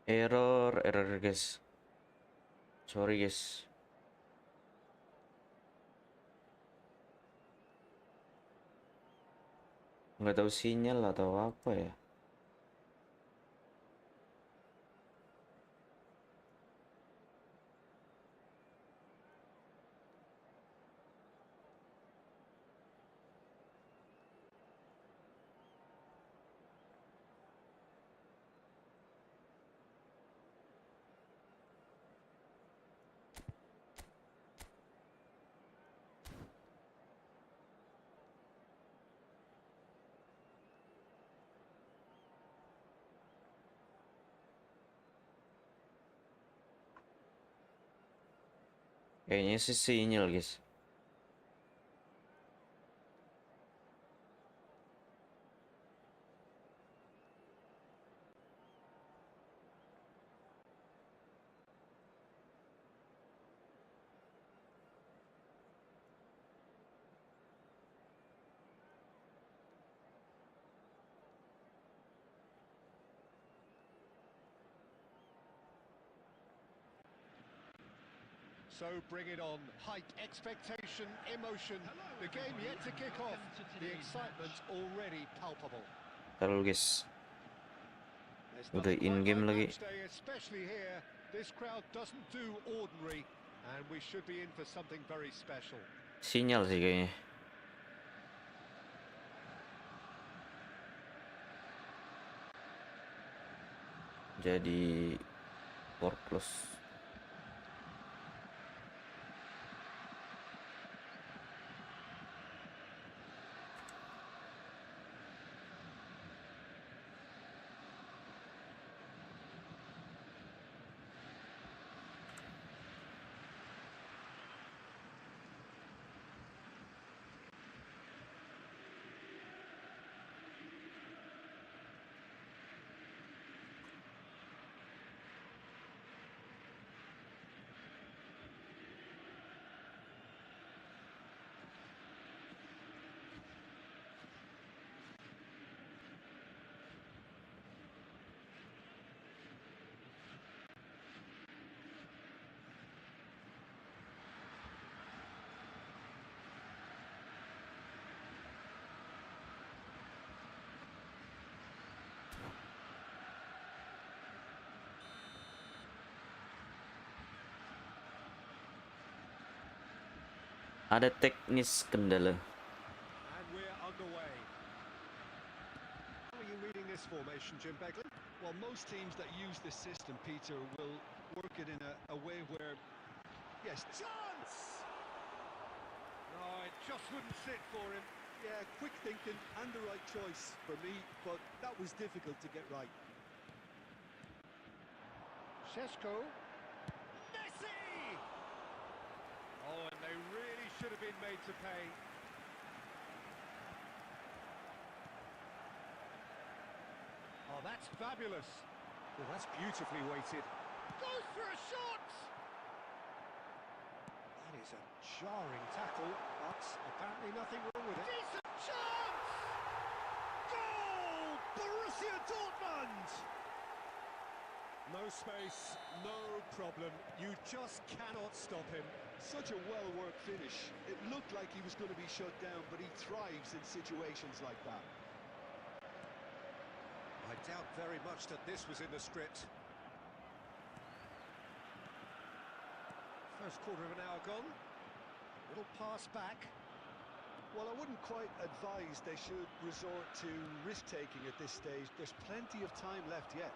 Error guys. Sorry guys. Nggak tahu sinyal atau apa ya. Kayaknya sih sinyal guys. So bring it on. Hype, expectation, emotion. The game yet to kick off. The excitement already palpable. Halo guys. Udah in game lagi. Especially here, this crowd doesn't do ordinary, and we should be in for something very special. Sinyal sih kayaknya. Jadi port close. Ada teknis kendala. And we're underway. How are you reading this formation, Jim Begley? Well, most teams that use this system, Peter, will work it in a way where, yes, Chance! No, it just wouldn't sit for him. yeah, quick thinking and the right choice for me, but that was difficult to get right. Šeško. Messi! Oh, and they really should have been made to pay. Oh, that's fabulous. Well, that's beautifully weighted. Goes for a shot! That is a jarring tackle, but apparently nothing wrong with it. Decent chance! Goal! Borussia Dortmund! No space, no problem. You just cannot stop him. Such a well-worked finish. It looked like he was going to be shut down, but he thrives in situations like that. I doubt very much that this was in the script. First quarter of an hour gone. Little pass back. Well, I wouldn't quite advise they should resort to risk-taking at this stage. There's plenty of time left yet.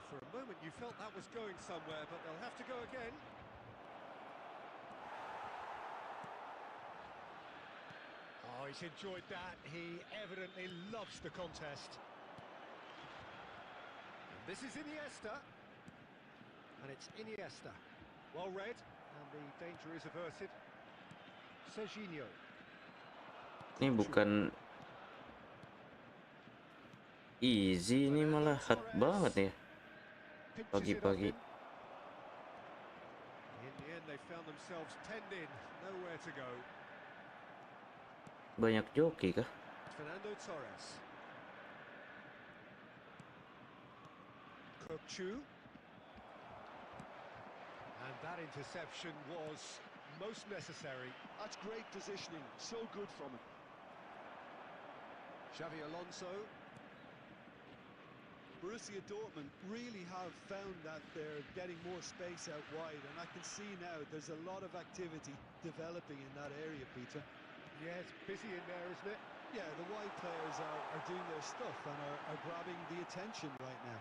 For a moment you felt that was going somewhere, but they'll have to go again. Oh, he's enjoyed that. He evidently loves the contest. And this is Iniesta. And it's Iniesta. Well read, and the danger is averted. Serginho. Ini bukan easy, ini malah hard banget ya. Pagi-pagi. In the end they found themselves penned in, nowhere to go. Banyak joki kah? Fernando Torres. Chu. And that interception was most necessary. That's great positioning, so good from him. Xavi Alonso. Borussia Dortmund really have found that they're getting more space out wide, and I can see now there's a lot of activity developing in that area, Peter. Yeah, it's busy in there, isn't it? Yeah, the wide players are doing their stuff and are grabbing the attention right now.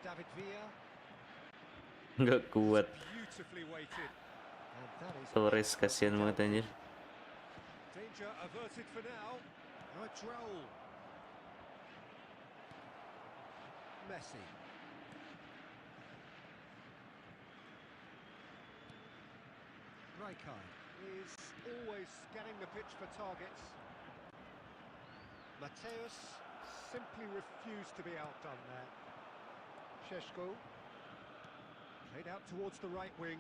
David Villa. Nggak kuat. Beautifully weighted. And that is Torres kasihan banget anjir. danger averted for now. Now it's Raul. Messi. Rijkaard is always scanning the pitch for targets. Mateus simply refused to be outdone there. Šeško played out towards the right wing.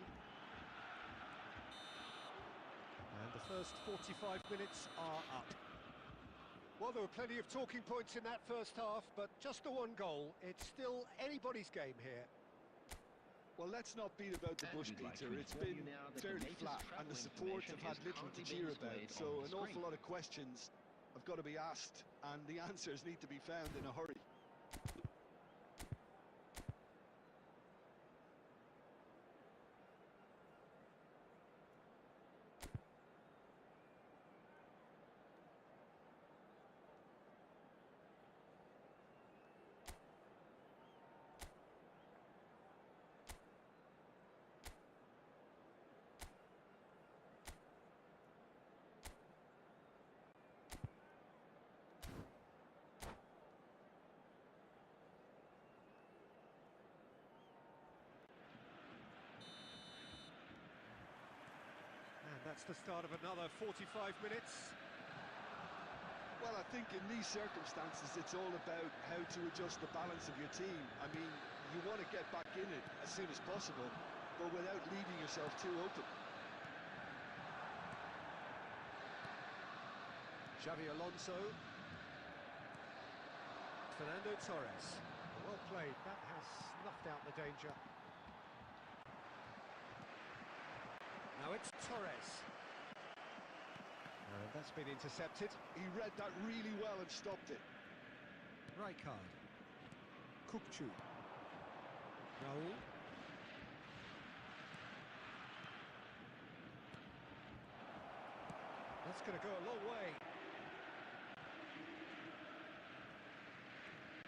And the first 45 minutes are up. Well, there were plenty of talking points in that first half, but just the one goal. It's still anybody's game here. Well, let's not beat about the bush, Peter. It's been fairly flat, and the support have had little to cheer about. So an awful lot of questions have got to be asked, and the answers need to be found in a hurry. That's the start of another 45 minutes. Well, I think in these circumstances, it's all about how to adjust the balance of your team. I mean, you want to get back in it as soon as possible, but without leaving yourself too open. Xavi Alonso. Fernando Torres. Well played. That has snuffed out the danger. Now it's Torres. And that's been intercepted. He read that really well and stopped it. Rijkaard. Kukçu. Raul. That's going to go a long way.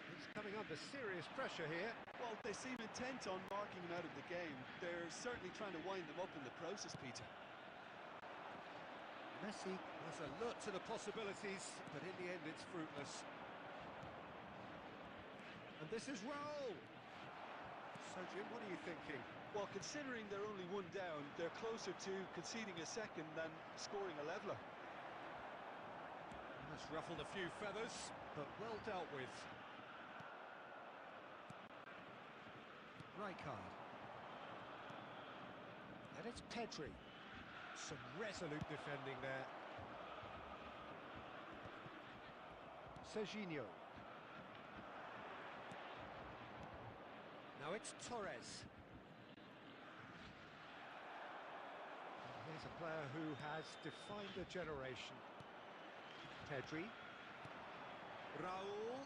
He's coming under serious pressure here. Well, they seem intent on marking him out of the game. They're certainly trying to wind him up in the process, Peter. Messi was alert to the possibilities, but in the end it's fruitless. And this is Raul. So, Jim, what are you thinking? Well, considering they're only one down, they're closer to conceding a second than scoring a leveller. That's ruffled a few feathers, but well dealt with. Rijkaard. And it's Pedri. Some resolute defending there. Serginho. Now it's Torres. And here's a player who has defined a generation. Pedri. Raul.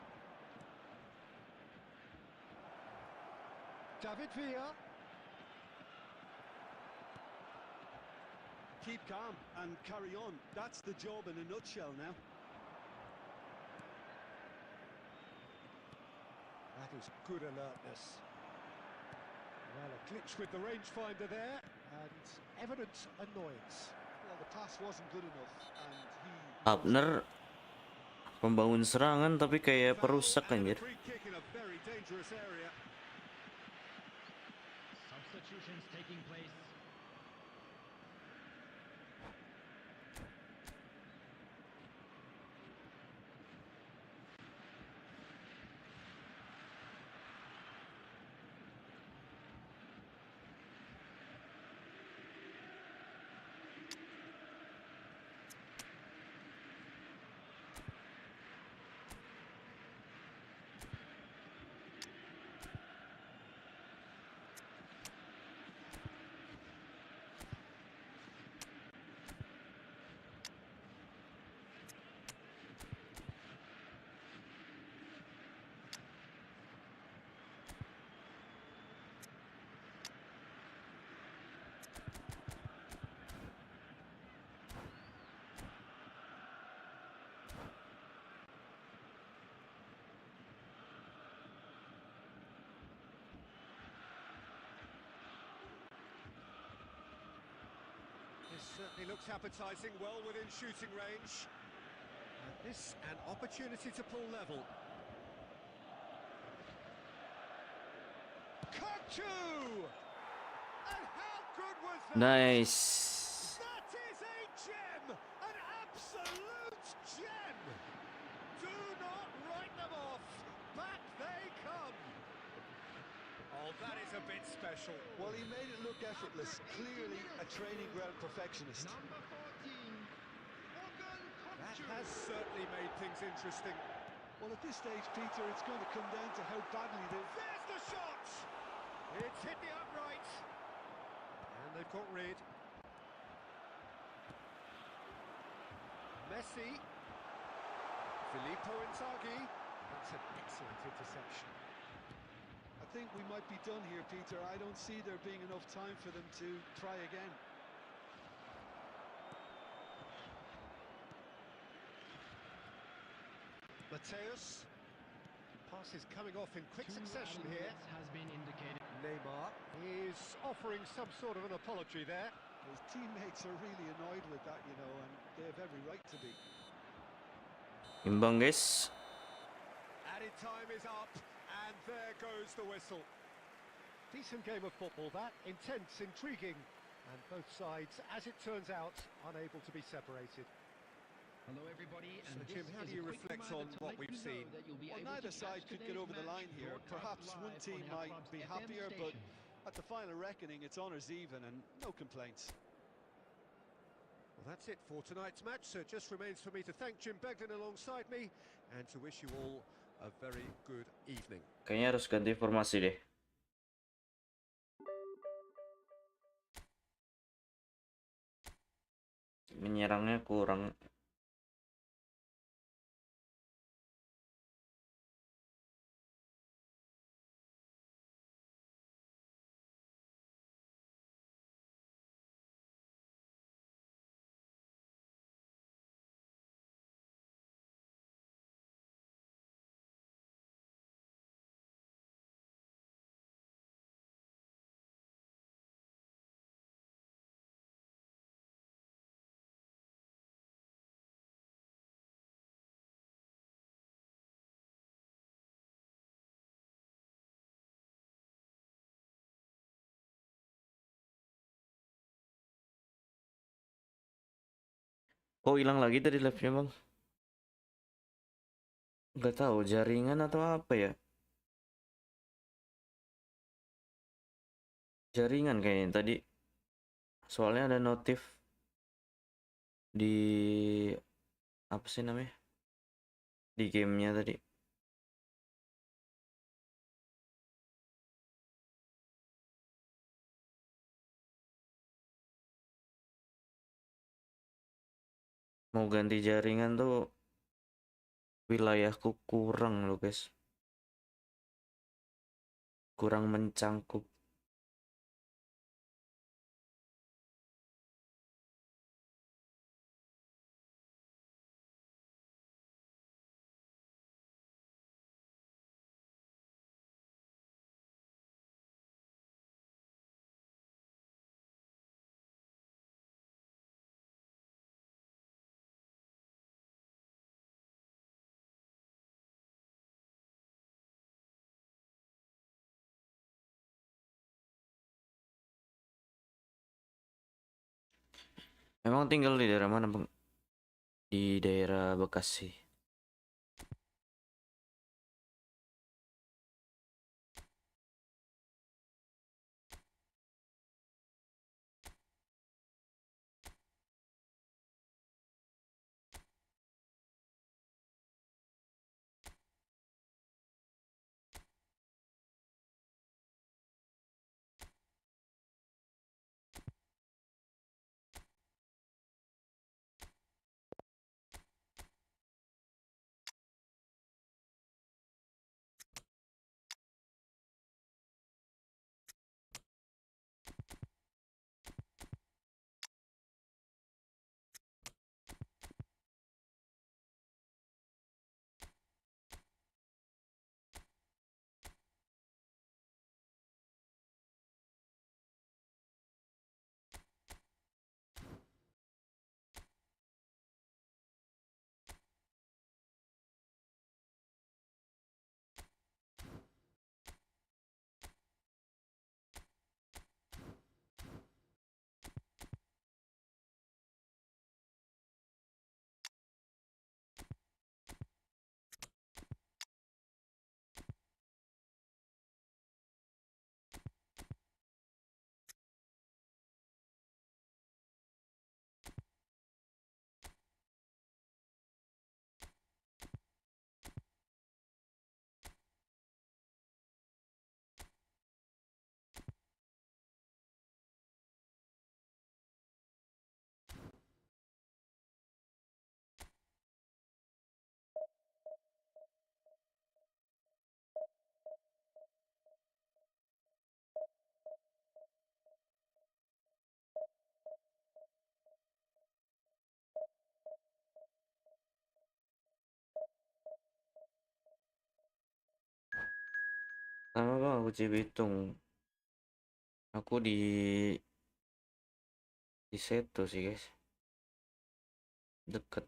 David Villa. Keep calm and carry on. That's the job in a nutshell now. That is good alertness. Well, a glitch with the rangefinder there, and evident annoyance. Well, the pass wasn't good enough, and he... Abner membangun serangan tapi kayak perusak anjir. Free kick in a very dangerous area. Substitutions taking place. Certainly looks appetising, well within shooting range. And this an opportunity to pull level. Kaku! And how good was that? Nice. That is a gem! An absolute gem! Do not write them off. Back they come. Oh, that is a bit special. Well, he made it look effortless. Clearly a training ground perfectionist. That has certainly made things interesting. Well, at this stage, Peter, it's going to come down to how badly they... There's the shot! It's hit the upright. And they've got rid. Messi. Filippo Inzaghi. That's an excellent interception. I think we might be done here, Peter. I don't see there being enough time for them to try again. Mateus. Pass is coming off in quick succession here. Has been indicated. Neymar is offering some sort of an apology there. His teammates are really annoyed with that, you know, and they have every right to be. Imbang, guys. Added time is up, and there goes the whistle. Decent game of football, that. Intense, intriguing, and both sides, as it turns out, unable to be separated. Hello, everybody. So, And Jim, this how is do a you quick reflect reminder on to what let we've you know seen? that you'll be Well, able neither to side catch could get today's over the line match here. broadcast Perhaps one live team on our might club's be FM happier, but station. at the final reckoning, it's honours even and no complaints. Well, that's it for tonight's match, so it just remains for me to thank Jim Beglin alongside me, and to wish you all a very good evening. Kayaknya harus ganti formasi deh. Menyerangnya kurang. Oh, hilang lagi tadi live-nya, Bang. Nggak tahu jaringan atau apa ya. Jaringan kayaknya tadi. Soalnya ada notif di apa sih namanya? Di gamenya tadi. Mau ganti jaringan tuh wilayahku kurang loh, guys. Kurang mencangkup. Emang tinggal di daerah mana, Bang? Di daerah Bekasi. Cibitung. Aku di Seto sih guys, deket.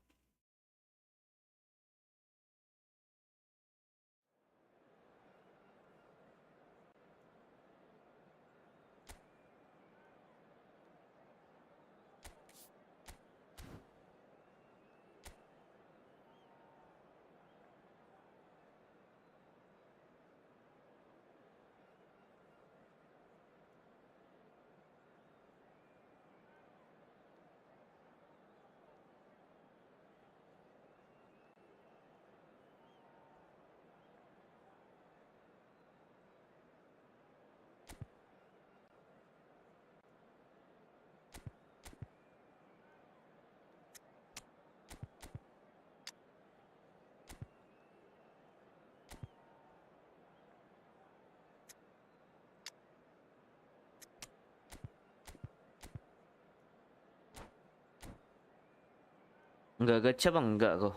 Enggak gacha bang, enggak kok.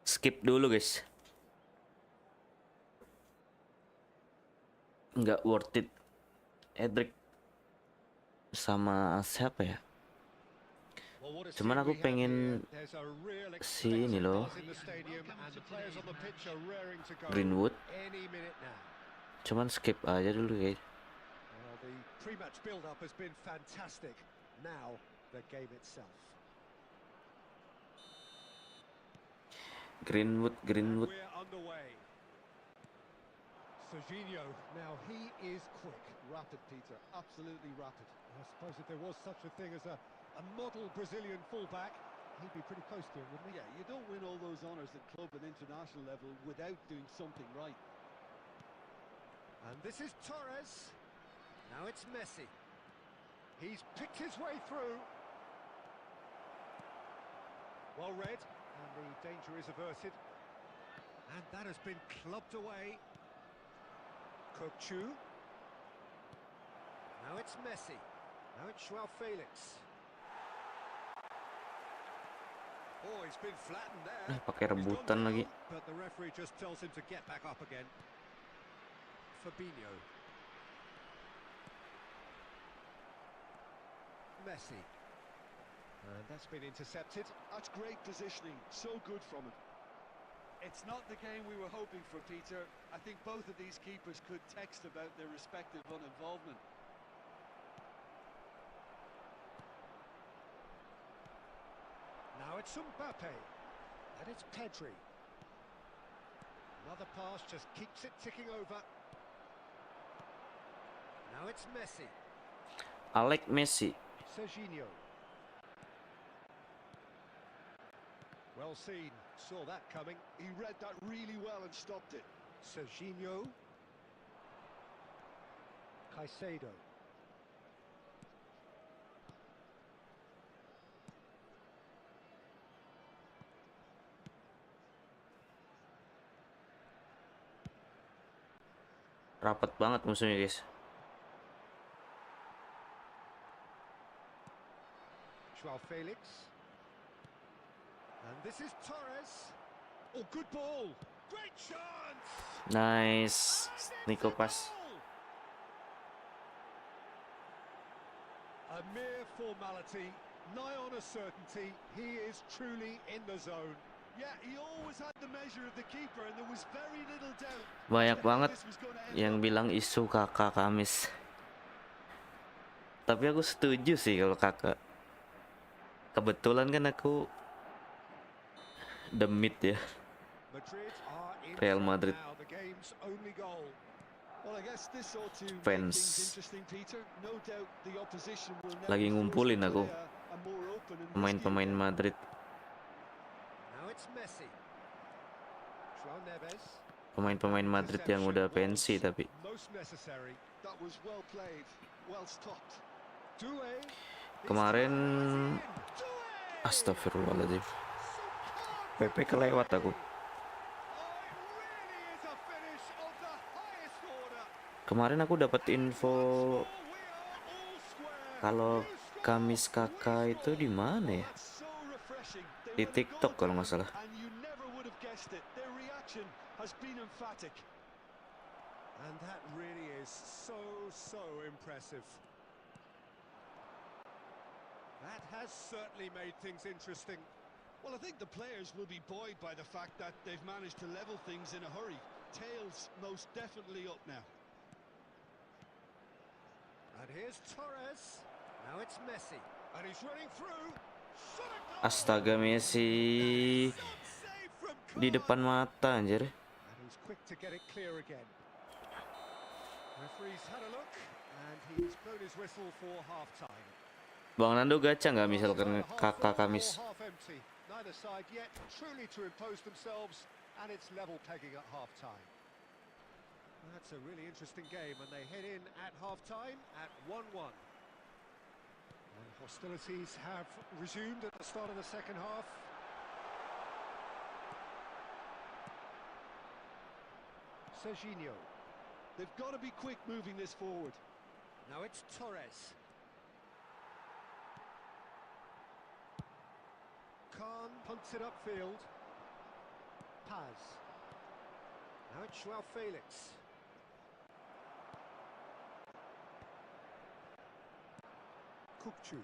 Skip dulu guys. Enggak worth it. Edric sama siapa ya? Cuman aku pengen si ini loh, Greenwood. Cuman skip aja dulu guys. Well, the pre-match build-up has been fantastic. Now, the game itself. Greenwood. And we're underway. Serginho, now he is quick. Rapid, Peter, absolutely rapid. I suppose if there was such a thing as a model Brazilian fullback, he'd be pretty close to him, wouldn't he? Yeah, you don't win all those honours at club and international level without doing something right. And this is Torres. Now it's Messi. He's picked his way through. Well read, and the danger is averted. And that has been clubbed away. Kokchu. Now it's Messi. Now it's Joao Felix. Oh, he's been flattened there. Pakai rebutan lagi. But the referee just tells him to get back up again. Fabinho. Messi. And that's been intercepted. That's great positioning, so good from him. It's not the game we were hoping for, Peter. I think both of these keepers could text about their respective uninvolvement. Now it's Mbappe. And it's Pedri. Another pass just keeps it ticking over. Now it's Messi. I like Messi. Serginho. Well seen. Saw that coming. He read that really well and stopped it. Serginho. Caicedo. Rapat banget musuhnya guys. Joao Felix. And this is Torres. Oh, good ball. Great chance. Nice. Nico pas. A mere formality, nigh on a certainty. He is truly in the zone. Yeah, he always had the measure of the keeper and there was very little doubt. Banyak banget yang bilang isu kakak Kamis. Tapi aku setuju sih kalau kakak. Kebetulan kan aku the mid ya. Real Madrid fans. Lagi ngumpulin aku pemain-pemain Madrid. Pemain-pemain Madrid yang udah pensi tapi. Kemarin astagfirullahaladzim, PP kelewat aku. Kemarin aku dapat info kalau Kamis kakak itu di mana ya? Di TikTok kalau nggak salah. pressed it. Their reaction has been emphatic. And that really is so impressive. That has certainly made things interesting. Well, I think the players will be buoyed by the fact that they've managed to level things in a hurry. Tails most definitely up now. And here's Torres. Now it's Messi. And he's running through. Shot a goal! Astaga, Messi Shot save from di depan mata anjir. And he's quick to get it clear again. Referee's had a look, and he's blown his whistle for half-time. Bang Nando gacha nggak misalkan kakak Kamis? Half empty. Neither side yet truly to impose themselves, and it's level pegging at half-time. That's a really interesting game, and they head in at half-time at 1-1. And hostilities have resumed at the start of the second half. Serginho. They've got to be quick moving this forward. Now it's Torres. Khan punts it upfield. Paz. Now it's Joao Felix. Kukcu.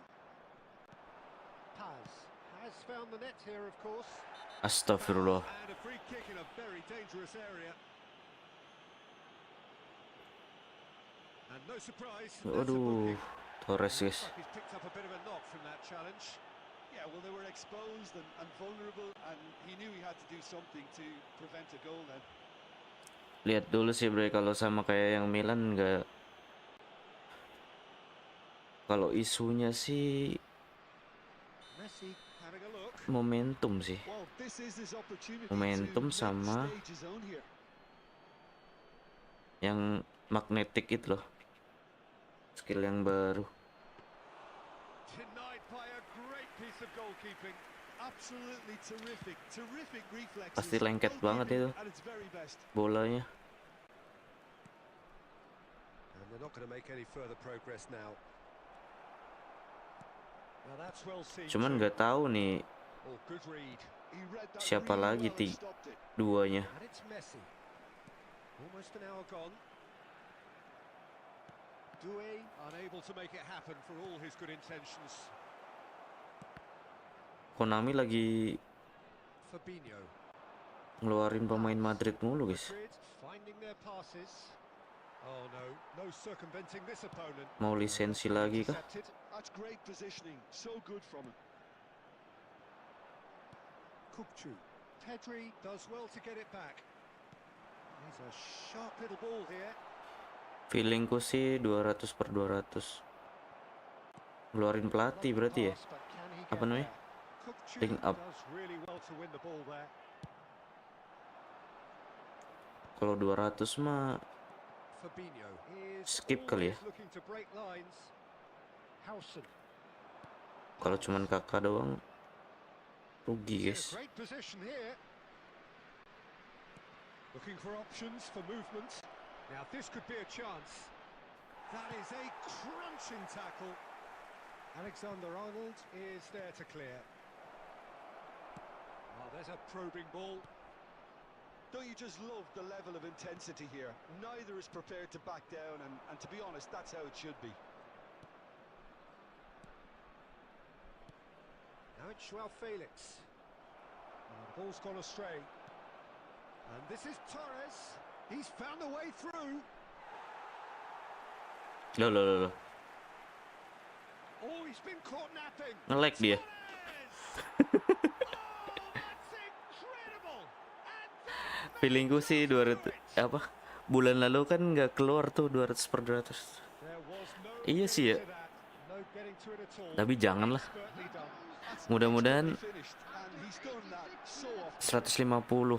Paz has found the net here, of course. Astagfirullah. And a free kick in a very dangerous area. And no surprise. that's a Waduh, booking. Torres guys. Looks like he's picked up a bit of a knock from that challenge. Yeah, well, they were exposed and vulnerable, and he knew he had to do something to prevent a goal then. Lihat dulu sih Bre, kalau sama kayak yang Milan nggak. Kalau isunya sih Messi having a look. momentum sih. Well, this is his opportunity Momentum to sama make the stage his own here. yang magnetik itu loh. Skill yang baru. Denied by a great piece of goalkeeping. Absolutely terrific, terrific reflexes. Pasti lengket banget itu At its very best. bolanya. And they're not going to make any further progress now. Now that's well seen. Cuman nggak tahu nih Oh, good read. He read that siapa really lagi well and stopped it. duanya. And it's Messi. Almost an hour gone. Doué unable to make it happen for all his good intentions. KONAMI lagi Fabinho. ngeluarin pemain Madrid mulu guys. Madrid finding their passes. Oh no, no circumventing this opponent. Mau lisensi lagi kah? Intercepted. That's great positioning. So good from him. Kukcu. Pedri does well to get it back. He's a sharp little ball here. Feelingku sih 200/200. Ngeluarin pelatih berarti ya. Pass, but can he Apa get namanya? there? Kukcu Link up. does really well to win the ball there. Kalau 200 mah Fabinho is skip kali ya. always looking to break lines. Howson. Kalau cuman kakak doang rugi In a guys. great position here. Looking for options for movement. Now this could be a chance. That is a crunching tackle. Alexander-Arnold is there to clear. Oh, there's a probing ball. Don't you just love the level of intensity here? Neither is prepared to back down, and to be honest, that's how it should be. Now it's Joao Felix. Oh, the ball's gone astray. And this is Torres. He's found a way through. Loh. Oh, he's been caught napping. Nge-lag dia. Torres! Oh, that's incredible. And Feelingku sih 200 apa? Bulan lalu kan nggak keluar tuh 200/200. there was no Iya sih ya. getting to that. No getting to it at all. Tapi janganlah. Expertly done. Mudah-mudahan Finished, and he's done that so often. 150.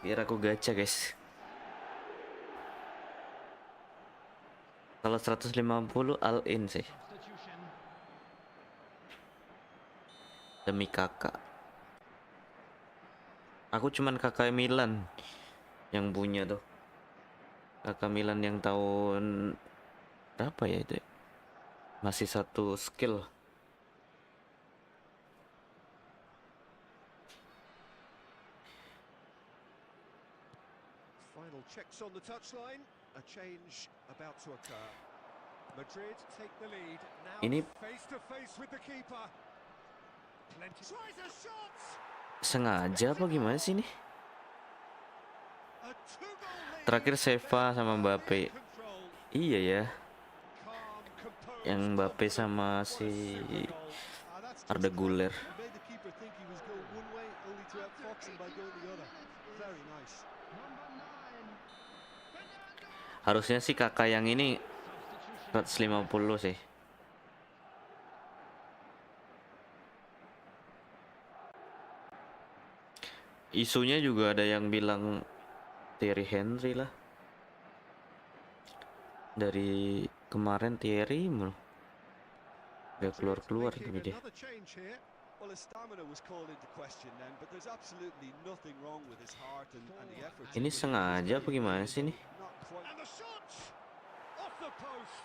Biar aku gacha guys. Kalau 150 all in sih. Substitution. Demi kakak. Aku cuman kakak Milan yang punya tuh. Kakak Milan yang tahun berapa ya itu ya? Masih satu skill. Final checks on the touchline. A change about to occur. Madrid take the lead. Now Ini face to face with the keeper. Plenty. Tries a shot. sengaja apa gimana sih ini? A two-goal lead. Terakhir Seva sama Mbappe. Control. Iya ya, Calm, composed yang Mbappe confident. sama What a si super goal. That's Arda just Güler. it made the keeper think he was going one way, only to outfox him by going the other. Very nice. Harusnya sih kakak yang ini 150 sih. Isunya juga ada yang bilang Thierry Henry lah. Dari kemarin Thierry udah keluar tapi dia. Another change here. Well, his stamina was called into question then, but there's absolutely nothing wrong with his heart and the effort. Ini sengaja apa gimana sih nih? Not quite. And the shot off the post.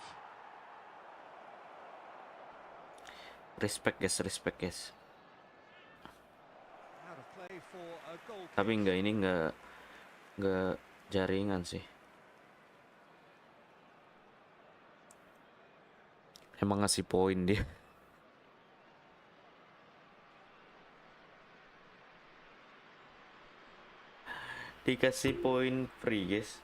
Respect guys. Out of play for a goal. Tapi nggak jaringan sih. Emang ngasih poin dia. Dikasih poin free guys.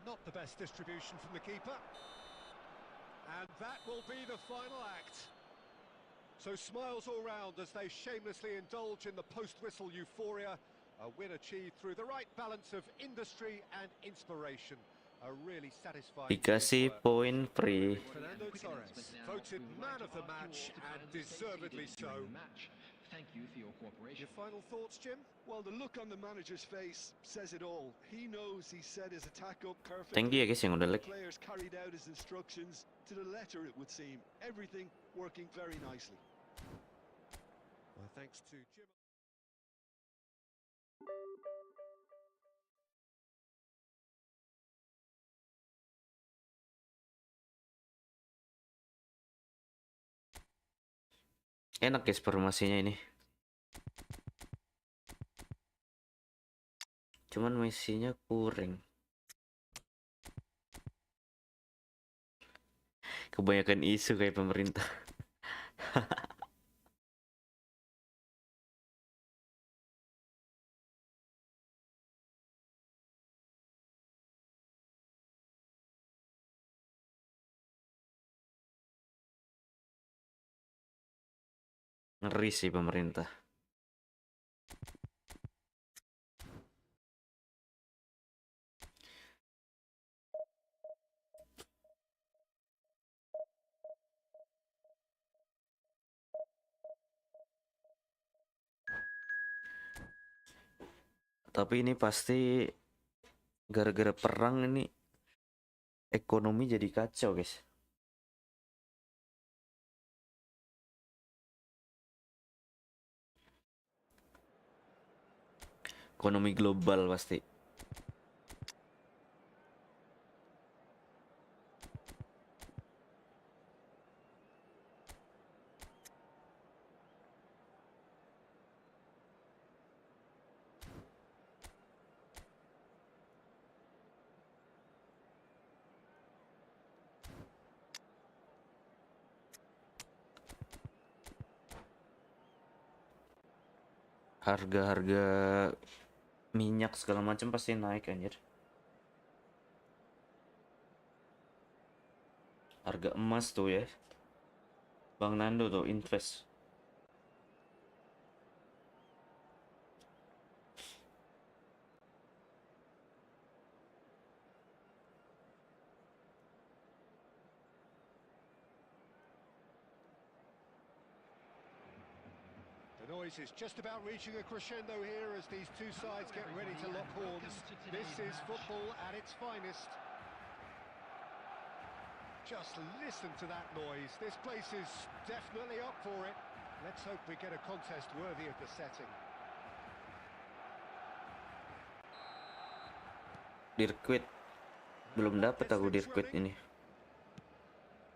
Not the best distribution from the keeper. And that will be the final act. So smiles all round as they shamelessly indulge in the post-whistle euphoria. A win achieved through the right balance of industry and inspiration. A really satisfying. Dikasih poin free. Fernando Torres, voted man of the match and deservedly so. Thank you for your cooperation. Your final thoughts, Jim? Well, the look on the manager's face says it all. He knows he set his attack up perfectly. Thank you ya guys yang udah like. Players carried out his instructions to the letter, it would seem. Everything working very nicely. Well, thanks to Jim. Enak guys formasinya ini. Cuman Messi-nya kurang. Kebanyakan isu kayak pemerintah. Ngeri sih pemerintah. Tapi ini pasti gara-gara perang ini ekonomi jadi kacau guys. Ekonomi global pasti. Harga-harga minyak segala macam pasti naik anjir. Harga emas tuh ya. Bang Nando tuh invest. The noise is just about reaching a crescendo here as these two sides get ready to lock horns. This is football at its finest. Just listen to that noise. This place is definitely up for it. Let's hope we get a contest worthy of the setting. Dirquit. Belum dapat aku dirquit ini.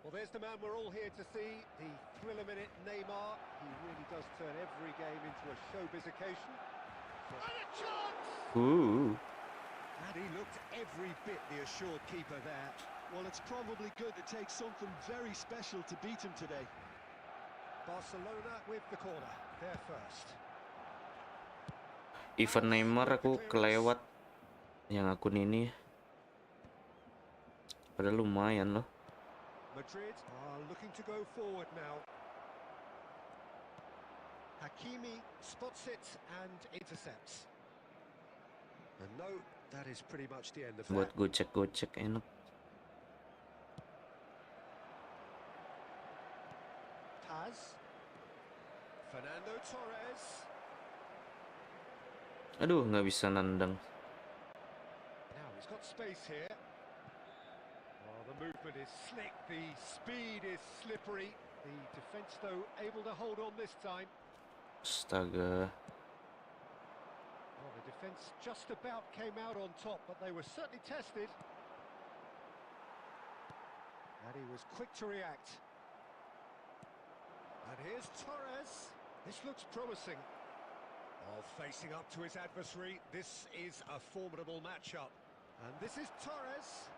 Well, there's the man we're all here to see, the thriller-minute Neymar. He really does turn every game into a showbiz occasion. And a chance! And he looked every bit the assured keeper there. Well, it's probably good to take something very special to beat him today. Barcelona with the corner, they're first. Event Neymar aku kelewat yang akun ini. Padahal lumayan loh. Madrid are looking to go forward now. Hakimi spots it and intercepts. And no, that is pretty much the end of that. Buat gocek-gocek enak. Paz. Fernando Torres. Aduh, nggak bisa nandang. Now he's got space here. Oh, the movement is slick, the speed is slippery. The defence, though, able to hold on this time. Astaga. Well, the defence just about came out on top, but they were certainly tested. And he was quick to react. And here's Torres. This looks promising. Oh, facing up to his adversary, this is a formidable matchup. And this is Torres.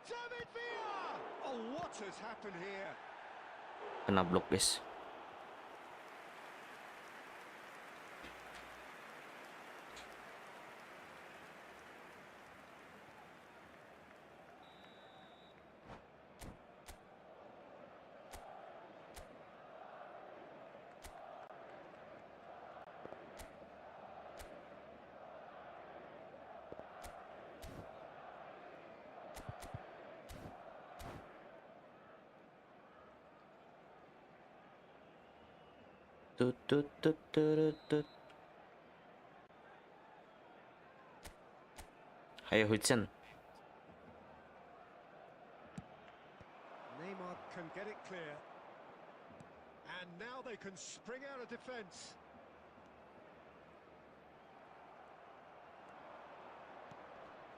David Villa! Oh, what has happened here? Kena blok, guys. Tut tut tut tut tut. Ayo Hudson. Neymar can get it clear. And now they can spring out of defence.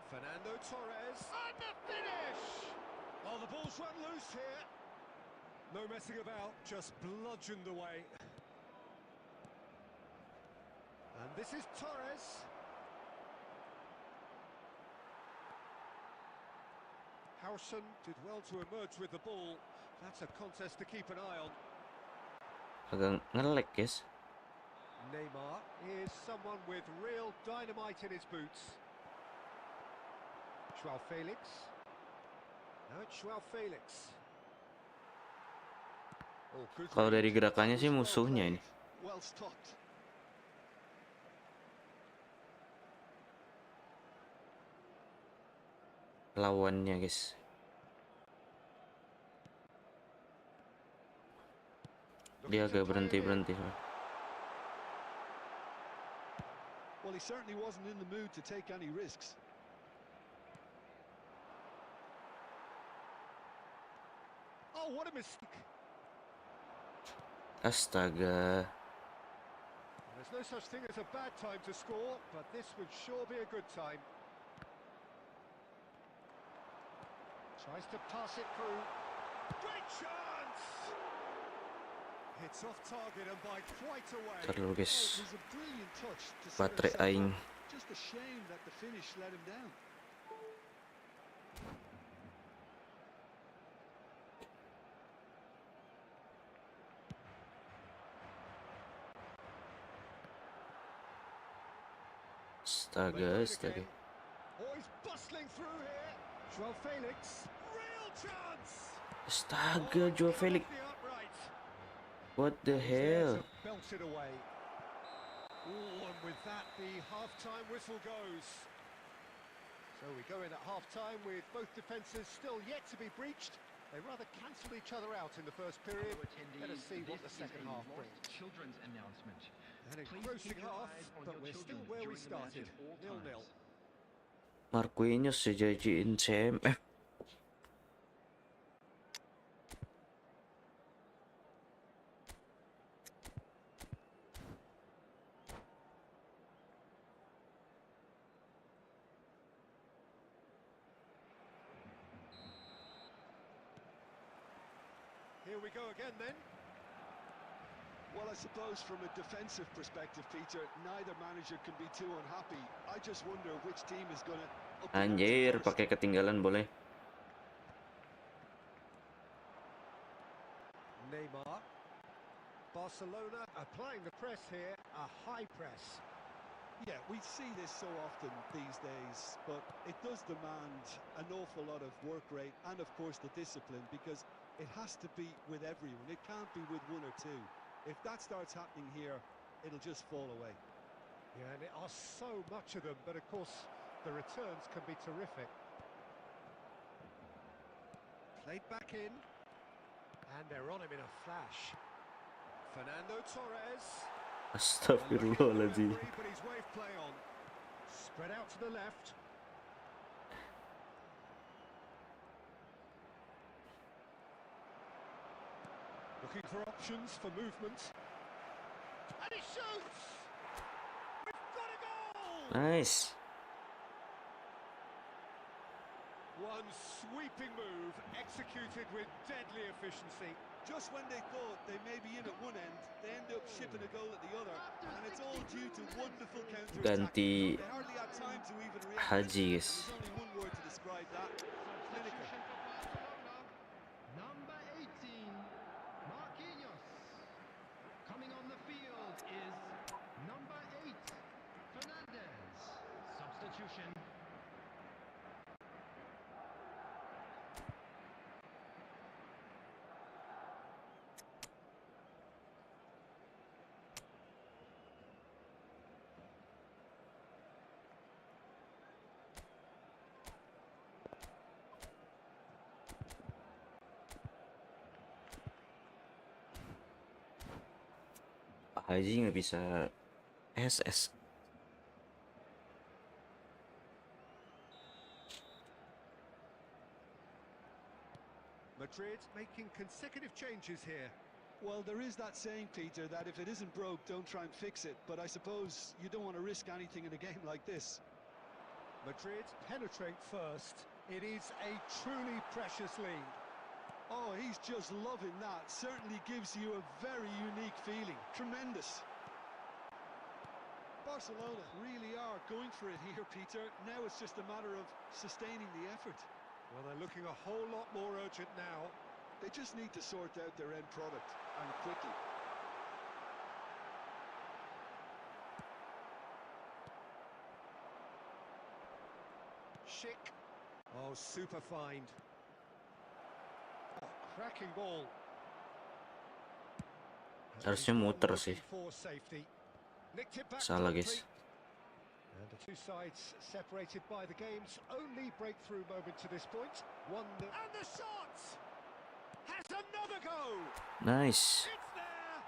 Fernando Torres. And the finish! Oh, the ball's run loose here. No messing about, just bludgeoned away. And this is Torres. Harrison did well to emerge with the ball. That's a contest to keep an eye on. Agak nge-lag, guys. Neymar is someone with real dynamite in his boots. Joao Felix. Now it's Joao Felix. Oh, good. Kalau dari gerakannya sih musuhnya ini. Well stopped. Lawannya, guys. Dia agak berhenti-berhenti. Well, he certainly wasn't in the mood to take any risks. Oh, what a mistake. Astaga. There's no such thing as a bad time to score, but this would sure be a good time. Tries to pass it through. Great chance! Hits off target and by quite a way. Terlalu, guys. It was a brilliant touch to set Baterai himself aing. up. Just a shame that the finish let him down. Astaga, astaga. Oh, he's bustling through here. Joao Felix. Real chance. Astaga, Joao Felix. Off the upright. What the hell? Belted away. Oh, and with that, the half-time whistle goes. So we go in at half-time with both defences still yet to be breached. They rather cancelled each other out in the first period. Let us see what the second half brings. Children's announcement. An engrossing half, but we're still where we started. 0-0. Marquinhos sejajiin CMF. Here we go again then. Well, I suppose from a defensive perspective, Peter, neither manager can be too unhappy. I just wonder which team is going to up the ante Anjir, first. pakai ketinggalan boleh. Neymar. Barcelona applying the press here, a high press. Yeah, we see this so often these days, but it does demand an awful lot of work rate and, of course, the discipline, because it has to be with everyone. It can't be with one or two. If that starts happening here, it'll just fall away. Yeah, and there are so much of them, but of course the returns can be terrific. Played back in, and they're on him in a flash. Fernando Torres. Astagfirullahaladzim. But he's wave play on. Spread out to the left. Looking for options for movement. And he shoots! We've got a goal! Nice. One sweeping move, executed with deadly efficiency. Just when they thought they may be in at one end, they end up shipping a goal at the other, and it's all due to wonderful counter-attack. Ganti They hardly had time to even react. Haji, guys. There's only one word to describe that: clinical. Number 18, Marquinhos. Coming on the field is number 8, Fernandez. Substitution. Haji nggak bisa SS. Madrid making consecutive changes here. Well, there is that saying, Peter, that if it isn't broke, don't try and fix it. But I suppose you don't want to risk anything in a game like this. Madrid penetrate first. It is a truly precious lead. Oh, he's just loving that. Certainly gives you a very unique feeling. Tremendous. Barcelona really are going for it here, Peter. Now it's just a matter of sustaining the effort. Well, they're looking a whole lot more urgent now. They just need to sort out their end product, and quickly. Schick. Oh, super find. Oh, cracking ball. Harusnya muter sih. For safety. Nicked it back Salah, quickly. guys. And the two sides separated by the game's only breakthrough moment to this point. 1-0. And the shot has another go. Nice. It's there.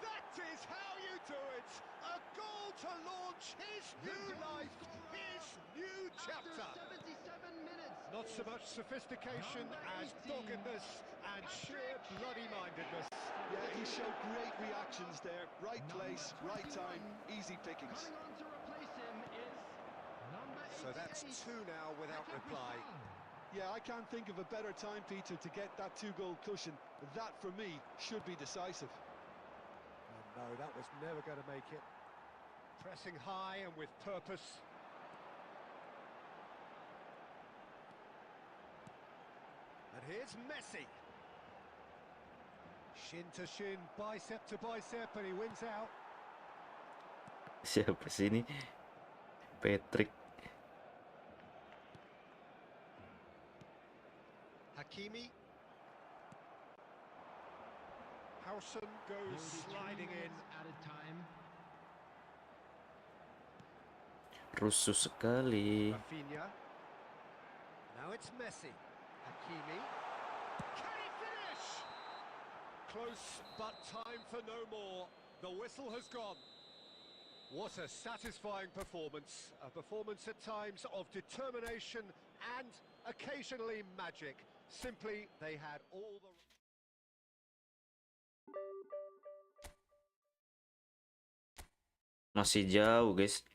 That is how you do it. A goal to launch his new life, his new chapter. 77 minutes. Not so much sophistication as doggedness and sheer bloody-mindedness. Yeah, he showed great reactions there. Right place, right time, easy pickings. Coming on to replace him is number 88. So that's two now without reply. Yeah, I can't think of a better time, Peter, to get that two-goal cushion. That, for me, should be decisive. Oh, no, that was never going to make it. Pressing high and with purpose. And here's Messi. Shin to shin, bicep to bicep, and he wins out. Siapa sih ini? Patrick. Hakimi. Howson goes sliding in. Added time. Rusuh sekali. Rafinha. Now it's Messi. Hakimi. Can he finish? Close, but time for no more. The whistle has gone. What a satisfying performance. A performance at times of determination and occasionally magic. Simply, they had all the... Masih jauh, guys.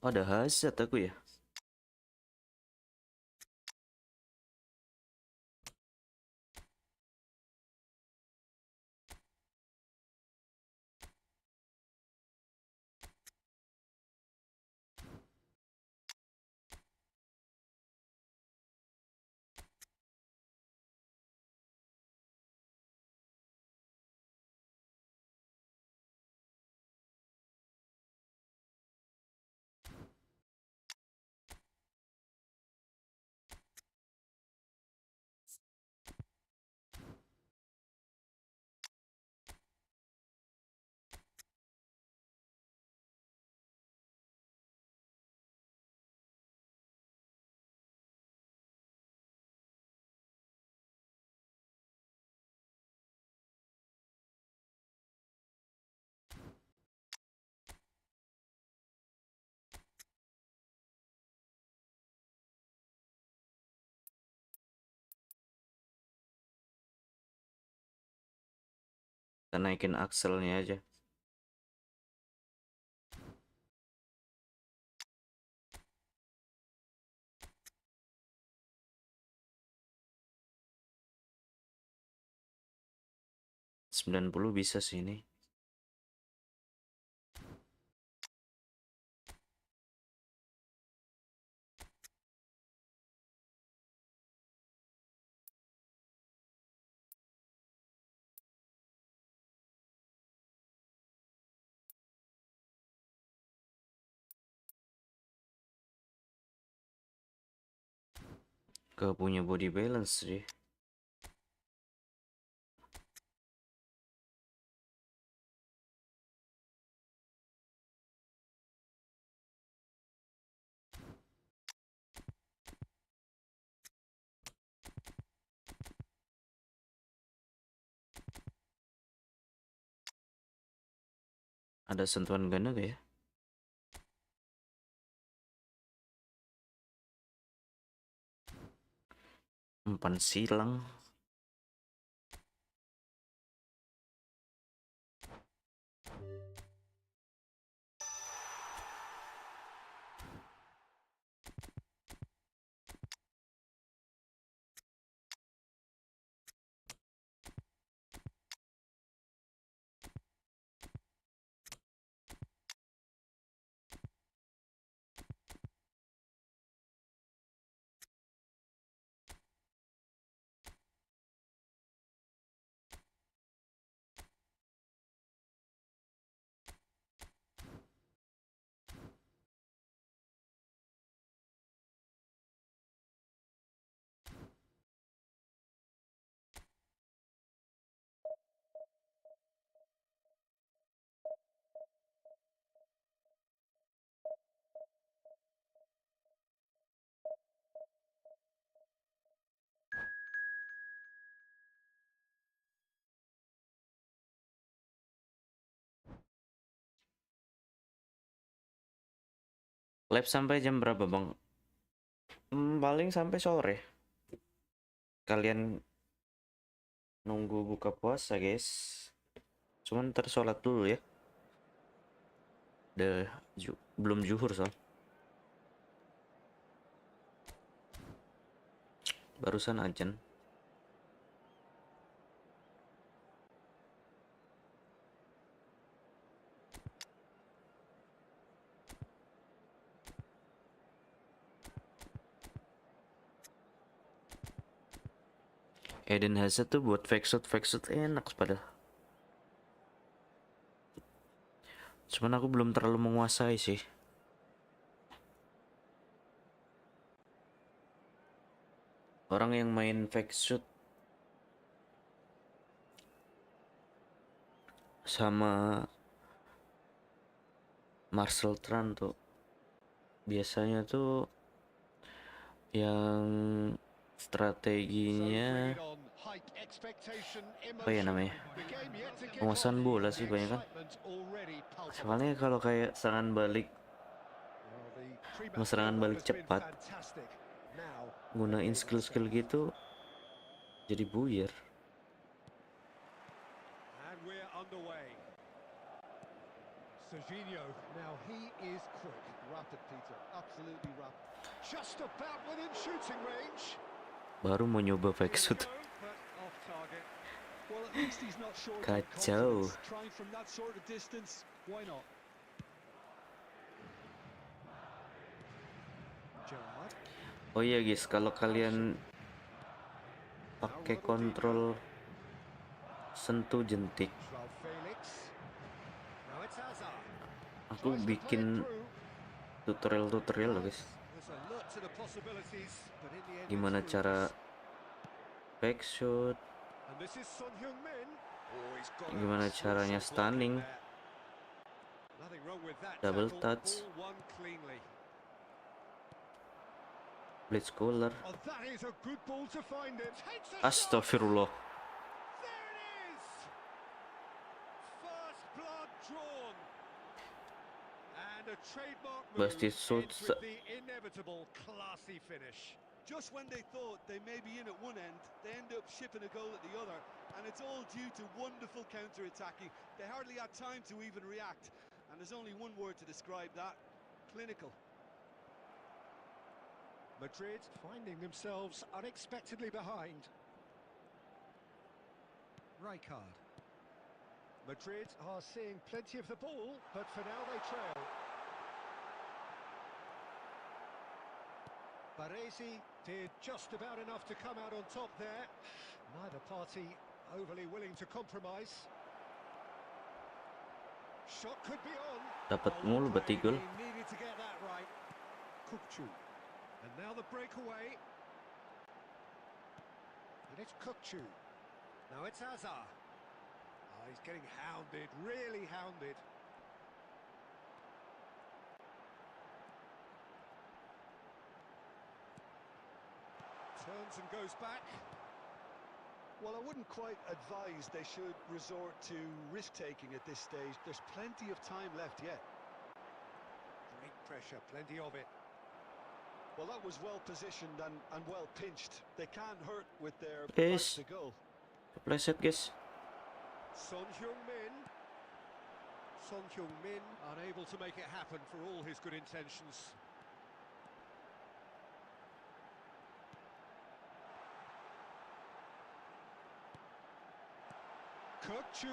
Oh, ada Hazard aku ya. Kita naikin akselnya aja. $90 bisa sih ini. Gak punya body balance sih. Ada sentuhan ganda gak ya? Umpan silang. Lab sampai jam berapa bang? Paling sampai sore. Kalian nunggu buka puasa guys. Cuman ntar sholat dulu ya. Belum zuhur soal. Barusan ajan. Eden Hazard tuh buat fake shot enak padahal. Cuman aku belum terlalu menguasai sih. Orang yang main fake shot sama Marcel Tran tuh biasanya tuh yang strateginya apa ya namanya, penguasaan bola sih banyak kan. Soalnya kalau kayak serangan balik cepat, gunain skill gitu jadi buyar. And we're underway. Serginho, now he is quick, rapid rapid, Peter. Absolutely rapid. Just about within shooting range. Baru mau nyoba fake Here we shoot. go, but off target. Well, at least he's not short of Kacau. confidence. Trying from that sort of distance, why not? Gerrard. Oh iya guys, kalau kalian pakai kontrol sentuh jentik, Joao Felix. Now it's Hazard. aku Tries to play it bikin through. tutorial loh guys. There's alert to the possibilities, but in the end Gimana it's cara fruitless. fake shoot, And this is Son Heung-min. Oh, he's got a gimana caranya slow stunning, blocking there. Nothing wrong with that double tackle. touch, Ball won cleanly. blitz cooler. Oh, that is a good ball to find it. Takes a shot. Astagfirullah. There it is. First blood drawn. And a trademark move Basti ends shoots. with the inevitable classy finish. Just when they thought they may be in at one end, they end up shipping a goal at the other, and it's all due to wonderful counter-attacking. They hardly had time to even react, and there's only one word to describe that: clinical. Madrid finding themselves unexpectedly behind. Rijkaard. Madrid are seeing plenty of the ball, but for now they trail. Baresi did just about enough to come out on top there. Neither party overly willing to compromise. Shot could be on. Dapat Oh, mulu berarti played. gol. He needed to get that right. Kukcu. And now the breakaway. And it's Kukcu. Now it's Hazard. Oh, he's getting hounded, really hounded. Turns and goes back. Well, I wouldn't quite advise they should resort to risk-taking at this stage. There's plenty of time left yet. Great pressure, plenty of it. Well, that was well positioned and well pinched. They can't hurt with their Yes. backs to goal. Kepleset guys. Son Heung-min. Son Heung-min unable to make it happen for all his good intentions. Kukcu.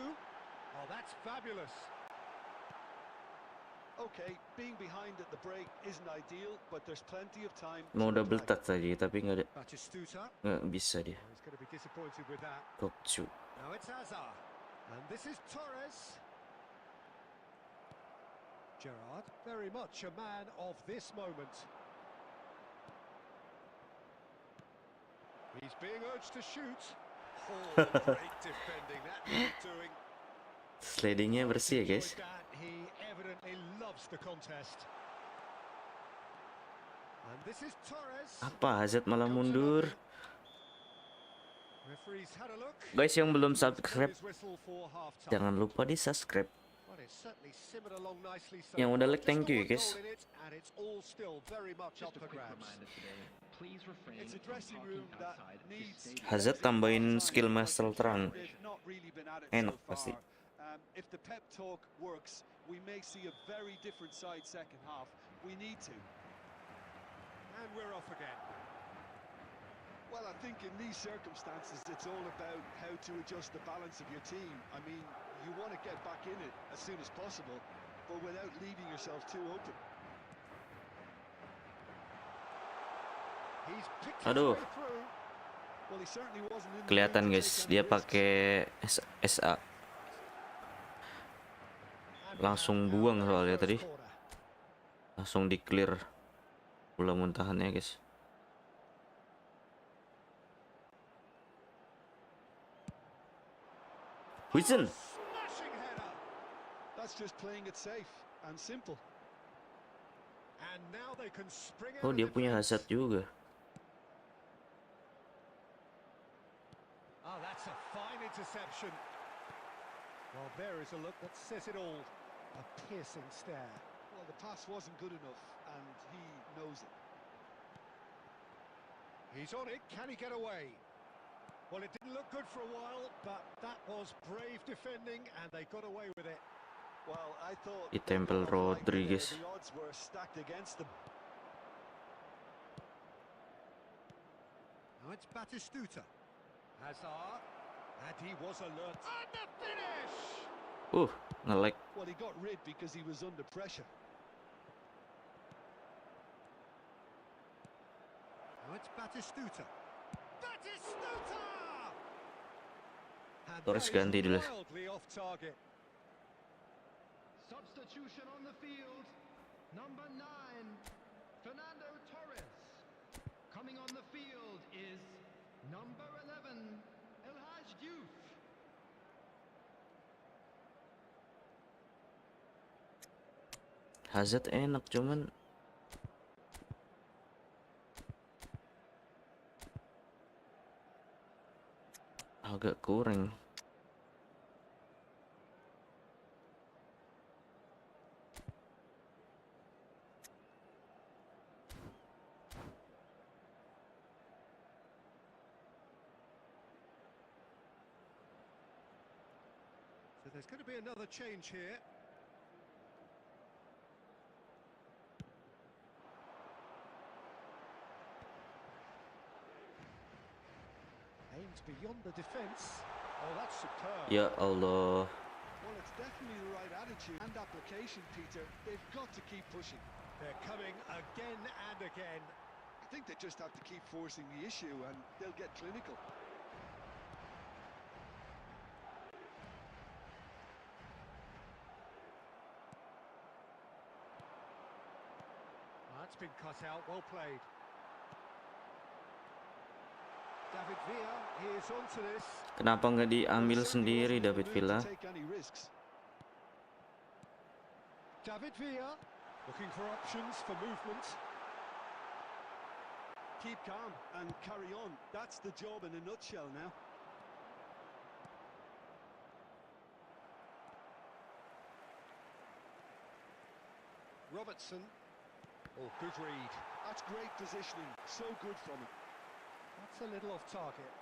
Oh, that's fabulous. Okay, being behind at the break isn't ideal, but there's plenty of time. Mau to double reply. touch tadi tapi Batistuta. nggak bisa dia. Oh, he's going to be disappointed with that. Kukcu. Now it's Hazard. And this is Torres. Gerrard, very much a man of this moment. He's being urged to shoot. Oh, great defending, that needed doing. Slidingnya bersih ya guys. Enjoyed that. He evidently loves the contest. And this is Torres. Apa Hazard malah mundur? Referee's had a look. Guys yang belum subscribe, His whistle for half-time. jangan lupa di subscribe. Well, it's certainly simmered along nicely so Yang far. udah like, Just thank got you, one guys. goal in it, and it's all still very much up Just a for quick grabs. reminder today, please refrain It's a from dressing talking room that outside this needs stadium. Hazard tambahin skill master terang. They've not really been at it Enak so pasti. far. If the pep talk works, we may see a very different side second half. We need to. And we're off again. Well, I think in these circumstances, it's all about how to adjust the balance of your team. I mean, you want to get back in it as soon as possible, but without leaving yourself too open. He's picked his Aduh. way through. Well, he certainly wasn't in the Kelihatan mood to guys, take dia any risks. pakai SA. And Langsung now buang their soalnya first tadi. corner. Langsung di clear bola muntahannya guys. Ryzen. Smashing header. That's just playing it safe and simple. And now they can spring out Oh, of dia punya defense. Hazard juga. Oh, that's a fine interception. Well, there is a look that says it all. A piercing stare. Well, the pass wasn't good enough, and he knows it. He's on it. Can he get away? Well, it didn't look good for a while, but that was brave defending, and they got away with it. Well, I thought Ditempel Rodriguez. the odds were stacked against them. Now it's Batistuta. Hazard. And he was alert. And the finish! Nge-lag. Well, he got rid because he was under pressure. Now it's Batistuta. Batistuta! And Torres that is ganti dulu. wildly off target. Substitution on the field. Number 9, Fernando Torres. Coming on the field is number 11, El Hadj Diouf. Hazard enak cuman agak kurang. So there's going to be another change here. Aimed beyond the defence. Oh, that's superb. Ya Allah. Well, it's definitely the right attitude and application, Peter. They've got to keep pushing. They're coming again and again. I think they just have to keep forcing the issue and they'll get clinical. That's been cut out, well played. David Villa, he is onto this. Kenapa nggak diambil Well, sendiri certainly David wasn't in the Villa? mood to take any risks. David Villa, looking for options for movement. Keep calm and carry on. That's the job in a nutshell now. Robertson. Oh, good read. That's great positioning. So good from him. That's a little off target.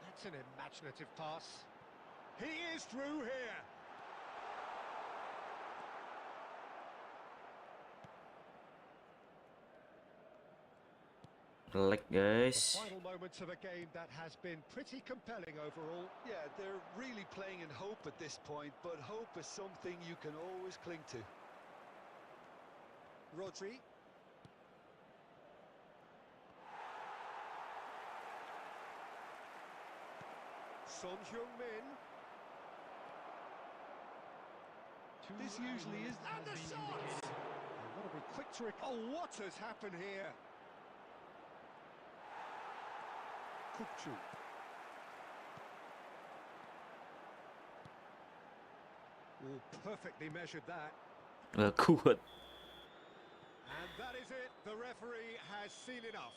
That's an imaginative pass. He is through here. Lag The guys. final moments of a game that has been pretty compelling overall. Yeah, they're really playing in hope at this point, but hope is something you can always cling to. Rodri. Son Heung-min. This usually is... And the shot! They've got to be quick to... Oh, what has happened here? Kukçu. Oh, perfectly measured that. Nggak kuat. And that is it. The referee has seen enough.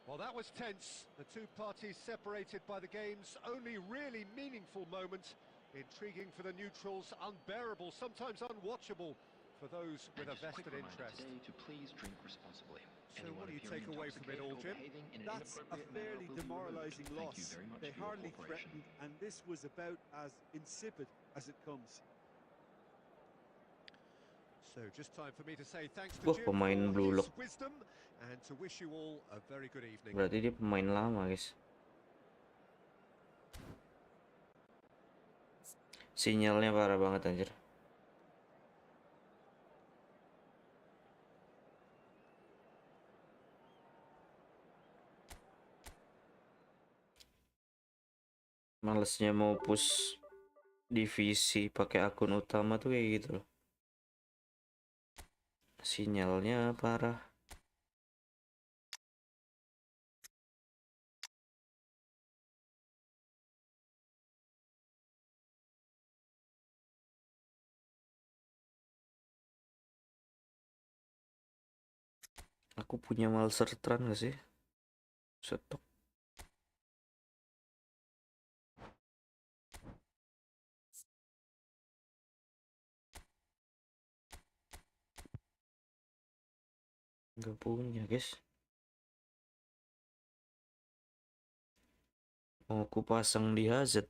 Well, that was tense. The two parties separated by the game's only really meaningful moment. Intriguing for the neutrals, unbearable, sometimes unwatchable for those with a vested interest. Today to please drink responsibly. So what do you take away from it all, Jim? That's a fairly demoralising loss. They hardly threatened, and this was about as insipid as it comes. So just time for me to say thanks to Wah, Jim pemain for Blue his Lock. wisdom and to wish you all a very good evening. Berarti dia pemain lama guys. Sinyalnya parah banget anjir. Malesnya mau push divisi pakai akun utama tuh kayak gitu loh. Sinyalnya parah. Aku punya malsertran gak sih? Stok. Gak punya guys. Mau aku pasang di Hazard.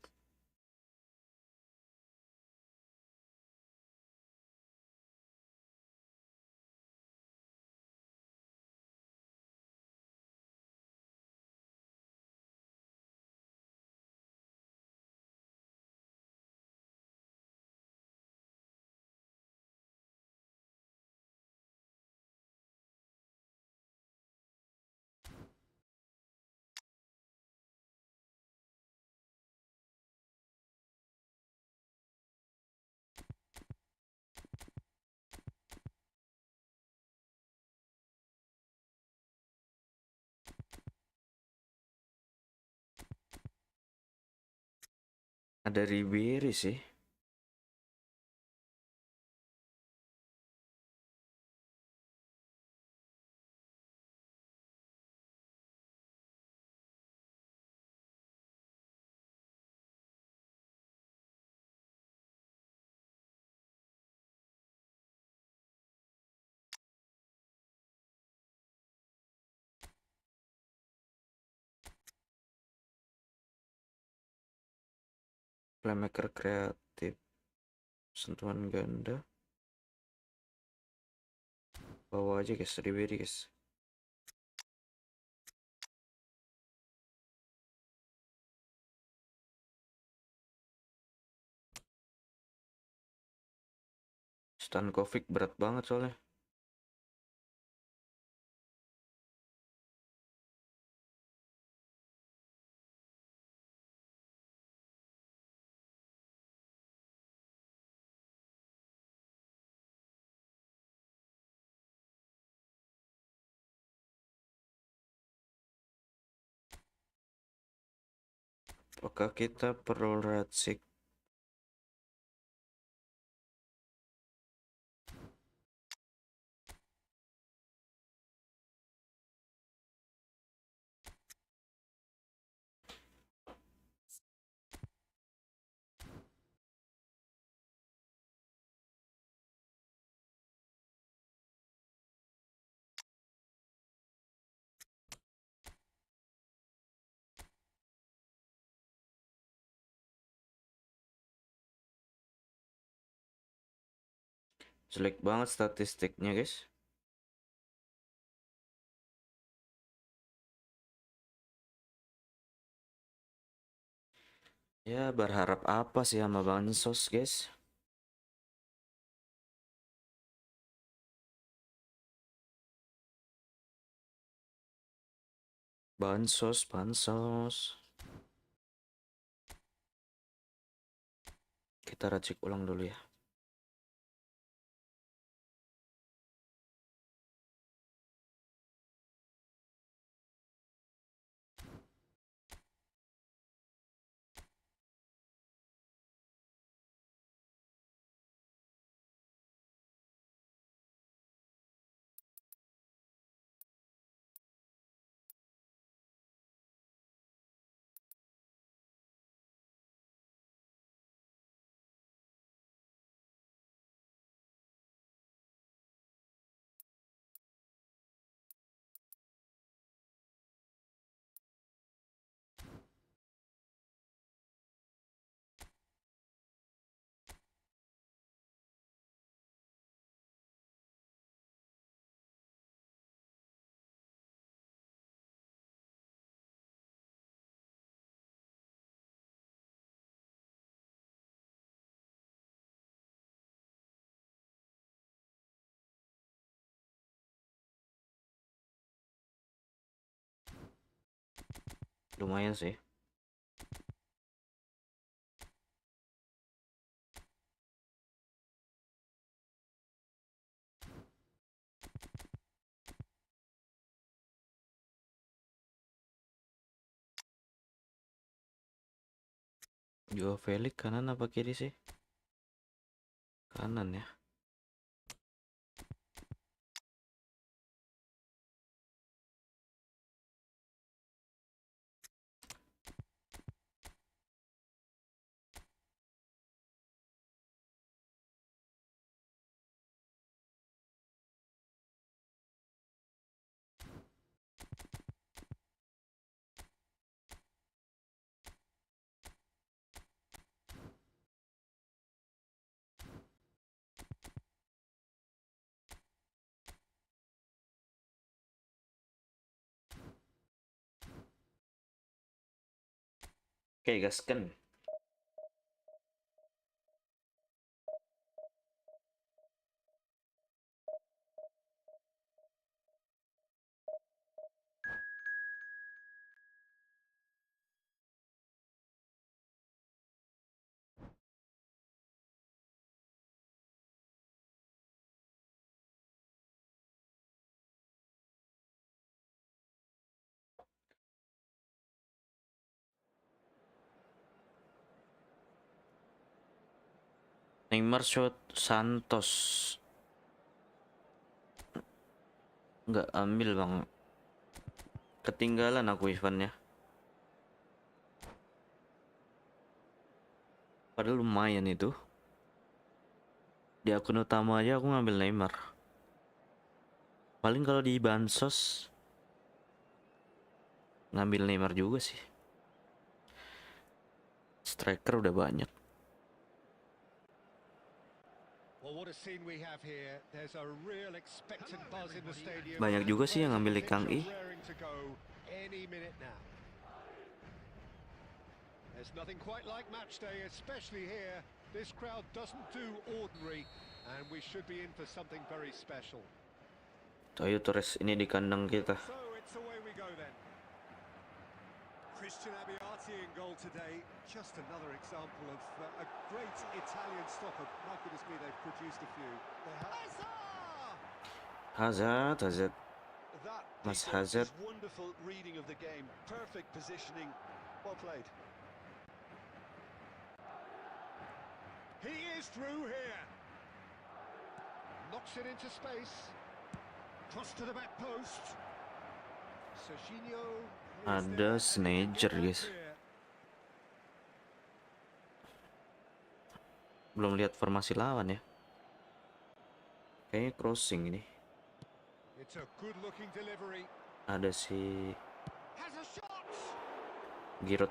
Ada Ribery sih. Playmaker kreatif. Sentuhan ganda. Bawa aja guys, Ribery guys. Stankovic berat banget soalnya. Apakah kita perlu Ratsik? Jelek banget statistiknya guys. Ya berharap apa sih sama Bansos guys? Bansos. Kita racik ulang dulu ya. Lumayan sih. Joao Felix kanan apa kiri sih? Kanan ya. Oke, gaskan. Neymar shot Santos. Nggak ambil bang. Ketinggalan aku eventnya. Padahal lumayan itu. Di akun utama aja aku ngambil Neymar. Paling kalau di bansos ngambil Neymar juga sih. Striker udah banyak. Well, what a scene we have here. There's a real expectant buzz in the stadium. Banyak juga sih yang ngambil Kang I. Raring to go any minute now. There's nothing quite like match day, especially here. This crowd doesn't do ordinary, and we should be in for something very special. Ayo Torres, ini di kandang kita. So it's away we go then. Christian Abbiati in goal today. Just another example of a great Italian stopper. My goodness me, they've produced a few. Hazard. That Mas Peter, Hazard. is wonderful reading of the game, perfect positioning, well played. He is through here. Knocks it into space. Cross to the back post. Serginho. Ada Sneijder guys. Belum lihat formasi lawan ya. Kayaknya crossing ini. It's a good looking delivery. Ada si Has a shot. Giroud.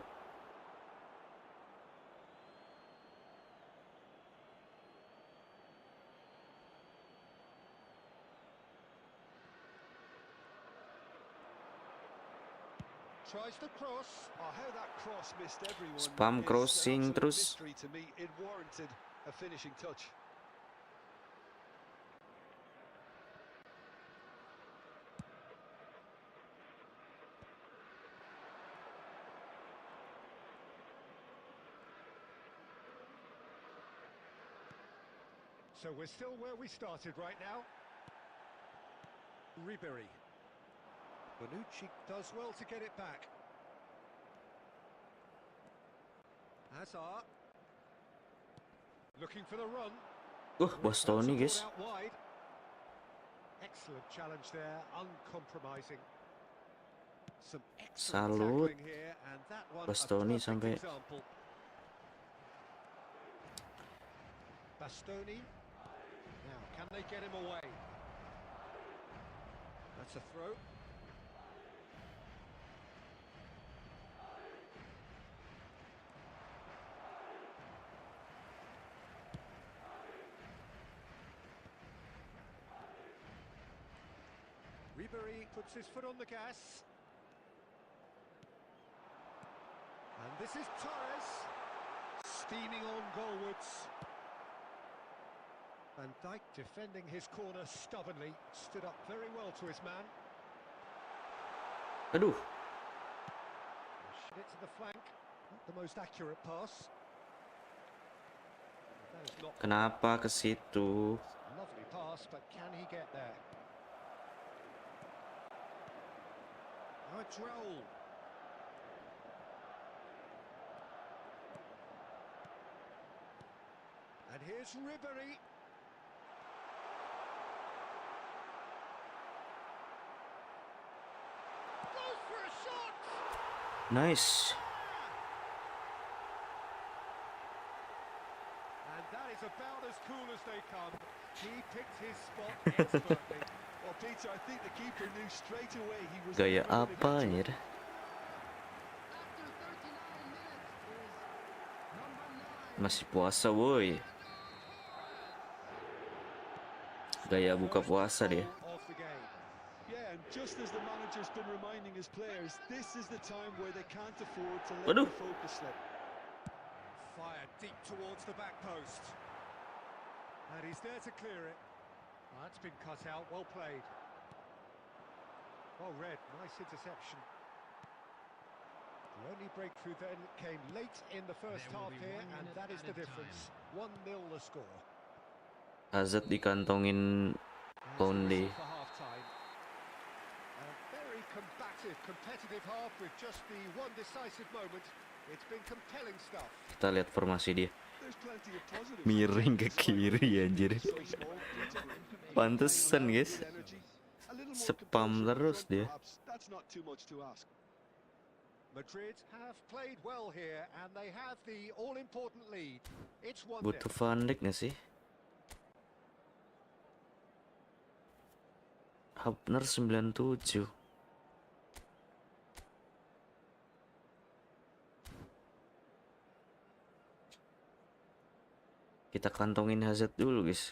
Tries to cross. Oh, how that cross missed everyone. Spam is crossing an absolute terus. mystery to me. It warranted a finishing touch. So we're still where we started right now. Ribery. Bonucci does well to get it back. Hazard. Looking for the run. Bastoni guys. Out wide. Excellent challenge there, uncompromising. Some excellent Salut. tackling here, and that one Bastoni a perfect sampai example. Bastoni. Now, can they get him away? That's a throw. Ribery puts his foot on the gas. And this is Torres. Steaming on goalwards. Van Dijk defending his corner stubbornly. Stood up very well to his man. Aduh. Shot it to the flank. Not the most accurate pass. That is not Kenapa ke situ? lovely pass, but can he get there? Now it's Raul. And here's Ribery. Goes for a shot. Nice. And that is about as cool as they come. He picked his spot expertly. Well, Peter, I think the keeper knew straight away he was Gaya never gonna apa get to anjir? it. After 39 minutes is number 9. Masih puasa woi. Gaya buka puasa dia. Of the game. Yeah, and just as the manager's been reminding his players, this is the time where they can't afford to let Waduh. the focus slip. Fired deep towards the back post. And he's there to clear it. That's been cut out, well played. Well read, nice interception. The only breakthrough then came late in the first There will half be here, 1 and minute that is the added difference. 1-0 the score. Hazard dikantongin There's the Conde. whistle for half-time. A very combative, competitive half with just the one decisive moment. It's been compelling stuff. Kita lihat formasi dia. There's plenty of positives. Miring ke kiri anjir. So small, Peter. Pantesan guys. Good energy. A little more Spam composure up terus front, dia. perhaps. That's not too much to ask. Madrid have played well here and they have the all-important lead. It's 1-0. Butuh Van Dijk nggak sih? Hubner 97. Kita kantongin Hazard dulu guys.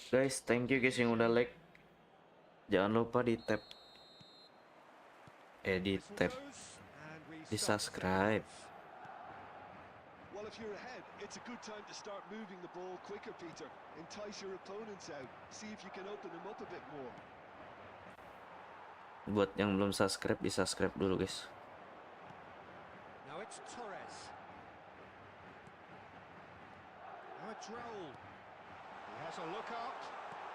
Guys, thank you guys yang udah like. Jangan lupa di tap, di subscribe. Well, if you're ahead, it's a good time to start moving the ball quicker, Peter. Entice your opponents out. See if you can open them up a bit more. Buat yang belum subscribe, di subscribe dulu guys. Now it's Torres. Now it's Raul. He has a look up.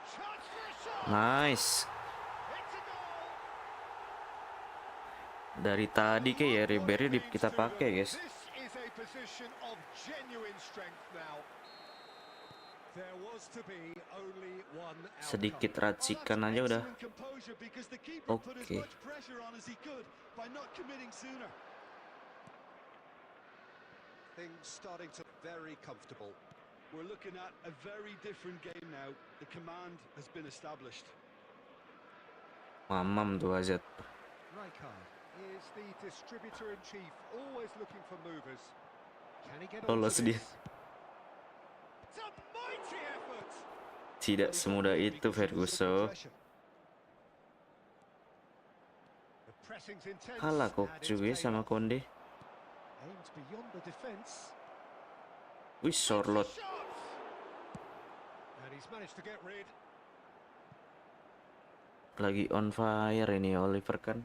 Chance for a shot. Nice. It's a goal. Dari tadi kayak ya Ribery kita pakai guys. This is a position of genuine strength now. There was to be only one outcome. Sedikit racikan aja udah. Oke. Things starting to very comfortable. We're looking at a very different game now. The command has been established. Mamam tuh Hazard. Rijkaard is the distributor in chief, always looking for movers. Can he get Lolos dia. It's a mighty effort. Tidak semudah itu Ferguson. The pressing's intense. Kalah kok and it's juga paid sama off. Konde. Aims beyond the defense. Wih, Sorlot. And he's managed to get rid. Lagi on fire ini Oliver kan.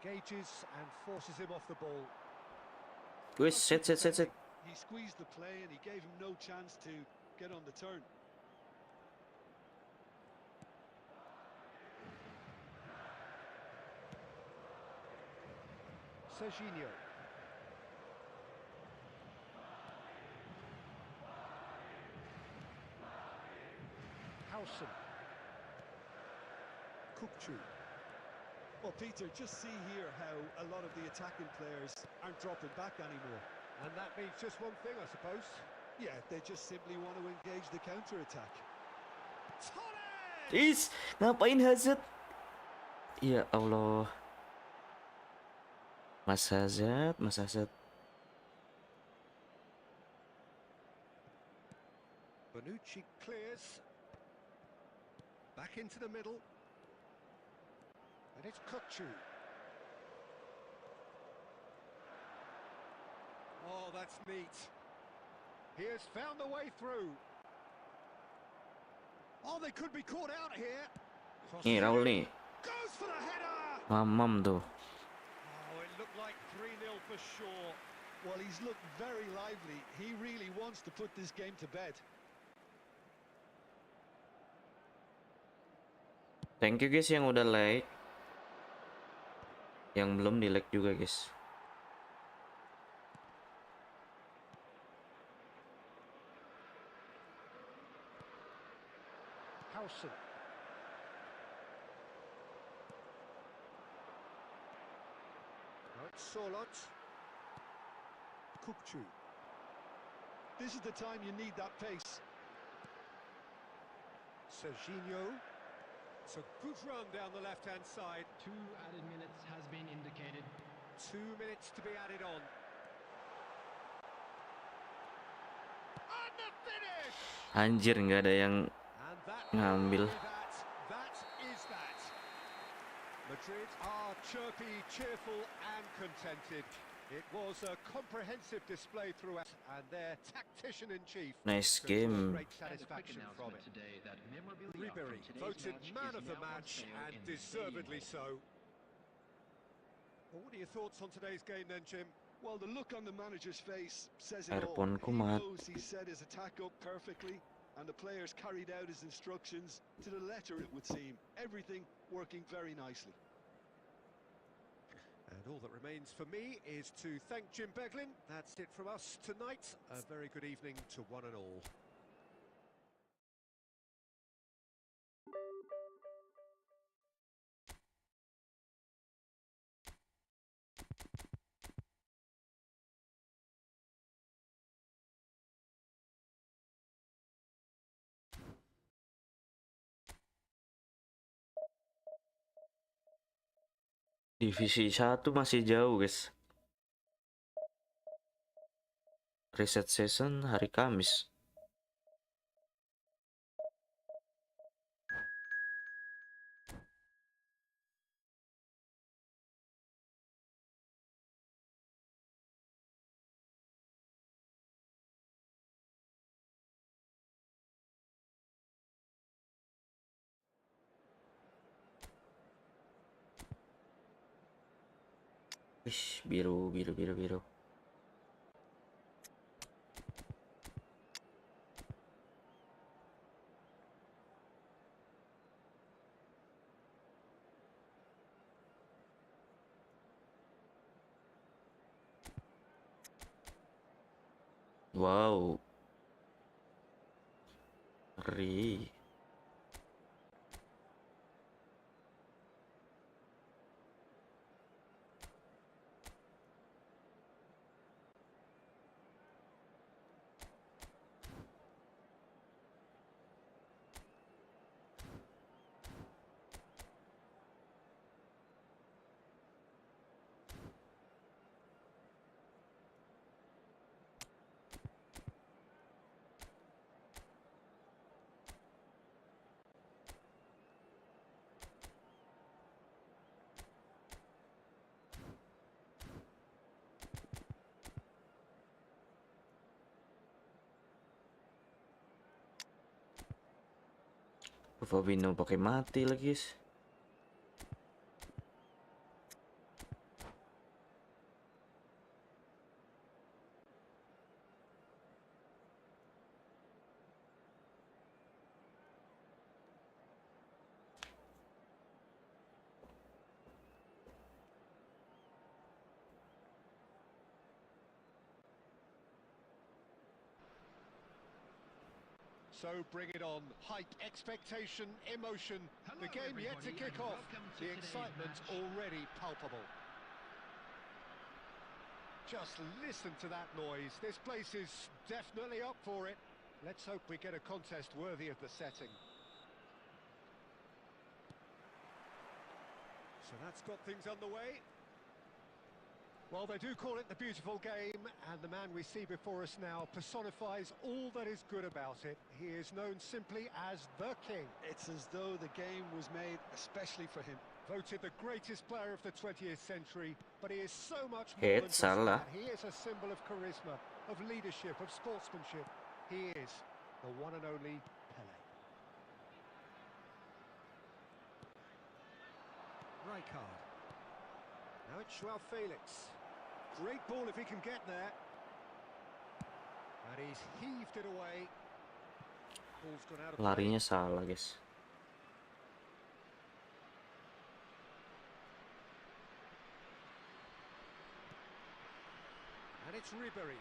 Engages and forces him off the ball. Wih, set. He squeezed the play and he gave him no chance to get on the turn. Serginho. Howson. Kukcu. Well, Peter, just see here how a lot of the attacking players aren't dropping back anymore. And that means just one thing, I suppose. Yeah, they just simply want to engage the counter-attack. Is, ngapain Hazard? Ya Allah. Mas Hazard. Bonucci clears. Back into the middle. And it's Kukcu. Oh, that's neat. He has found the way through. Oh, they could be caught out here. Nih Raul nih. Goes for the header. Mamam tuh. Oh, it looked like 3-0 for sure. Well, he's looked very lively. He really wants to put this game to bed. Thank you guys yang udah like. Yang belum di like juga guys. Howson. Now it's Sorlot. Kukcu. This is the time you need that pace. Serginho. It's a good run down the left-hand side. 2 added minutes has been indicated. 2 minutes to be added on. And the finish! Anjir, nggak ada yang And that ngambil. that is that. Madrid are chirpy, cheerful and contented. It was a comprehensive display throughout, and their tactician-in-chief Nice can draw game. great satisfaction from it. Ribery voted man of the match, and deservedly so. Well, what are your thoughts on today's game then, Jim? Well, the look on the manager's face says it all. Earphone-ku He mati. knows he set his attack up perfectly, and the players carried out his instructions to the letter, it would seem. Everything working very nicely. And all that remains for me is to thank Jim Beglin. That's it from us tonight. A very good evening to one and all. Divisi 1 masih jauh, guys. Reset season hari Kamis. Wih, biru. Wow. Ngeri. Fabinho pakai mati lagi, guys. So bring it on. Hype, expectation, emotion. The game yet to kick off. The excitement already palpable. Just listen to that noise. This place is definitely up for it. Let's hope we get a contest worthy of the setting. So that's got things underway. Well, they do call it the beautiful game, and the man we see before us now personifies all that is good about it. He is known simply as the King. It's as though the game was made especially for him. Voted the greatest player of the 20th century, but he is so much more Hit than just salah. that. He is a symbol of charisma, of leadership, of sportsmanship. He is the one and only Pele. Rijkaard. Now it's Joao Felix. Great ball if he can get there. And he's heaved it away. Ball's gone out of play. Larinya salah, guys. And it's Ribery.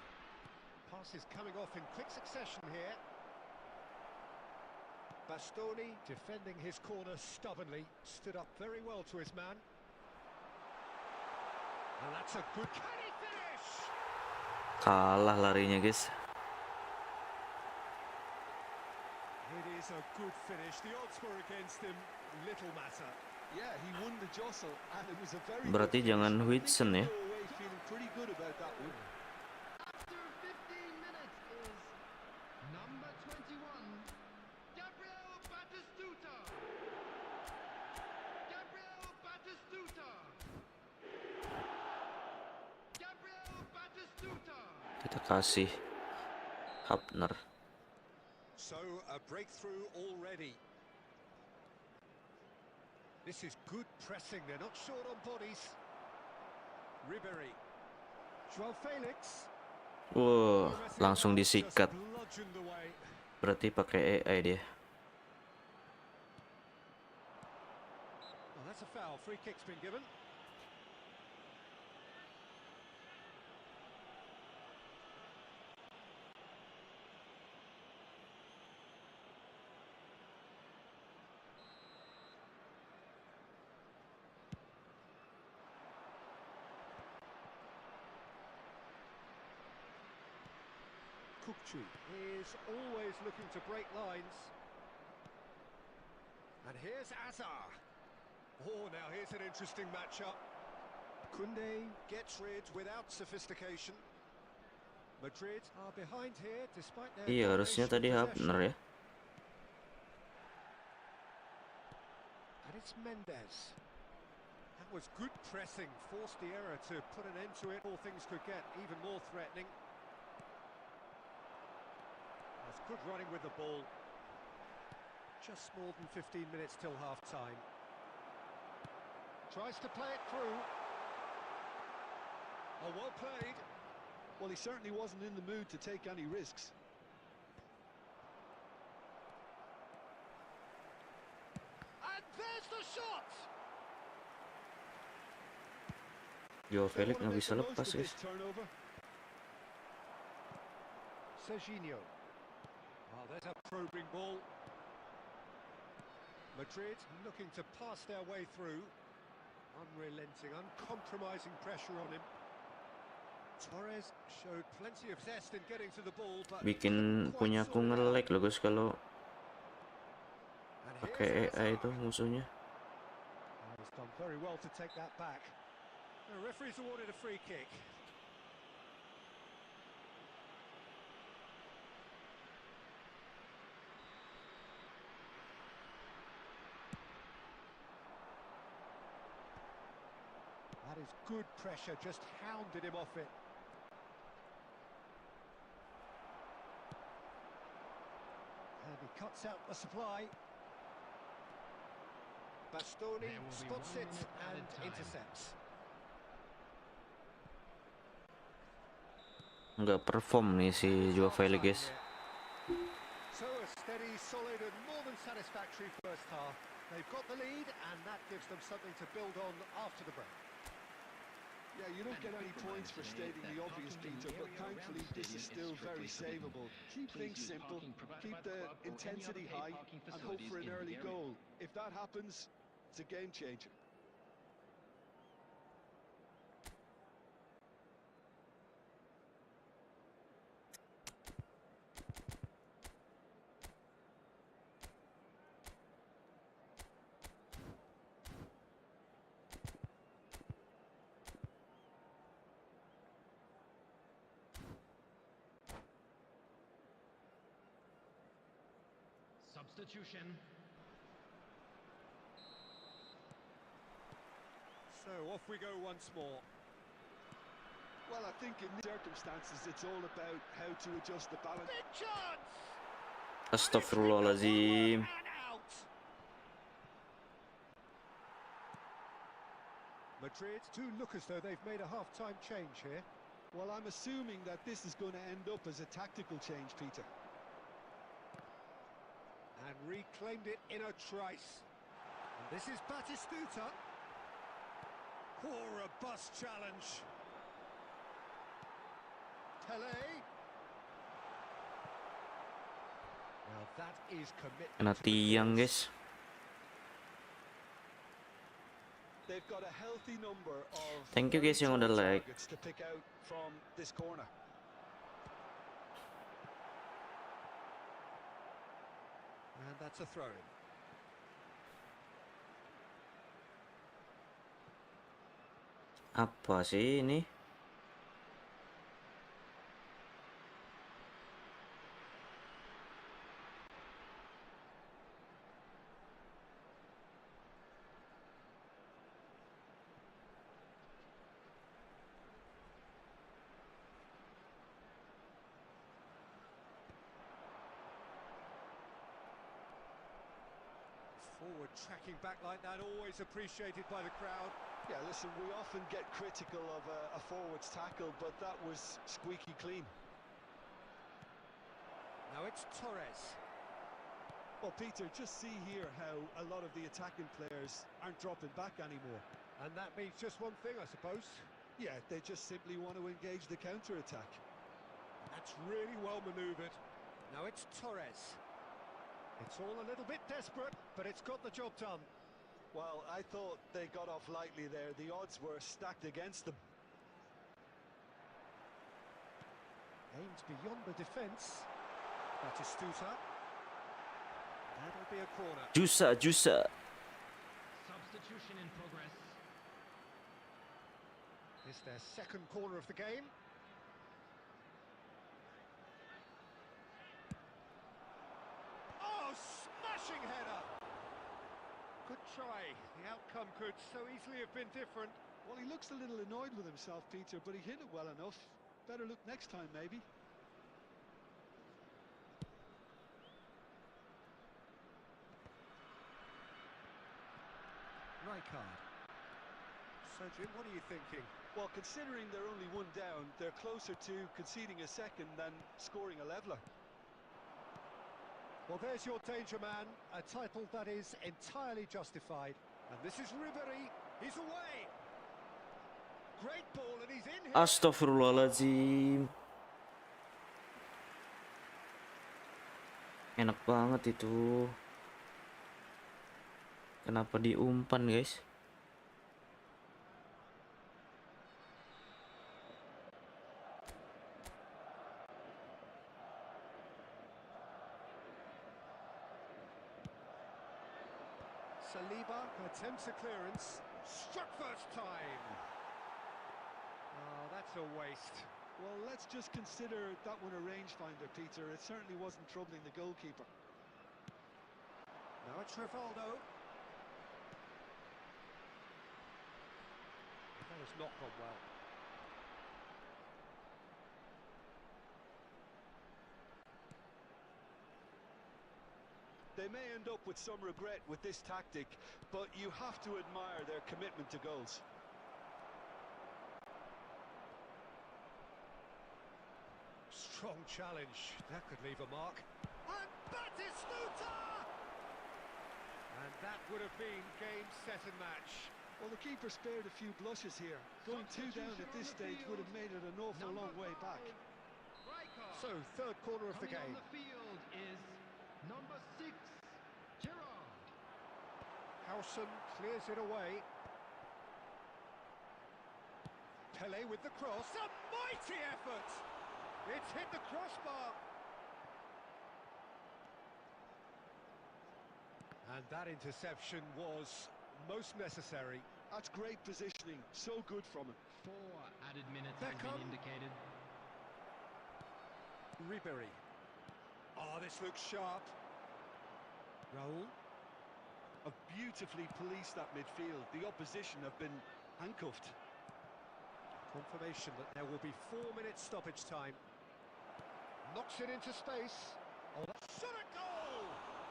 Pass is coming off in quick succession here. Bastoni defending his corner stubbornly. Stood up very well to his man. And that's a good... Can he finish? Kalah larinya, guys. It is a good finish. The odds were against him. Little matter. Yeah, he won the jostle, and it was a very Berarti good jangan finish. Huijsen ya. I think he'll go away feeling pretty good about that one. After 15 minutes is number 21, Gabriel Batistuta. Gabriel Batistuta. Gabriel Kita kasih Hapner. So a breakthrough already. This is good pressing. They're not short on bodies. Ribery. Joao Felix. Wow, langsung disikat. Just bludgeoned away. Berarti pakai AI dia. Well, that's a foul. Free kick's been given. Kukcu is always looking to break lines. And here's Azar. Oh, now here's an interesting matchup. Koundé gets rid without sophistication. Madrid are behind here despite their Iya, harusnya tadi Hapner ya. And it's Mendes. That was good pressing, forced the error to put an end to it. All things could get even more threatening. That's good running with the ball. Just more than 15 minutes till half-time. Tries to play it through. Oh, well played. Well, he certainly wasn't in the mood to take any risks. And there's the shot! Joao They Felix wanna nggak make bisa the most lepas of guys. this turnover. Serginho. Oh, there's a probing ball. Madrid looking to pass their way through. Unrelenting, uncompromising pressure on him. Torres showed plenty of zest in getting to the ball, but Bikin couldn't quite punya aku sort it out. nge-lag loh guys kalau And pakai here's AI Hazard. itu musuhnya. Oh, he's done very well to take that back. The referee's awarded a free kick. That is good pressure, just hounded him off it. And he cuts out the supply. Bastoni There will be spots 1 it minute and added time. intercepts. Nggak perform nih si Joao Felix guys. So a steady, solid and more than satisfactory first half. They've got the lead and that gives them something to build on after the break. Yeah, you don't get any points for stating the obvious, Peter, but thankfully this is still very savable. Keep things simple, keep the intensity high, and hope for an early goal. If that happens, it's a game changer. Substitution. So off we go once more. Well, I think in these circumstances, it's all about how to adjust the balance. Big chance! Astagfirullahaladzim. And out! Madrid do look as though they've made a half-time change here. Well, I'm assuming that this is going to end up as a tactical change, Peter. And reclaimed it in a trice. And this is Batistuta. Or a bust challenge. Pele. Now that is commitment. Kena to the tiang cause. guys. They've got a healthy number of Thank you guys yang udah very like. tall targets to pick out from this corner. And that's a throw-in. Apa sih ini? Forward tracking back like that, always appreciated by the crowd. Yeah, listen, we often get critical of a forward's tackle, but that was squeaky clean. Now it's Torres. Well, Peter, just see here how a lot of the attacking players aren't dropping back anymore. And that means just one thing, I suppose. Yeah, they just simply want to engage the counter-attack. That's really well manoeuvred. Now it's Torres. It's all a little bit desperate, but it's got the job done. Well, I thought they got off lightly there. The odds were stacked against them. Aims beyond the defence. Batistuta. That'll be a corner. Jusa. Substitution in progress. It's their second corner of the game. Oh, smashing header! Good try. The outcome could so easily have been different. Well, he looks a little annoyed with himself, Peter, but he hit it well enough. Better look next time, maybe. Rijkaard. So, Jim, what are you thinking? Well, considering they're only one down, they're closer to conceding a second than scoring a leveller. Well, there's your danger man, a title that is entirely justified. And this is Ribery. He's away. Great ball, and he's in here. Astagfirullahaladzim. Enak banget itu. Kenapa diumpan, guys? Saliba attempts a clearance. Struck first time. Oh, that's a waste. Well, let's just consider that one a rangefinder, Peter. It certainly wasn't troubling the goalkeeper. Now it's Rivaldo. That has not gone well. They may end up with some regret with this tactic, but you have to admire their commitment to goals. Strong challenge. That could leave a mark. And Batistuta! And that would have been game, set and match. Well, the keeper spared a few blushes here. Going two down at this stage would have made it an awful long way back. So, third corner of the Coming game. on the field is number 6, Gerard. Howson clears it away. Pele with the cross. A mighty effort! It's hit the crossbar. And that interception was most necessary. That's great positioning. So good from him. 4 added minutes has Beckham. been indicated. Ribery. Oh, this looks sharp. Raul. Have beautifully policed that midfield. The opposition have been handcuffed. Confirmation that there will be 4 minutes stoppage time. Knocks it into space. Oh, that's shot a goal!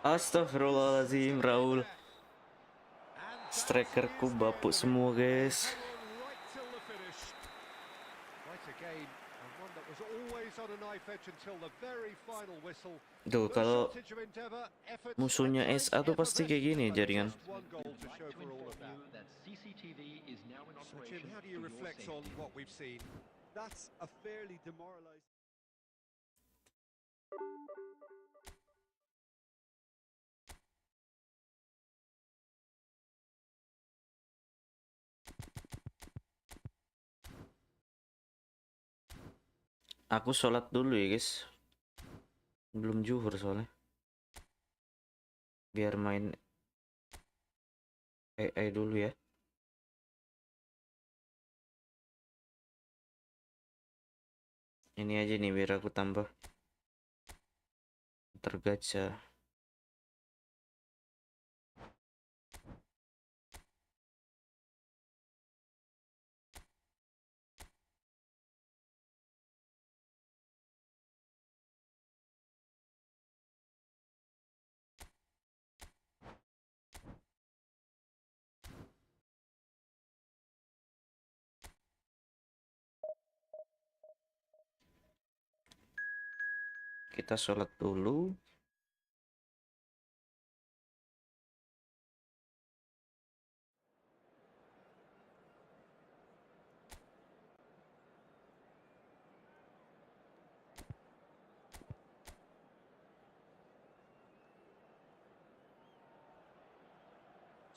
Astagfirullahaladzim, Raul. Strikerku bapuk semua, guys. Right till the finish. Right again, and one that was always on a knife edge until the very final whistle. Tuh, kalau musuhnya SA tuh pasti kayak gini jaringan. So Jim, how do you reflect on what we've seen? That's a fairly demoralising. Aku sholat dulu ya, guys. Belum zuhur soalnya. Biar main AI dulu ya. Ini aja nih biar aku tambah tergacha. kita sholat dulu.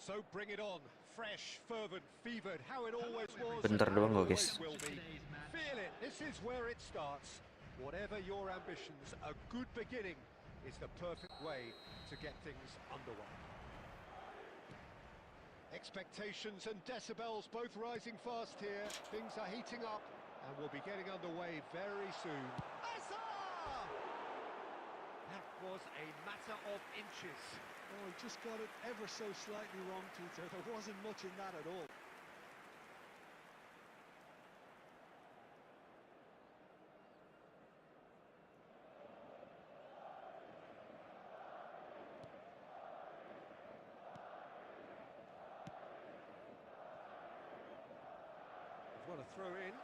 So bring it on, fresh, fervent, fevered, how it always was. Bentar and doang how kok, it guys. always will be. Feel it, this is where it starts. Whatever your ambitions, a good beginning is the perfect way to get things underway. Expectations and decibels both rising fast here. Things are heating up and we'll be getting underway very soon. Hazard! That was a matter of inches. Oh, he just got it ever so slightly wrong, Peter. There wasn't much in that at all. We've got a throw in.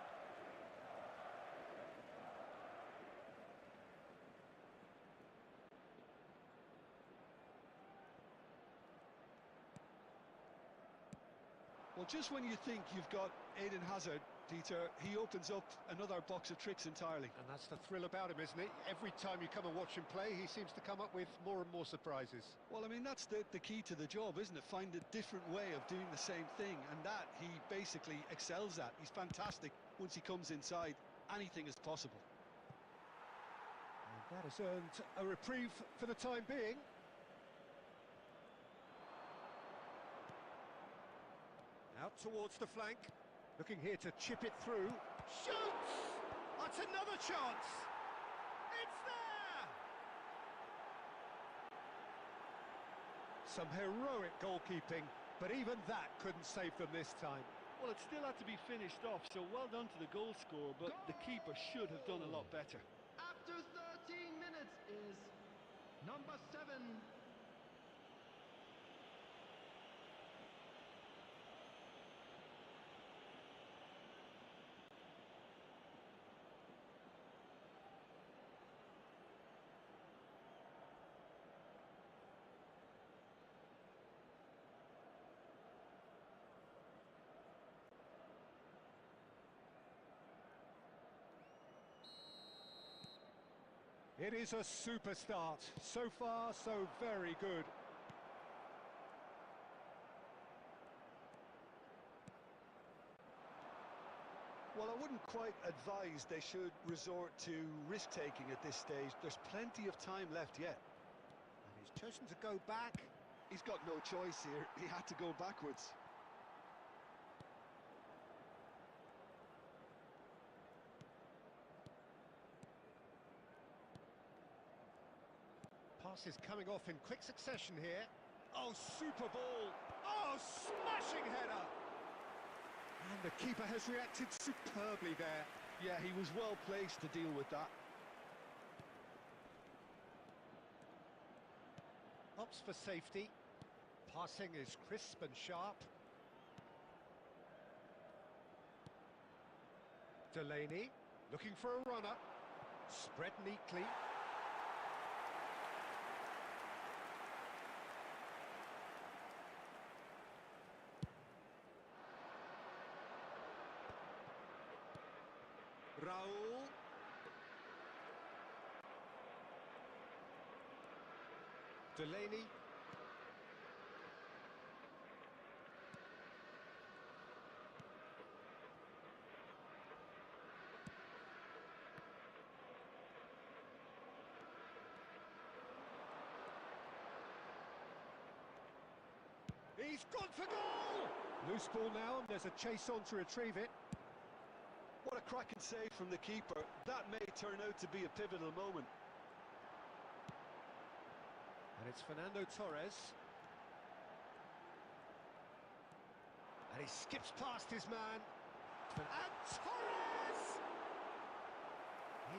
Well, just when you think you've got Eden Hazard, Peter, he opens up another box of tricks entirely. And that's the thrill about him, isn't it? Every time you come and watch him play, he seems to come up with more and more surprises. Well, I mean, that's the key to the job, isn't it? Find a different way of doing the same thing, and that he basically excels at. He's fantastic once he comes inside. Anything is possible. And that has earned a reprieve for the time being. Out towards the flank, looking here to chip it through. Shoots! That's another chance! It's there! Some heroic goalkeeping, but even that couldn't save them this time. Well, it still had to be finished off, so well done to the goal scorer, but the keeper should have done a lot better. After 13 minutes is number 7. It is a super start. So far, so very good. Well, I wouldn't quite advise they should resort to risk-taking at this stage. There's plenty of time left yet. And he's chosen to go back. He's got no choice here. He had to go backwards. Pass is coming off in quick succession here. Oh, super ball. Oh, smashing header. And the keeper has reacted superbly there. Yeah, he was well placed to deal with that. Opts for safety. Passing is crisp and sharp. Delaney looking for a runner. Spread neatly. Raul. Delaney. He's gone for goal! Loose ball now, and there's a chase on to retrieve it. What a cracking save from the keeper. That may turn out to be a pivotal moment. And it's Fernando Torres. And he skips past his man. And Torres!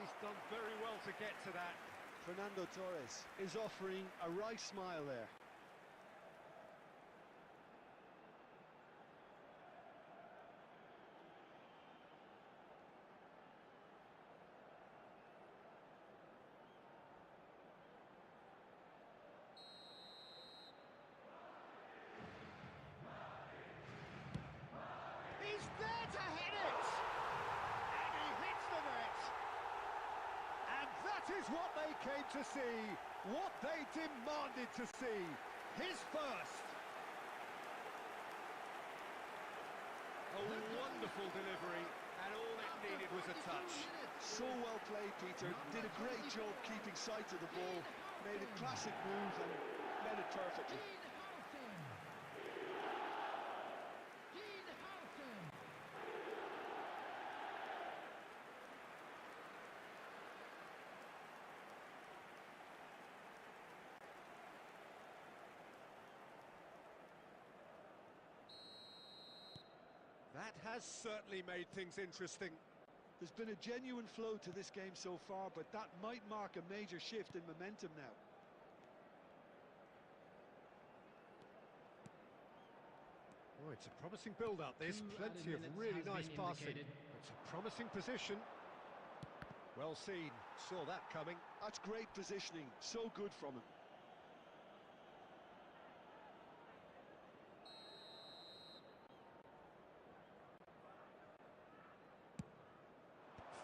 He's done very well to get to that. Fernando Torres is offering a wry smile there. is what they came to see, what they demanded to see. His first. A wonderful delivery, and all it needed was a touch. So well played, Peter. Did a great job keeping sight of the ball. Made a classic move and led it perfectly. That has certainly made things interesting. There's been a genuine flow to this game so far, but that might mark a major shift in momentum now. Oh, it's a promising build-up, this. Plenty of really nice passing. It's a promising position. Well seen. Saw that coming. That's great positioning. So good from him.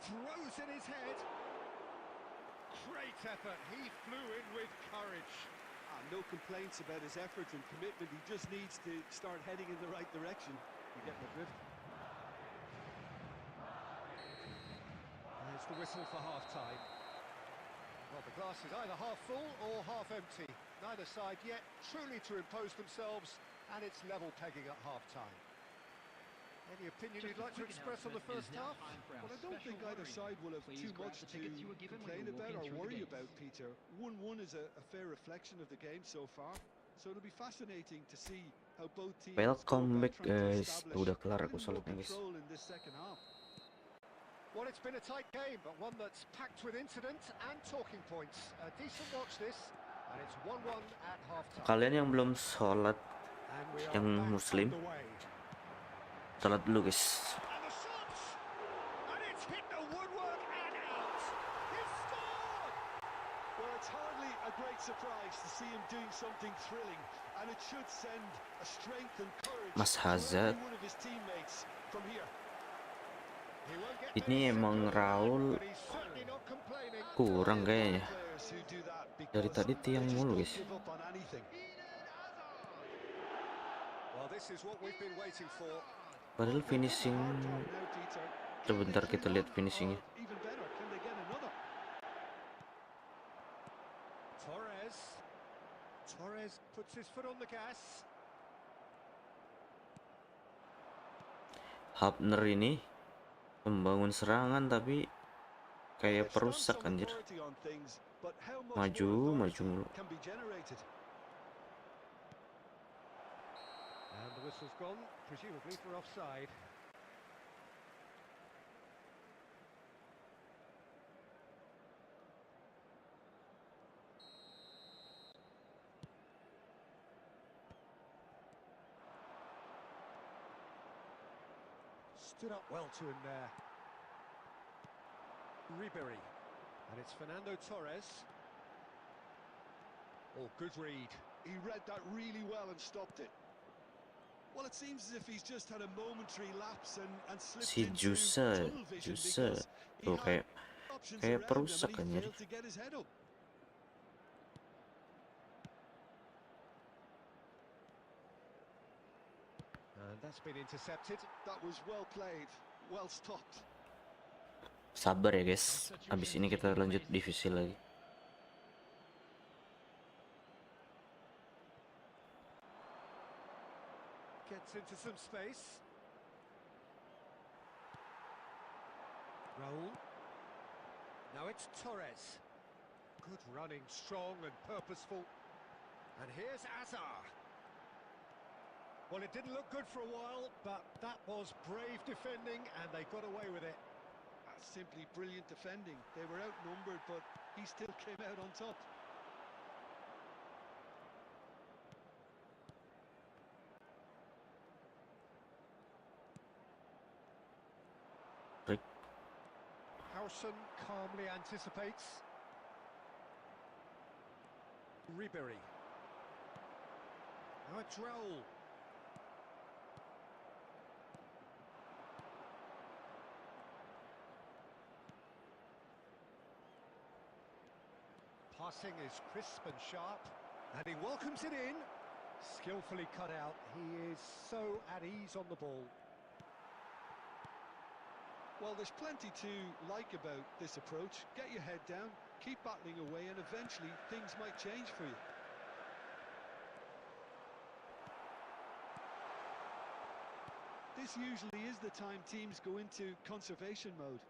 Throws in his head. Great effort. He flew in with courage. No complaints about his effort and commitment. He just needs to start heading in the right direction. You get my drift? There's the whistle for half-time. Well, the glass is either half full or half empty. Neither side yet truly to impose themselves, and it's level pegging at half-time. Any opinion you'd like to express on the first half? Well, I don't think either side will have too much to complain about or worry about, Peter. 1-1 is a fair reflection of the game so far. So it'll be fascinating to see how both teams Welcome back trying to guys. establish Udah kelar a aku little more sholatnya guys. control in this second half. Well, it's been a tight game, but one that's packed with incident and talking points. A decent watch this, and it's 1-1 at half-time. Kalian yang belum sholat, And we are yang back muslim, underway. sholat dulu guys. And the shots! And it's hit the woodwork and out! He's scored! Well, it's hardly a great surprise to see him doing something thrilling, and it should send a strength and courage Mas to Hazard. every one of his teammates from here. He won't get Ini many emang seconds, Raul but he's certainly not complaining. kurang kayaknya. Players who do that Dari because tadi tiang they just mulu don't guys. give up on anything. Well, this is what we've been waiting for. Padahal finishing, Hard part now, Peter. sebentar kita lihat finishingnya. Even better, can they get another? Torres puts his foot on the gas. Hubner ini membangun serangan tapi kayak perusak anjir. Maju mulu. And the whistle's gone, presumably for offside. Stood up well to him there. Ribery. And it's Fernando Torres. Oh, good read. He read that really well and stopped it. Well, it seems as if he's just had a momentary lapse and slipped Si into Juse, tunnel vision Juse because he tuh had kayak options kayak around him perusak and he anjir. failed to get his head up. And that's been intercepted. That was well played, well stopped. Sabar ya guys. Abis ini kita lanjut divisi lagi. Gets into some space. Raul. Now it's Torres. Good running, strong and purposeful. And here's Azar. Well, it didn't look good for a while, but that was brave defending and they got away with it. That's simply brilliant defending. They were outnumbered, but he still came out on top. Howson calmly anticipates. Ribery. Now it's Raul. passing is crisp and sharp, and he welcomes it in. Skillfully cut out. He is so at ease on the ball. Well, there's plenty to like about this approach. Get your head down, keep battling away, and eventually things might change for you. This usually is the time teams go into conservation mode.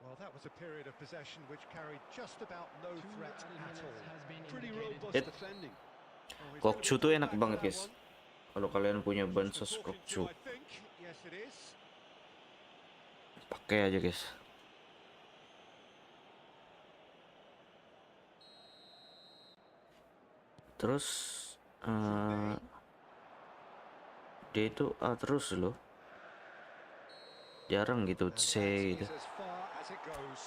Well, that was a period of possession which carried just about no threat at all. Pretty robust Yep. defending. Oh, he's gonna Kokchu be tuh coming enak back banget for that guys. one. Kalau kalian punya Just bansos the talking Kokchu, to, I think. Yes, it is. pakai aja guys. Terus dia itu A terus loh. Jarang gitu And C that gitu. is as far as it goes.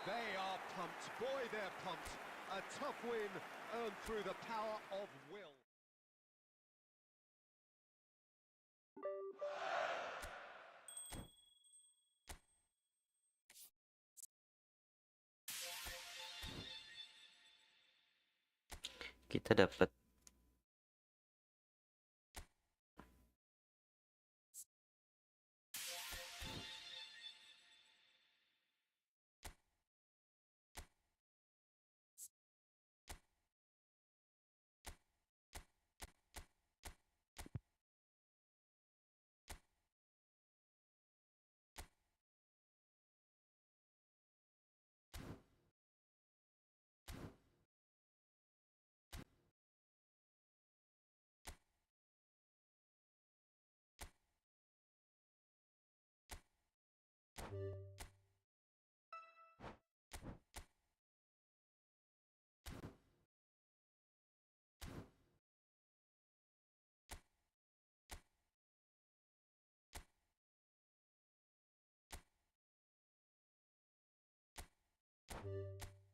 They are pumped. Boy, they're pumped. A tough win earned through the power of will. Kita dapat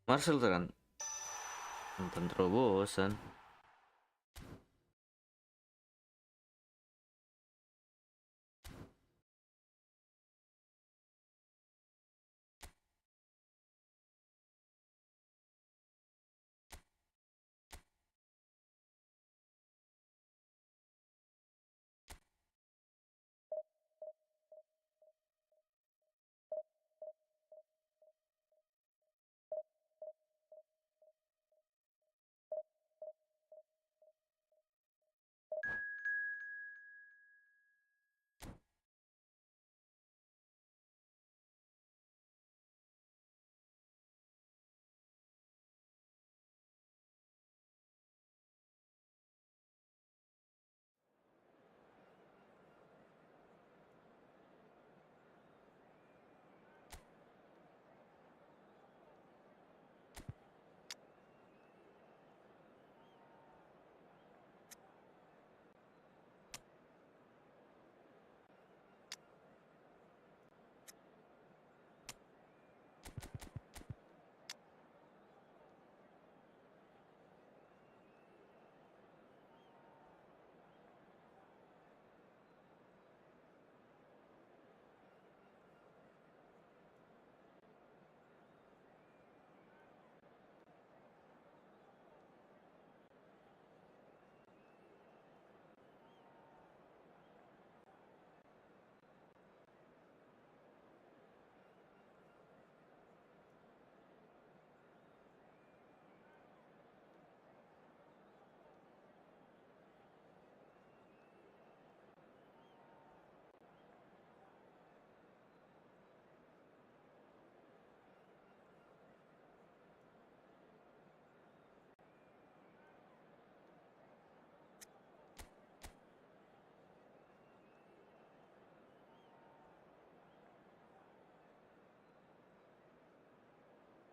Marcel kan nonton terobosan.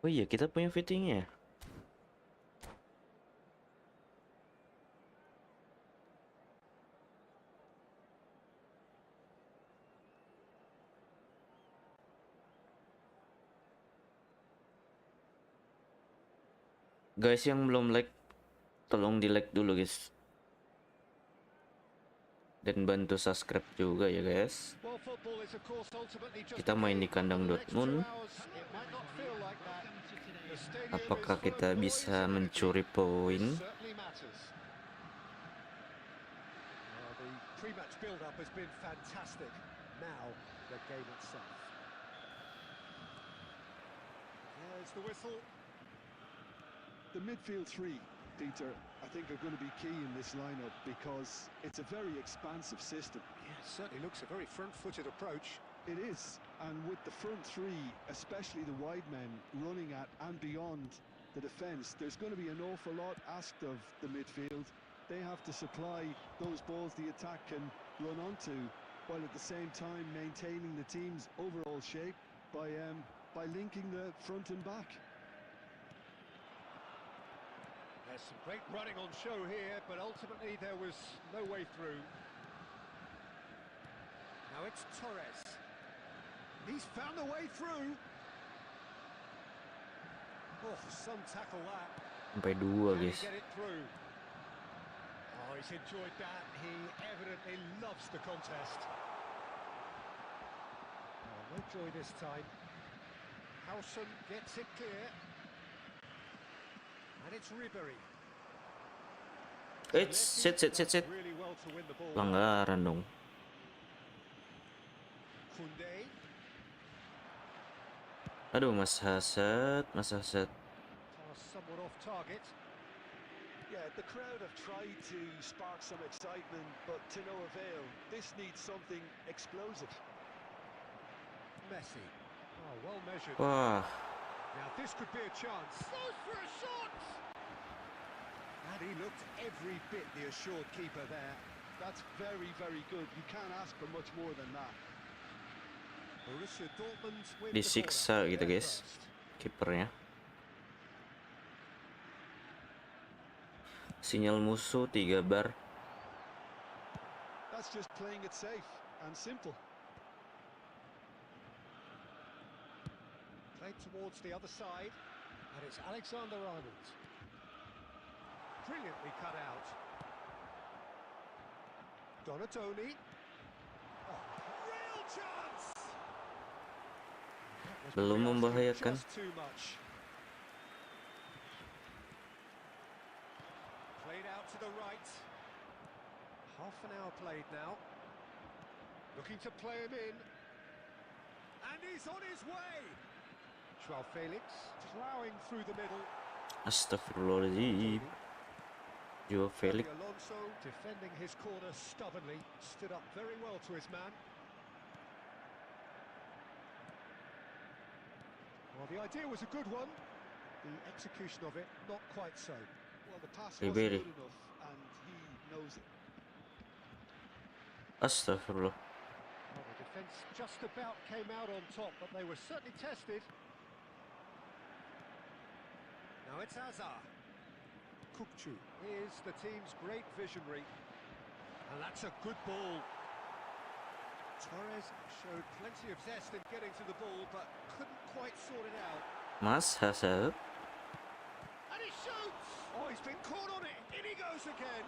Oh iya, kita punya fittingnya. Guys yang belum like, tolong di like dulu guys. Dan bantu subscribe juga ya guys. Well, football is of course ultimately just Kita main di a game. kandang For the next 2 Dortmund. hours, it might not feel like that. The stadium Apakah is full kita of noise bisa and energy. mencuri poin? This certainly matters. Well, the pre-match build-up has been fantastic. Now, the game itself. There's the whistle. The midfield three, Peter, I think are going to be key in this lineup because it's a very expansive system. Yeah, it certainly looks a very front-footed approach. It is, and with the front three, especially the wide men running at and beyond the defence, there's going to be an awful lot asked of the midfield. They have to supply those balls the attack can run onto, while at the same time maintaining the team's overall shape by linking the front and back. There's some great running on show here, but ultimately there was no way through. Now it's Torres. He's found a way through. Oh, some tackle that. Sampai 2 Can he guys. get it through? Oh, he's enjoyed that. He evidently loves the contest. Oh, no joy this time. Howson gets it clear. And it's Ribery. Sit. Really well to win the ball. Pelanggaran dong. Koundé. Aduh, Mas Haset. Pass somewhat off target. Yeah, the crowd have tried to spark some excitement, but to no avail. This needs something explosive. Messi. Oh, well measured. Wah, Now this could be a chance. Goes for a shot. And he looked every bit the assured keeper there. That's very, very good. You can't ask for much more than that. Borussia Dortmund win disiksa the gitu corner. guys, kipernya. Sinyal musuh 3 bar. That's just playing it safe and simple. Played towards the other side, and it's Alexander-Arnold. Brilliantly cut out. Donatoni. Oh, real chance! That was Belum asking membahayakan. just too much. Played out to the right. Half an hour played now. Looking to play him in. And he's on his way! Joao Felix ploughing through the middle. Astagfirullahaladzim. Joao Felix. Xabi Alonso defending his corner stubbornly, stood up very well to his man. Well, the idea was a good one. The execution of it, not quite so. Well, the pass wasn't Ribery. good enough, and he knows it. Astagfirullah. Well, the defence just about came out on top, but they were certainly tested. Now it's Hazard. Kukçu is the team's great visionary. And that's a good ball. Torres showed plenty of zest in getting to the ball, but couldn't quite sort it out. Mas Haset. And he shoots! Oh, he's been caught on it. In he goes again.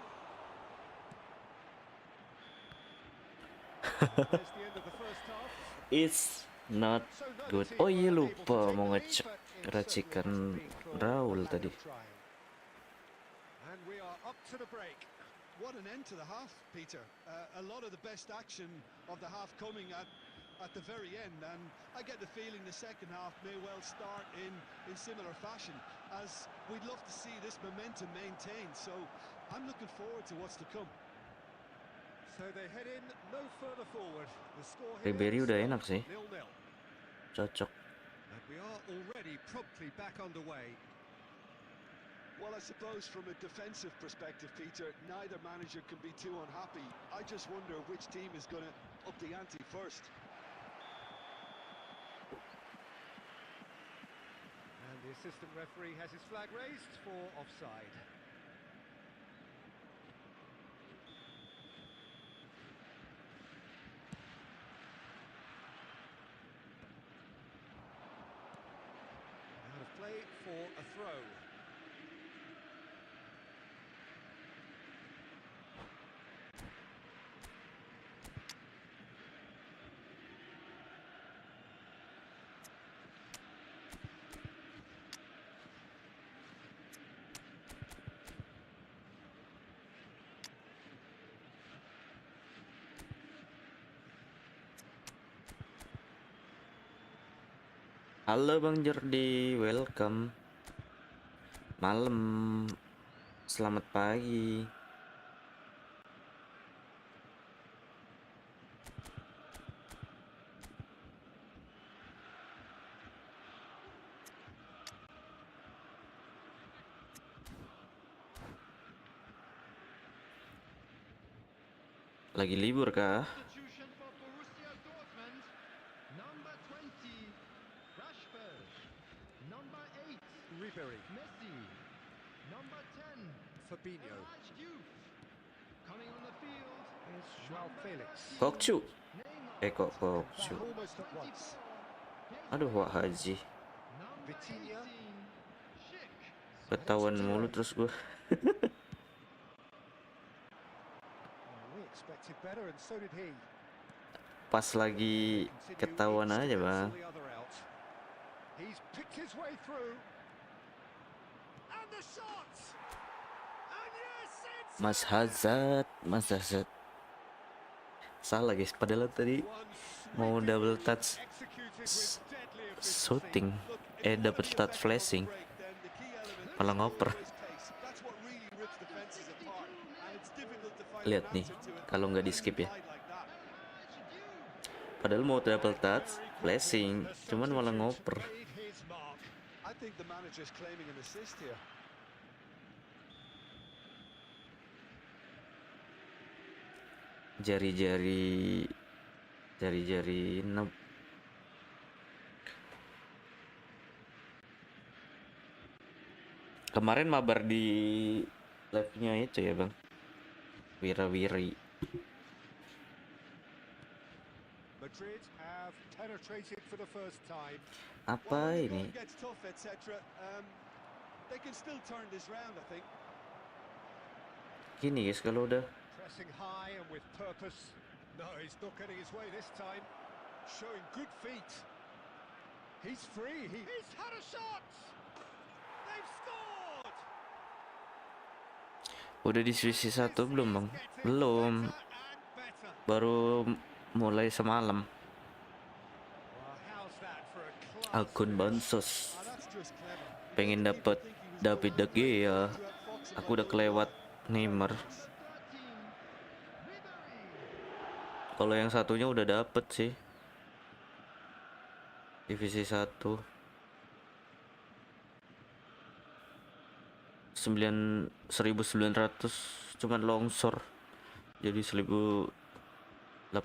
There's the end of the first half. It's not So neither good. team Oh iya, were able to lupa take mau the lead, ngecek but it certainly racikan hasn't been for Raul lack tadi. of trying. And we are up to the break. What an end to the half, Peter. A lot of the best action of the half coming at the very end, and I get the feeling the second half may well start in similar fashion, as we'd love to see this momentum maintained. So I'm looking forward to what's to come. So they head in no further forward. The score here Ribery udah still enak sih. 0-0. Cocok. And we are already promptly back underway. Well, I suppose from a defensive perspective, Peter, neither manager can be too unhappy. I just wonder which team is going to up the ante first. And the assistant referee has his flag raised for offside. Out of play for a throw. Halo Bang Jordi, welcome. Malam, selamat pagi. Lagi libur kah? Substitution for Borussia Dortmund. Number 20, Rashford. Number 8, Ribery, Messi. Number 10, Fabinho, Elijah Diouf. Coming on the field, here's Joao Felix. Kokcu. Neymar. Kok Back Kokcu. almost at once. Aduh, Wak Haji. Number Vitinha. 18, Schick. Ketahuan mulu terus gua. We expected better and so did he. Pas lagi Continue ketahuan each to aja bang. cancel the other out. He's picked his way through. And the shot! And yes, it's Mas Hazard, Mas Hazard. Salah guys, padahal tadi mau double touch shooting, double touch flashing, malah ngoper. Lihat nih, kalau nggak di skip ya. Padahal mau double touch flashing, cuman malah ngoper. I think the manager's claiming an assist here. Jari-jari nub. Kemarin mabar di live-nya itu ya bang, Wira-wiri. Madrid have penetrated for the first time. Apa When the ini? going gets tough, etc., they can still turn this round, I think. Gini guys, kalau udah Pressing high and with purpose. No, he's not getting his way this time. Showing good feet. He's free. He's had a shot. They've scored. udah di divisi 1 belum bang? Getting Belum, better and better. baru mulai semalam. Well, how's that for a class Akun finish? bansos. Ah, that's just clever. Pengen dapet David De Gea, aku udah kelewat Neymar. Kalau yang satunya udah dapet sih, divisi 1 1900, cuman longsor jadi 1800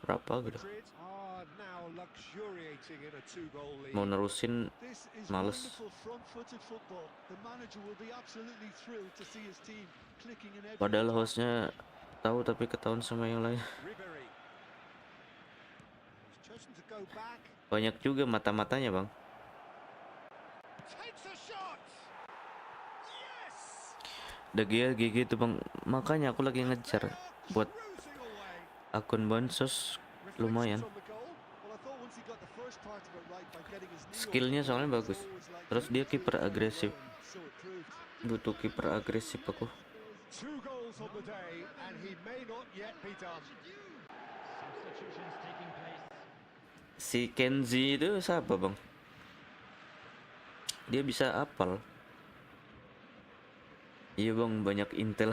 berapa gitu. Madrid are now luxuriating in a two-goal lead. Mau nerusin This is males. wonderful front-footed football. The manager will be absolutely thrilled to see his team clicking in every Padahal attack. hostnya tahu tapi ketahuan sama yang lain. Ribery. He's chosen to go back. Banyak juga mata-matanya bang. Takes a shot. Yes. De Gea GG itu bang. Makanya aku lagi ngejar buat Cruising away. akun bansos lumayan. Reflections on the goal. Well, I thought once he got the first part of it right by getting his knee Skillnya over the soalnya ball, bagus. it's always like Terus dia kiper agresif. so it proved. Butuh kiper agresif aku. 2 goals on the day, and he may not yet be done. Substitutions taking place. Si Kenzi itu siapa bang? Dia bisa apal. Iya bang, banyak intel.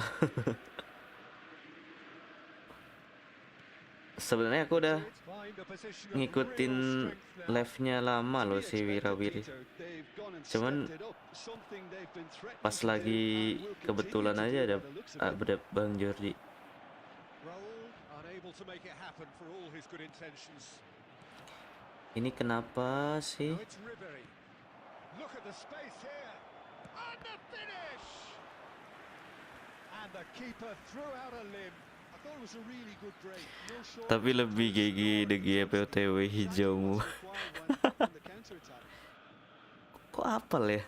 Sebenarnya aku udah Find a position of ngikutin real strength now. live-nya lama loh si Wira-wiri. Cuman pas lagi kebetulan aja ada Bang Jordi. Raul unable to make it happen for all his good intentions. Ini kenapa sih? Now it's Ribery. Look at the space here. And the finish! And the keeper threw out a limb. I thought it was a really good break. No short Tapi lebih GG De Gea POTW hijaumu. Kok apal ya?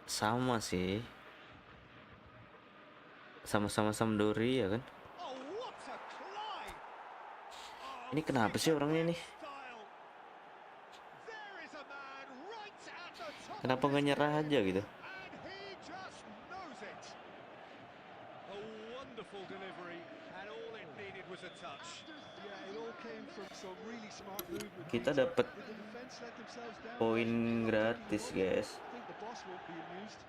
Sama sih. Sama-sama Sampdoria ya kan? Oh, what a climb! Ini kenapa sih orangnya nih? Style. There is a man right at the top. Kenapa nggak nyerah aja gitu? And he just knows it. A wonderful delivery. delivery, and all it needed was a touch. Yeah, it all came from some really smart movement. Kita Peter. dapat Did the defense let themselves down? poin Not gratis, taking one. guys. I think the boss won't be amused.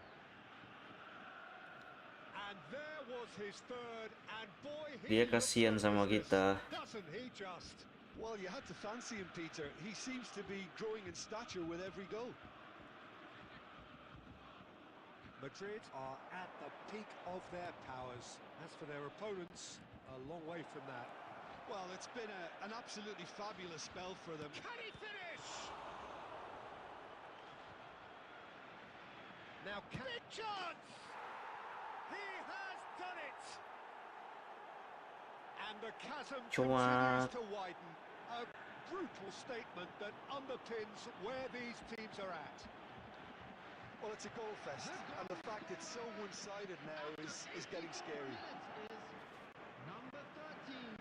And there was his third, and boy, Dia he looks kasihan sama nervous, kita. doesn't he just? Well, you had to fancy him, Peter. He seems to be growing in stature with every goal. Madrid are at the peak of their powers. As for their opponents, a long way from that. Well, it's been an absolutely fabulous spell for them. Can he finish? Now, big chance! He has done it! And the chasm continues to widen. A brutal statement that underpins where these teams are at. Well, it's a goal fest, and the fact it's so one-sided now is getting scary. Number 13,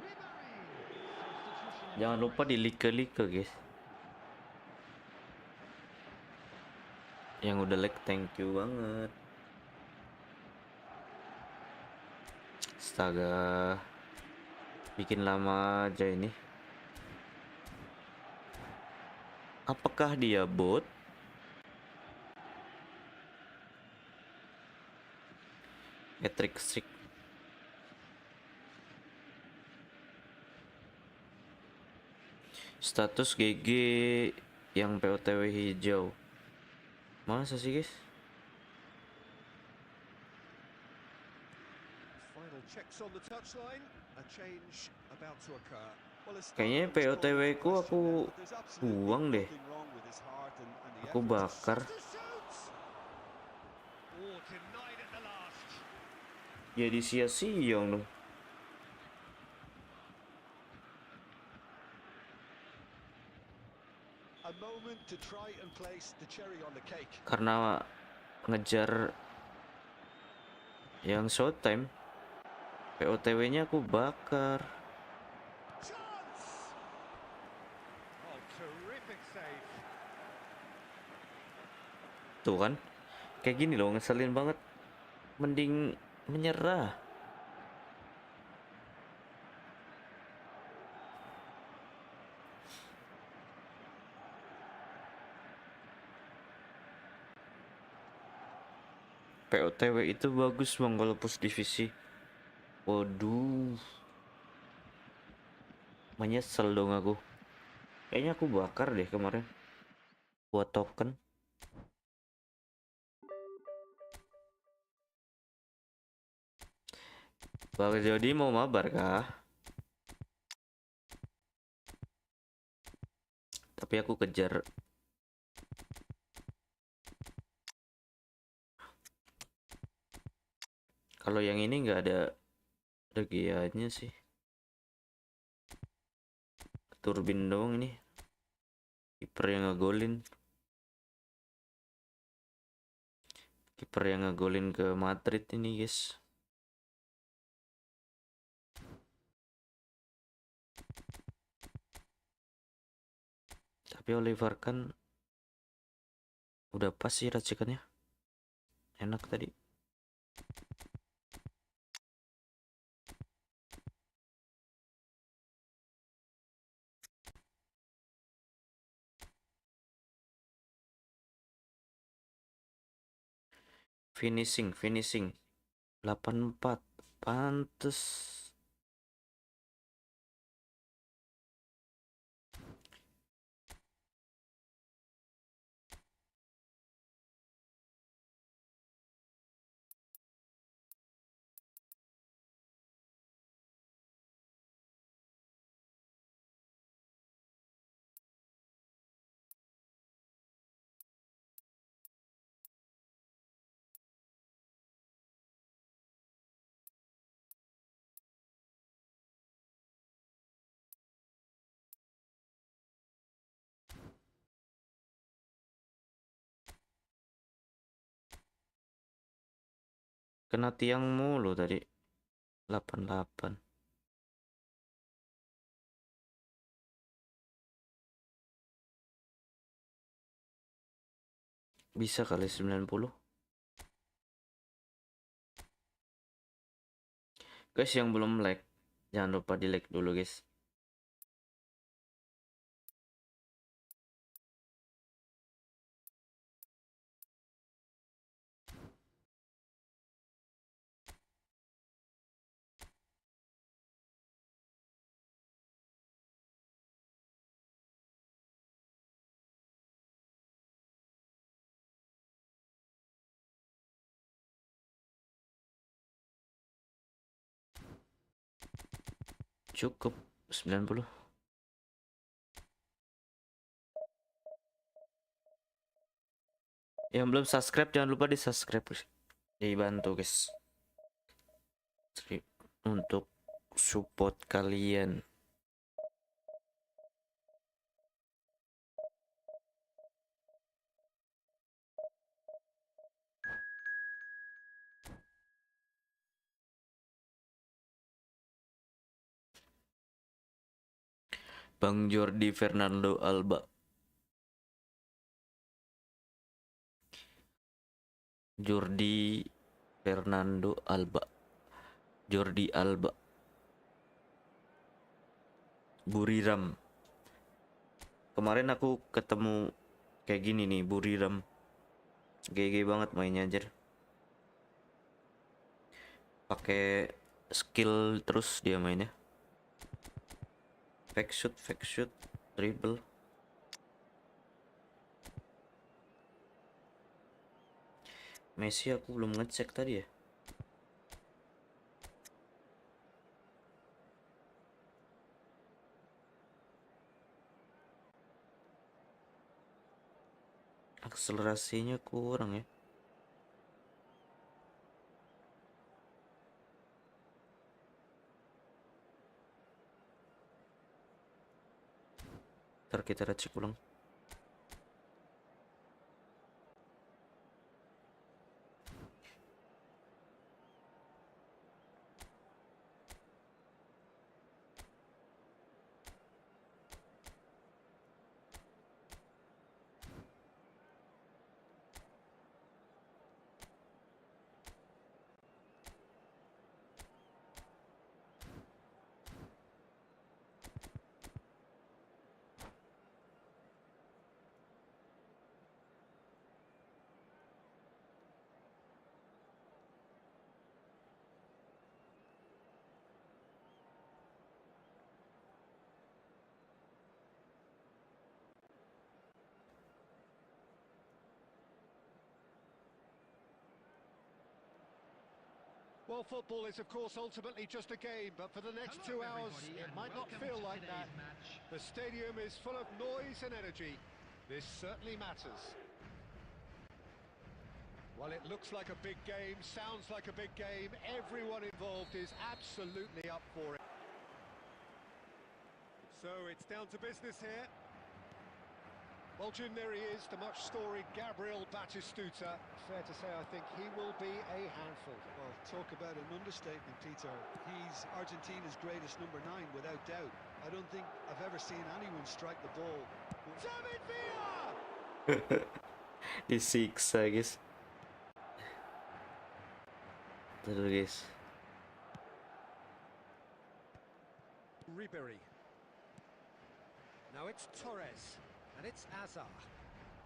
Ribery. Substitution. Jangan lupa di like guys. Yang udah like, thank you banget. Astaga, bikin lama aja ini. Apakah dia bot? Hat-trick streak. Status GG yang POTW hijau. Masa sih guys? Final checks on the touchline. A change about to occur. Well, his Kayaknya stamina is POTW calling ku for aku question, but there's absolutely buang deh. nothing wrong with his heart and the Aku effort. bakar. To shoot! Oh, denied at the last. Jadi sia-sia dong. A moment to try and place the cherry on the cake. Karena ngejar yang showtime, POTW-nya aku bakar. Chance! Oh, terrific save. Tuh kan, kayak gini loh, ngeselin banget. Mending menyerah. POTW itu bagus bang kalau push divisi. Waduh, menyesal dong aku. Kayaknya aku bakar deh kemarin buat token. Bang Jody mau mabar kah? Tapi aku kejar. Kalau yang ini nggak ada regianya sih. Turbin doang ini. Kiper yang ngegolin. Kiper yang ngegolin ke Madrid ini guys. Tapi Oliver kan udah pas sih racikannya. Enak tadi. Finishing 84 pantes. Kena tiang mulu tadi. 88. Bisa kali 90. Guys yang belum like, jangan lupa di like dulu guys. Cukup 90. Yang belum subscribe jangan lupa di subscribe guys. Dibantu guys untuk support kalian. Bang Jordi Fernando Alba. Jordi Fernando Alba. Jordi Alba. Buriram. Kemarin aku ketemu kayak gini nih, Buriram. GG banget mainnya anjir. Pakai skill terus dia mainnya. Fake shoot, dribble. Messi aku belum ngecek tadi ya. Akselerasinya kurang ya. Ntar kita cek ulang. Well, football is, of course, ultimately just a game, but for the next 2 hours, it might not feel like that. The stadium is full of noise and energy. This certainly matters. Well, it looks like a big game, sounds like a big game. Everyone involved is absolutely up for it. So it's down to business here. Well, Jim, there he is, the much storied Gabriel Batistuta. Fair to say, I think he will be a handful. Well, talk about an understatement, Peter. He's Argentina's greatest number 9, without doubt. I don't think I've ever seen anyone strike the ball. David Villa! Disiksa guys. Terus guys. Ribery. Now it's Torres. And it's Azar.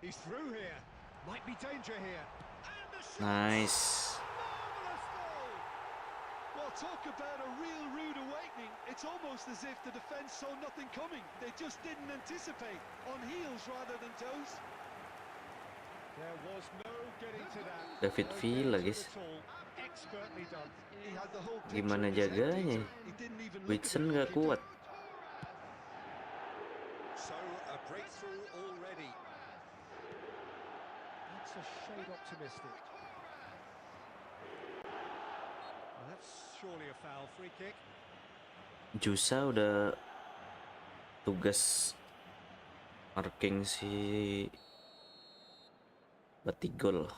He's through here. Might be danger here. And the shot! Nice. Marvelous goal! Well, talk about a real rude awakening. It's almost as if the defence saw nothing coming. They just didn't anticipate. On heels rather than toes. There was no getting to that. David No Villa getting guys. to it at all. Expertly done. He had the whole picture Gimana in his head, jaganya? Peter. He didn't even look at Wilson the nggak goalkeeper. kuat. So a breakthrough already. That's a shade optimistic. Well, that's surely a foul. Free kick. Jusa udah tugas marking si Batigol.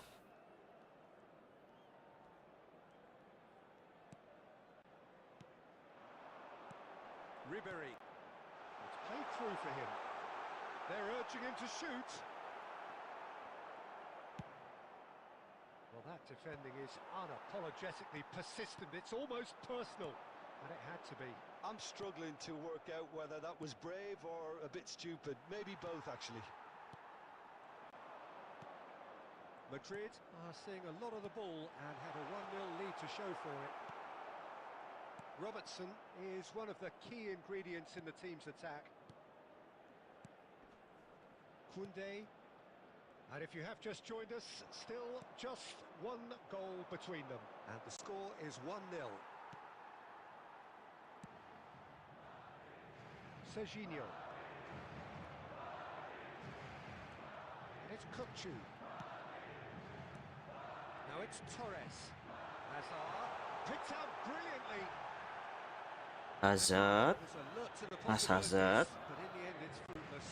Ribery. It's played through for him. They're urging him to shoot. Well, that defending is unapologetically persistent. It's almost personal, and it had to be. I'm struggling to work out whether that was brave or a bit stupid. Maybe both, actually. Madrid are seeing a lot of the ball and have a 1-0 lead to show for it. Robertson is one of the key ingredients in the team's attack. Koundé. And if you have just joined us, still just one goal between them. And the score is 1-0. Serginho. And it's Kukçu. Now it's Torres. Hazard picked out brilliantly. Hazard. There's alert to the Mas possibilities, Hazard. but in the end it's fruitless.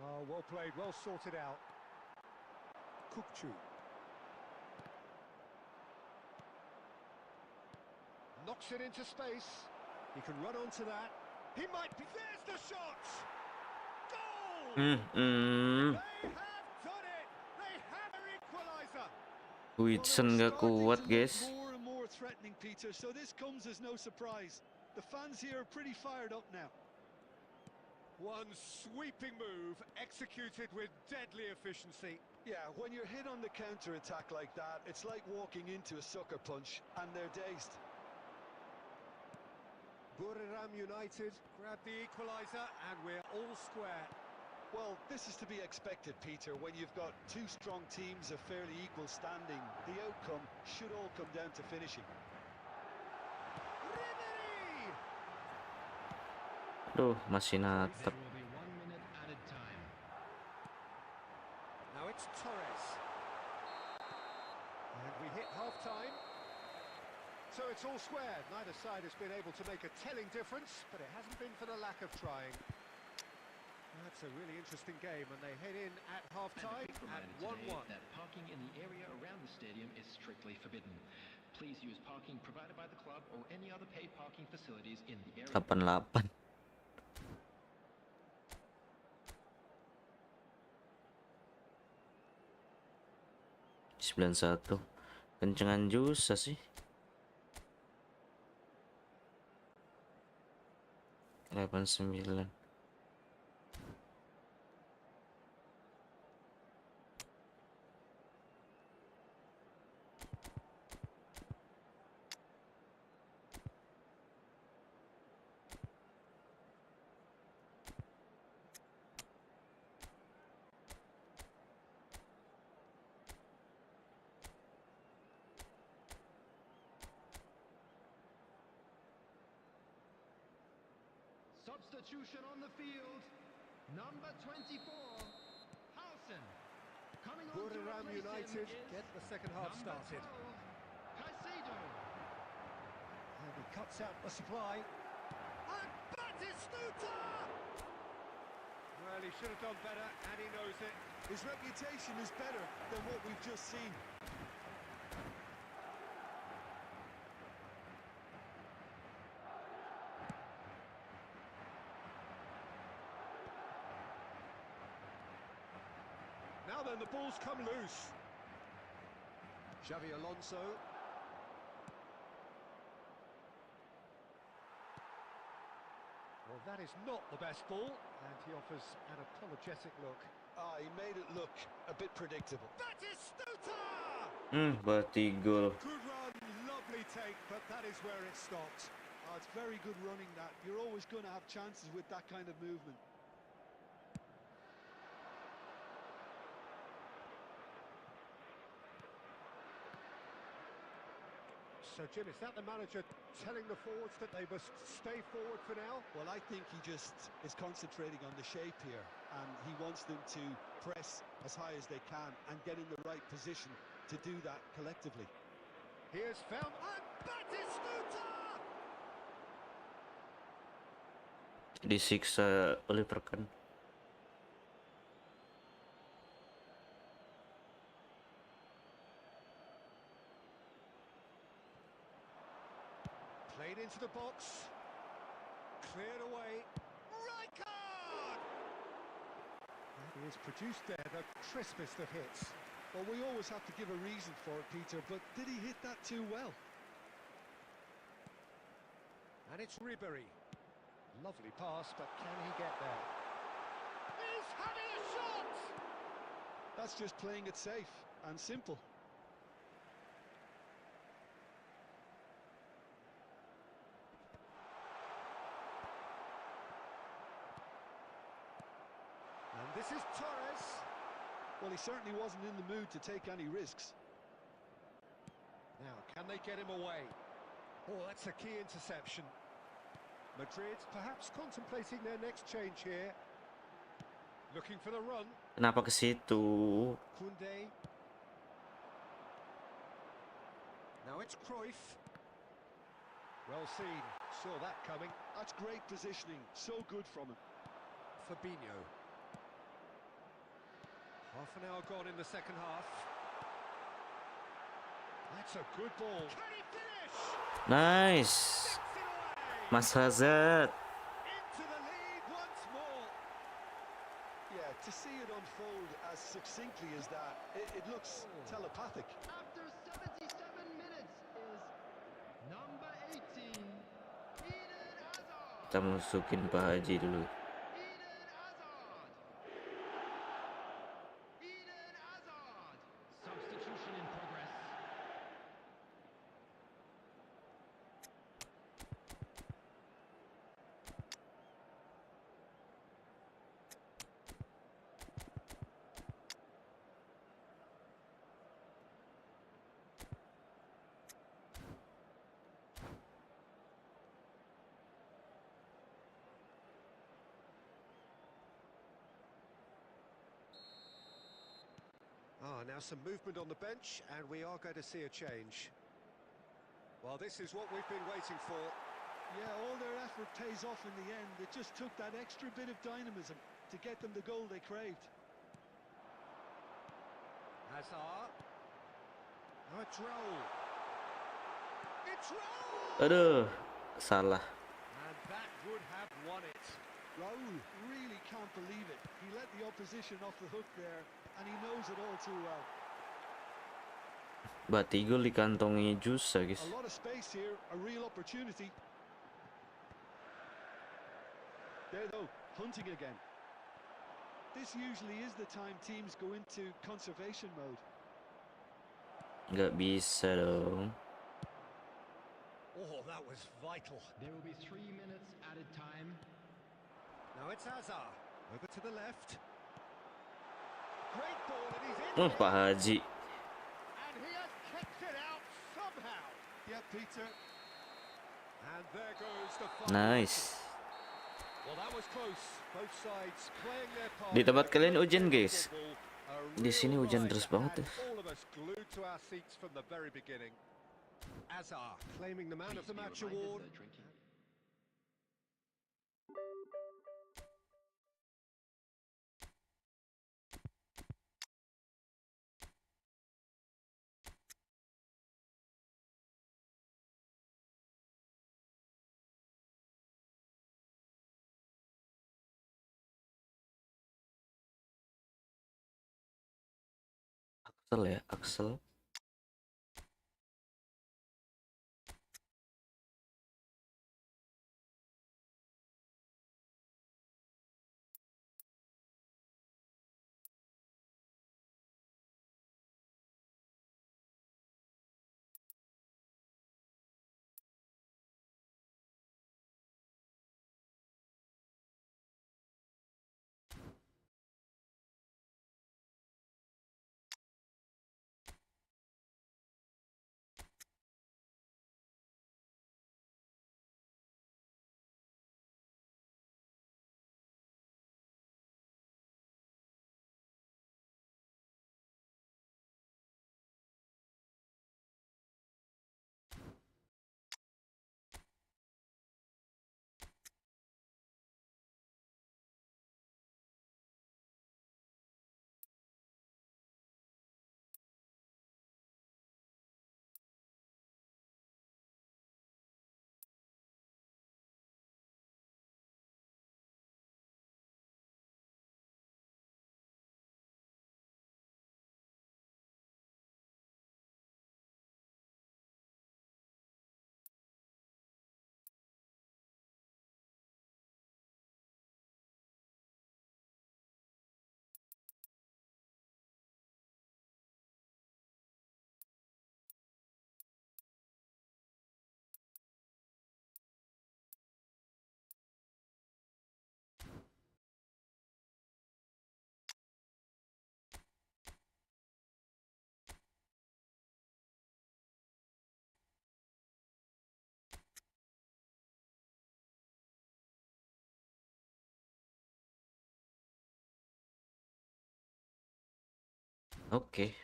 Oh, well played, well sorted out. Kukçu. Knocks it into space. He can run onto that. He might be. There's the shot! Goal! They have done it! They have their equaliser! Huijsen gak kuat, guys. More and more threatening, Peter, so this comes as no surprise. The fans here are pretty fired up now. One sweeping move, executed with deadly efficiency. Yeah, when you're hit on the counter-attack like that, it's like walking into a sucker punch, and they're dazed. Buriram United grab the equaliser, and we're all square. Well, this is to be expected, Peter. When you've got two strong teams of fairly equal standing, the outcome should all come down to finishing. Ribery! Aduh, masih natep. There will be 1 minute added time. Now it's Torres. And we hit half-time. So it's all square. Neither side has been able to make a telling difference, but it hasn't been for the lack of trying. That's a really interesting game, and they head in at half-time at 1-1. That parking in the area around the stadium is strictly forbidden. Please use parking provided by the club or any other paid parking facilities in the area. 88. satu. Kencengan jusa sih. 89. Substitution on the field. Number 24, Hausen. Coming on to Buriram replace United him is get the second half number started. 12, Caicedo. And he cuts out the supply. And Batistuta! Well, he should have done better, and he knows it. His reputation is better than what we've just seen. Now then, the ball's come loose. Xavi Alonso. Well, that is not the best ball, and he offers an apologetic look. He made it look a bit predictable. Batistuta! Berarti gol. Good run, lovely take, but that is where it stopped. It's very good running, that. You're always going to have chances with that kind of movement. So, Jim, is that the manager telling the forwards that they must stay forward for now? Well, I think he just is concentrating on the shape here, and he wants them to press as high as they can and get in the right position to do that collectively. Here's found and Batistuta! Disiksa Oliver Kahn. Played into the box. Cleared away. Rijkaard! And he has produced there the crispest of hits. Well, we always have to give a reason for it, Peter, but did he hit that too well? And it's Ribery. Lovely pass, but can he get there? He's having a shot! That's just playing it safe and simple. And this is Torres. Well, he certainly wasn't in the mood to take any risks. Now, can they get him away? Oh, that's a key interception. Madrid perhaps contemplating their next change here. Looking for the run. Kenapa ke situ? Koundé. Now it's Cruyff. Well seen. Saw that coming. That's great positioning. So good from him. Fabinho. Half an hour gone in the second half. That's a good ball. Can he finish? Nice. Gets it away. Mas Hazard. Into the lead once more. Yeah, to see it unfold as succinctly as that, it looks telepathic. After 77 minutes is number 18, Eden Hazard. Kita masukin Pak Haji dulu. Eden Hazard. Eden Hazard. Substitution in progress. Now some movement on the bench, and we are going to see a change. Well, this is what we've been waiting for. Yeah, all their effort pays off in the end. It just took that extra bit of dynamism to get them the goal they craved. Hazard. Now it's Raul. It's Raul! Aduh, salah. And that would have won it. Raul really can't believe it. He let the opposition off the hook there, and he knows it all too well. Batigol dikantongi Jusa, guys. A lot of space here, a real opportunity. There though, hunting again. This usually is the time teams go into conservation mode. Nggak bisa dong. Oh, that was vital. There will be 3 minutes added time. Now it's Hazard. Over to the left. Great ball, and he's in. Pak Haji. And he has kicked it out somehow. Yeah, Peter. And there goes the final. Nice. Well, that was close. Both sides playing their part. Di tempat kalian hujan, guys. A Di sini real hujan ride deras that banget had ya. all of us glued to our seats from the very beginning. Hazard claiming the man of the Please be match reminded award. that drinking Axel ya, Axel. Oke.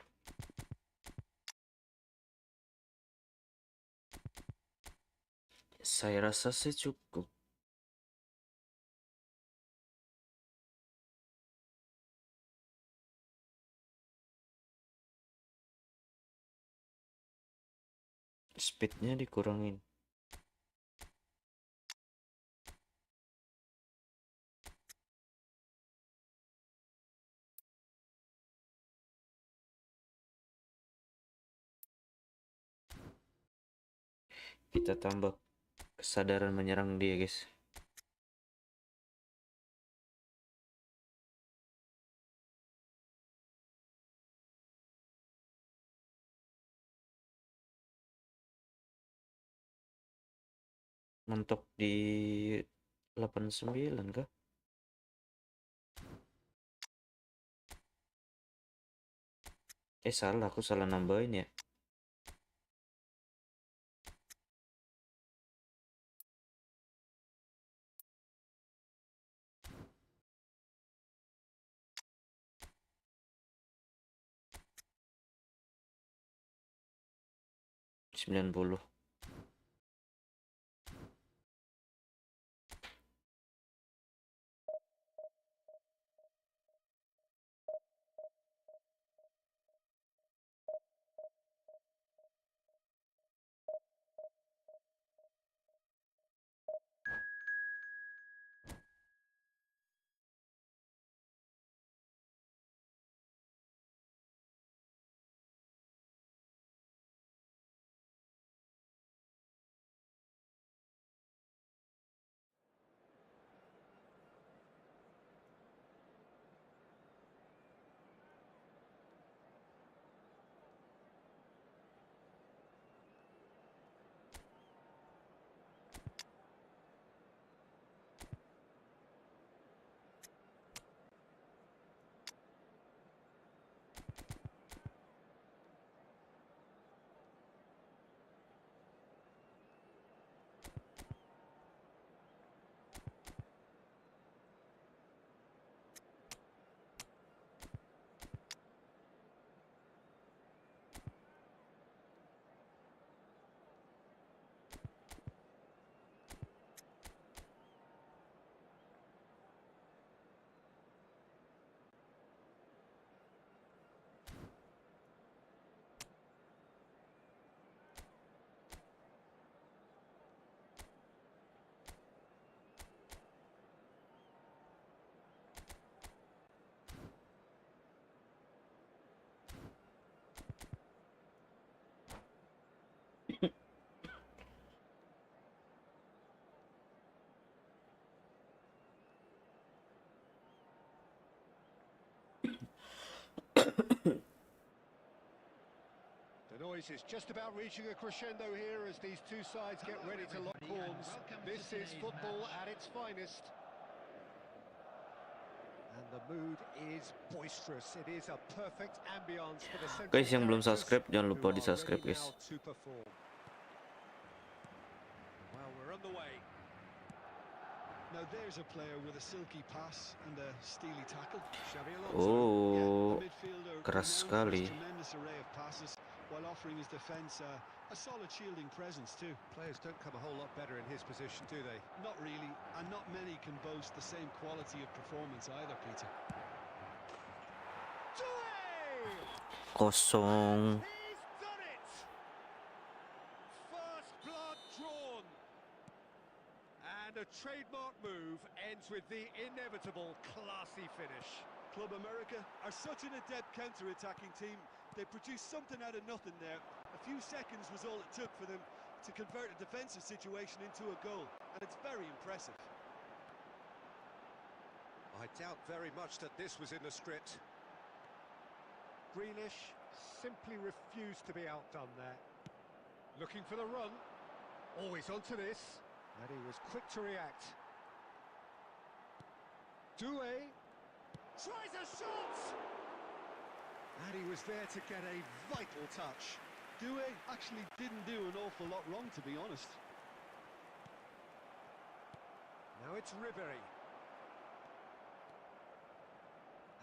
Saya rasa sih cukup. Speednya dikurangin. Kita tambah kesadaran menyerang dia, guys. Mentok di 89 kah? Salah, aku salah nambahin ya. Sembilan puluh. The noise is just about reaching a crescendo here as these two sides get ready to lock horns. This is football at its finest. And the mood is boisterous. It is a perfect ambience for the central Guys yang belum characters subscribe jangan lupa who are di subscribe, ready guys. now to perform. Well, we're on the way. Now there's a player with a silky pass and a steely tackle. Xabi Alonso. Oh, The midfielder keras renowned for sekali. his tremendous array of passes while offering his defence a solid shielding presence too. Players don't come a whole lot better in his position, do they? Not really, and not many can boast the same quality of performance either, Peter. Kosong. He's done it! First blood drawn. And a trademark move ends with the inevitable classy finish. Club America are such an adept counter-attacking team. They produced something out of nothing there. A few seconds was all it took for them to convert a defensive situation into a goal, and it's very impressive. I doubt very much that this was in the script. Grealish simply refused to be outdone there. Looking for the run. Always onto this. And he was quick to react. Doué tries a shot! And he was there to get a vital touch. Doué actually didn't do an awful lot wrong, to be honest. Now it's Ribery.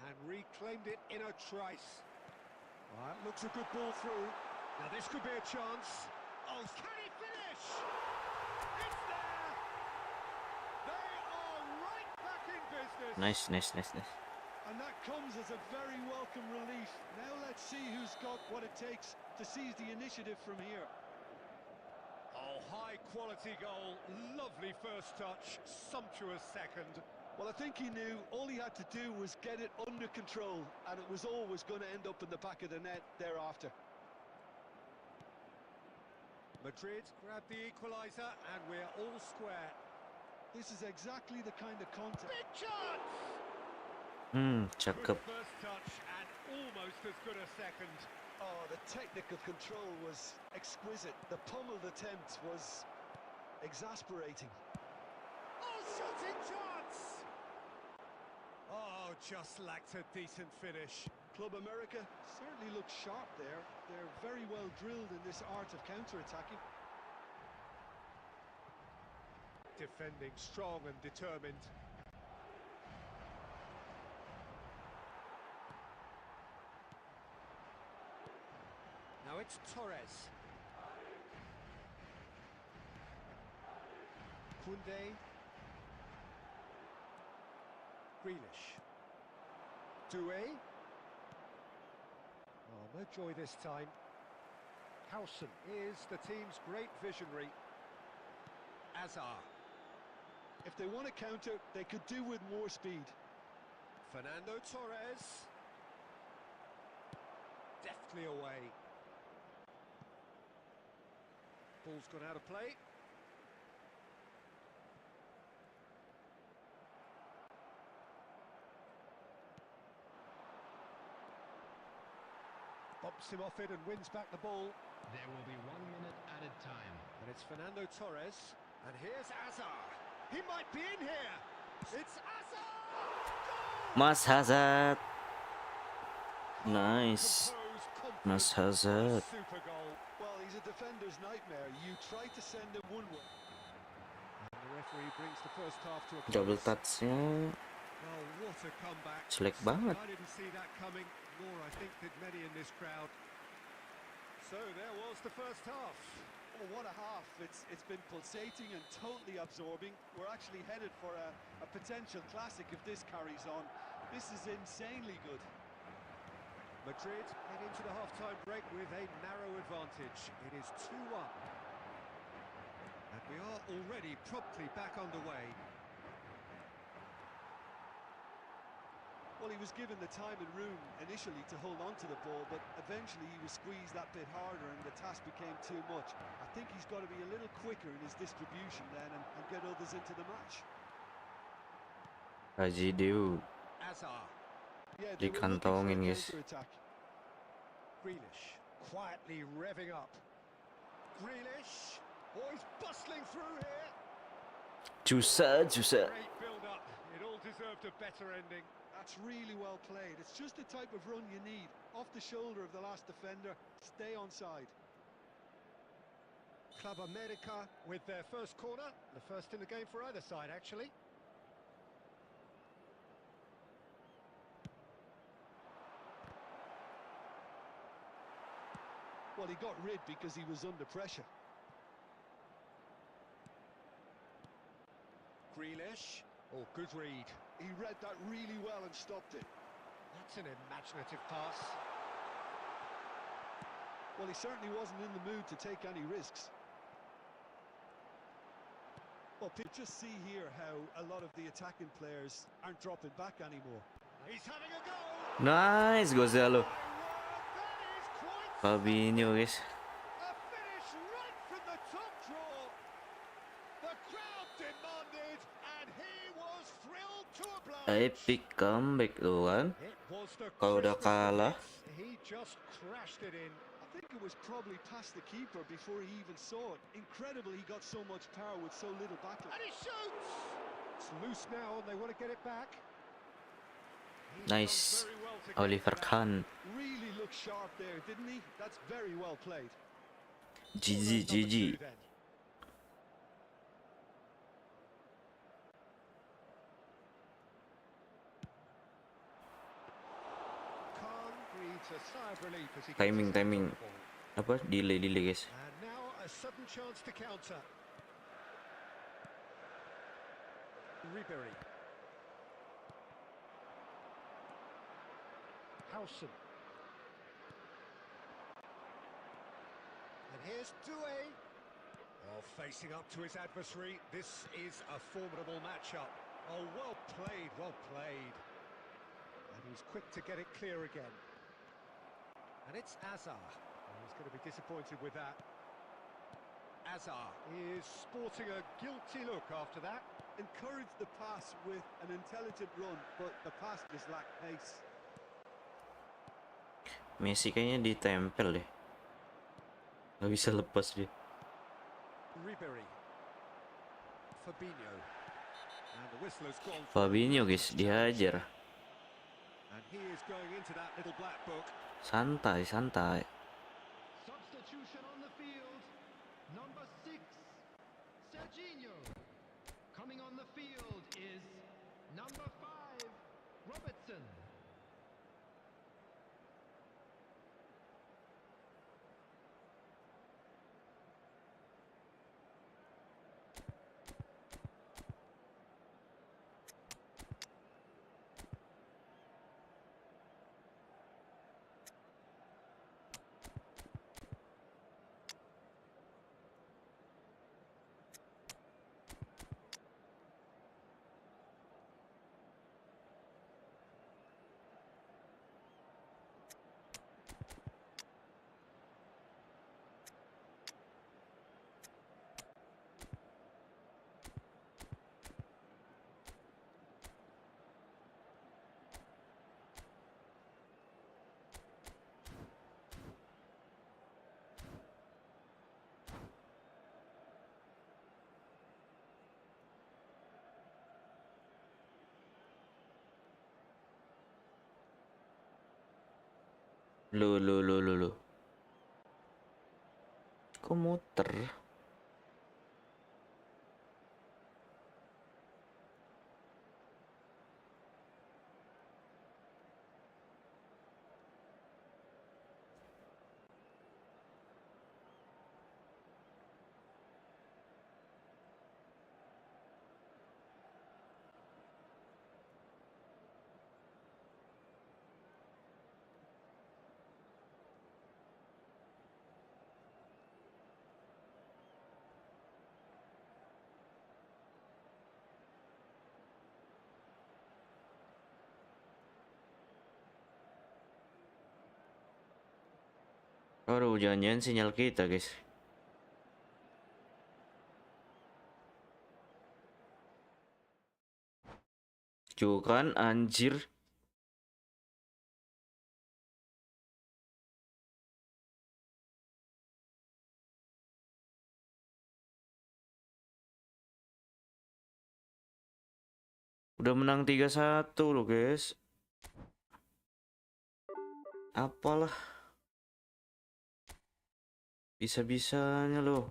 And reclaimed it in a trice. Well, that looks a good ball through. Now this could be a chance. Oh, can he finish? It's there! They are right back in business. Nice, nice, nice, nice. And that comes as a very welcome relief. Now let's see who's got what it takes to seize the initiative from here. Oh, high quality goal. Lovely first touch. Sumptuous second. Well, I think he knew all he had to do was get it under control, and it was always going to end up in the back of the net thereafter. Madrid grab the equaliser, and we're all square. This is exactly the kind of contact. Big chance! Cakep. Good first touch and almost as good a second. Oh, the technical control was exquisite. The pummeled attempt was exasperating. Oh, shooting chance! Oh, just lacked a decent finish. Club America certainly looks sharp there. They're very well drilled in this art of counter-attacking. Defending strong and determined. Now it's Torres. Koundé. Grealish. Doué. Oh, no joy this time. Howson is the team's great visionary. Azar. If they want to counter, they could do with more speed. Fernando Torres. Deftly away. Ball's gone out of play. Bumps him off it and wins back the ball. There will be 1 minute added time. And it's Fernando Torres. And here's Azar. He might be in here. It's Azar! Goal! Mas Hazard. Nice. Composed, Mas confident, Hazard. super goal. Well, he's a defender's nightmare. You try to send him one way. And the referee brings the first half to a Double close. touch-nya Well, what a comeback. jelek banget. I didn't see that coming, nor I think did many in this crowd. So there was the first half. Oh, what a half. It's been pulsating and totally absorbing. We're actually headed for a potential classic if this carries on. This is insanely good. Madrid head into the half-time break with a narrow advantage. It is 2-1. And we are already promptly back underway. Well, he was given the time and room initially to hold on to the ball, but eventually he was squeezed that bit harder and the task became too much. I think he's got to be a little quicker in his distribution then and get others into the match. Radeon Azar. Yeah, they were looking for a dikantongin, guys. counter-attack. Grealish quietly revving up. Grealish. Oh, he's bustling through here. Jusa. Great build-up. It all deserved a better ending. That's really well played. It's just the type of run you need. Off the shoulder of the last defender. Stay onside. Club America with their first corner. The first in the game for either side, actually. Well, he got rid because he was under pressure. Grealish. Oh, good read. He read that really well and stopped it. That's an imaginative pass. Well, he certainly wasn't in the mood to take any risks. Well, just see here how a lot of the attacking players aren't dropping back anymore. He's having a go. Nice, Gonzalo. My word, that is quite Fabinho, guys. a finish right from the top draw. The crowd demanded, and he was thrilled to oblige. Epic comeback tuh kan. It was the Kalau udah Christmas kalah. hits. He just crashed it in. I think it was probably past the keeper before he even saw it. Incredible he got so much power with so little backlash. And he shoots. It's loose now, and they want to get it back. He's Nice. done very well to get Oliver to that. Kahn. Really looked sharp there, didn't he? That's very well played. GG, Number GG. 2 then. Kahn breathed It's a sigh of relief as he gets Timing, his hands timing. on the ball. Apa? Delay guys. And now a sudden chance to counter. Ribery. Howson. And here's Doué. Oh, facing up to his adversary. This is a formidable matchup. Oh, well played, well played. And he's quick to get it clear again. And it's Azar. Oh, he's going to be disappointed with that. Azar is sporting a guilty look after that. Encouraged the pass with an intelligent run, but the pass just lacked pace. Messi kayaknya ditempel deh. Nggak bisa lepas dia. Ribery. Fabinho. And the whistle has gone. Fabinho guys, dihajar. And he is going into that little black book. Santai, santai. Substitution on the field. Number 6, Serginho. Coming on the field is number 5, Robertson. Loh. Kok muter? Aduh, jangan-jangan sinyal kita guys. Tuh kan anjir. Udah menang 3-1 loh guys. Apalah. Bisa-bisanya loh.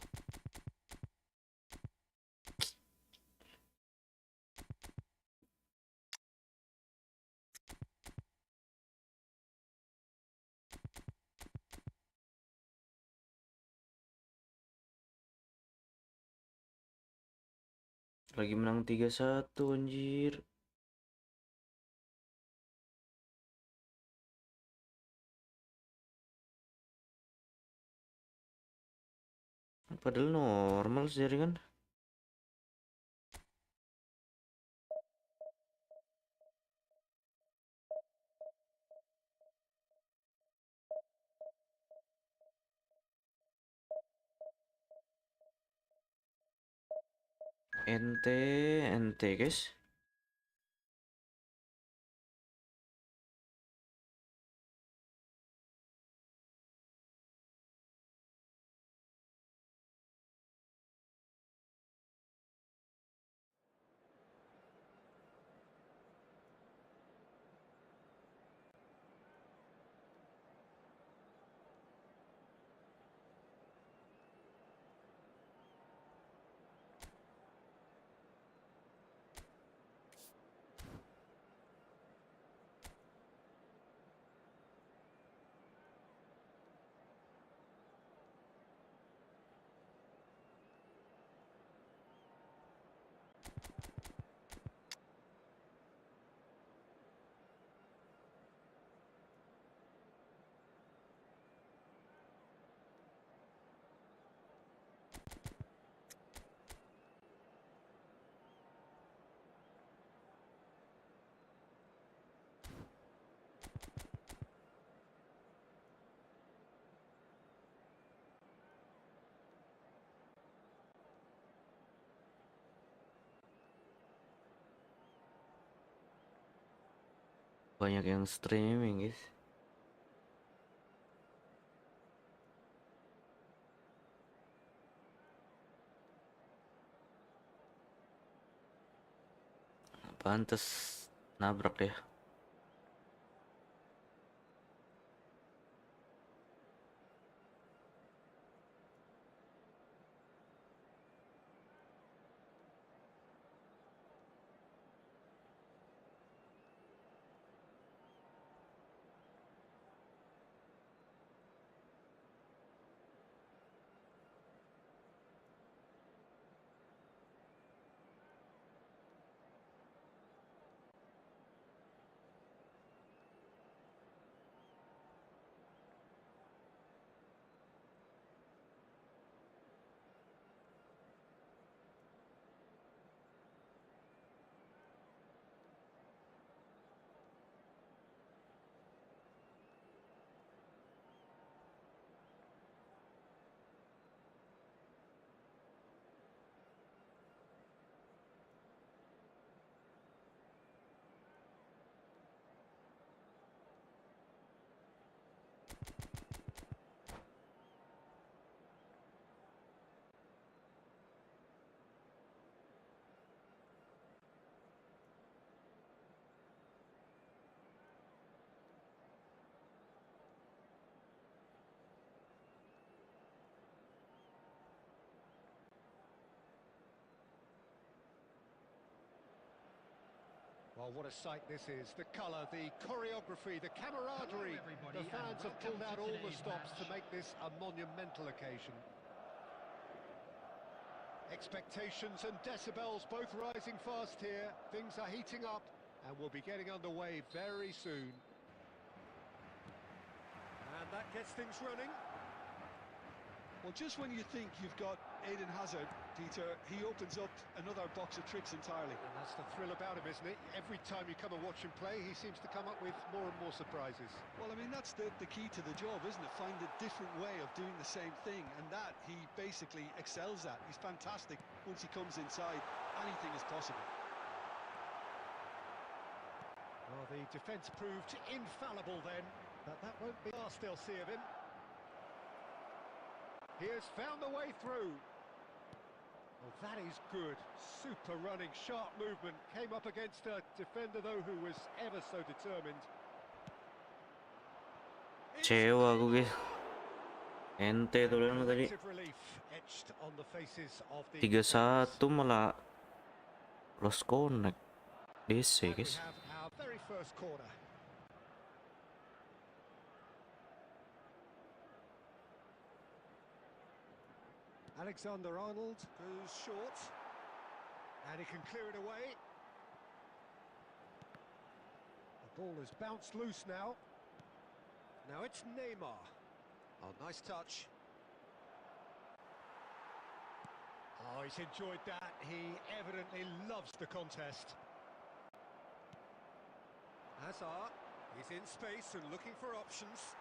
Lagi menang 3-1 anjir. Padahal normal sih kan. Ente guys. Banyak yang streaming, guys. Pantes nabrak ya. Well, what a sight this is. The colour, the choreography, the camaraderie. The fans have pulled out all the stops to make this a monumental occasion. Expectations and decibels both rising fast here. Things are heating up and we'll be getting underway very soon. And that gets things running. Well, just when you think you've got Eden Hazard, Peter, he opens up another box of tricks entirely. And that's the thrill about him, isn't it? Every time you come and watch him play, he seems to come up with more and more surprises. Well, I mean, that's the key to the job, isn't it? Find a different way of doing the same thing, and that he basically excels at. He's fantastic. Once he comes inside, anything is possible. Well, the defence proved infallible then, but that won't be the last they'll see of him. He has found the way through. Oh, that is good. Super running, sharp movement. Came up against a defender, though, who was ever so determined. Kecewa aku, guys. Ente tuh kan tadi. Collective relief etched on the faces of the 3-1 malah lost connect. DC, And we guys. have our very first corner. Alexander-Arnold goes short, and he can clear it away. The ball has bounced loose now. Now it's Neymar. Oh, nice touch. Oh, he's enjoyed that. He evidently loves the contest. Hazard is in space and looking for options.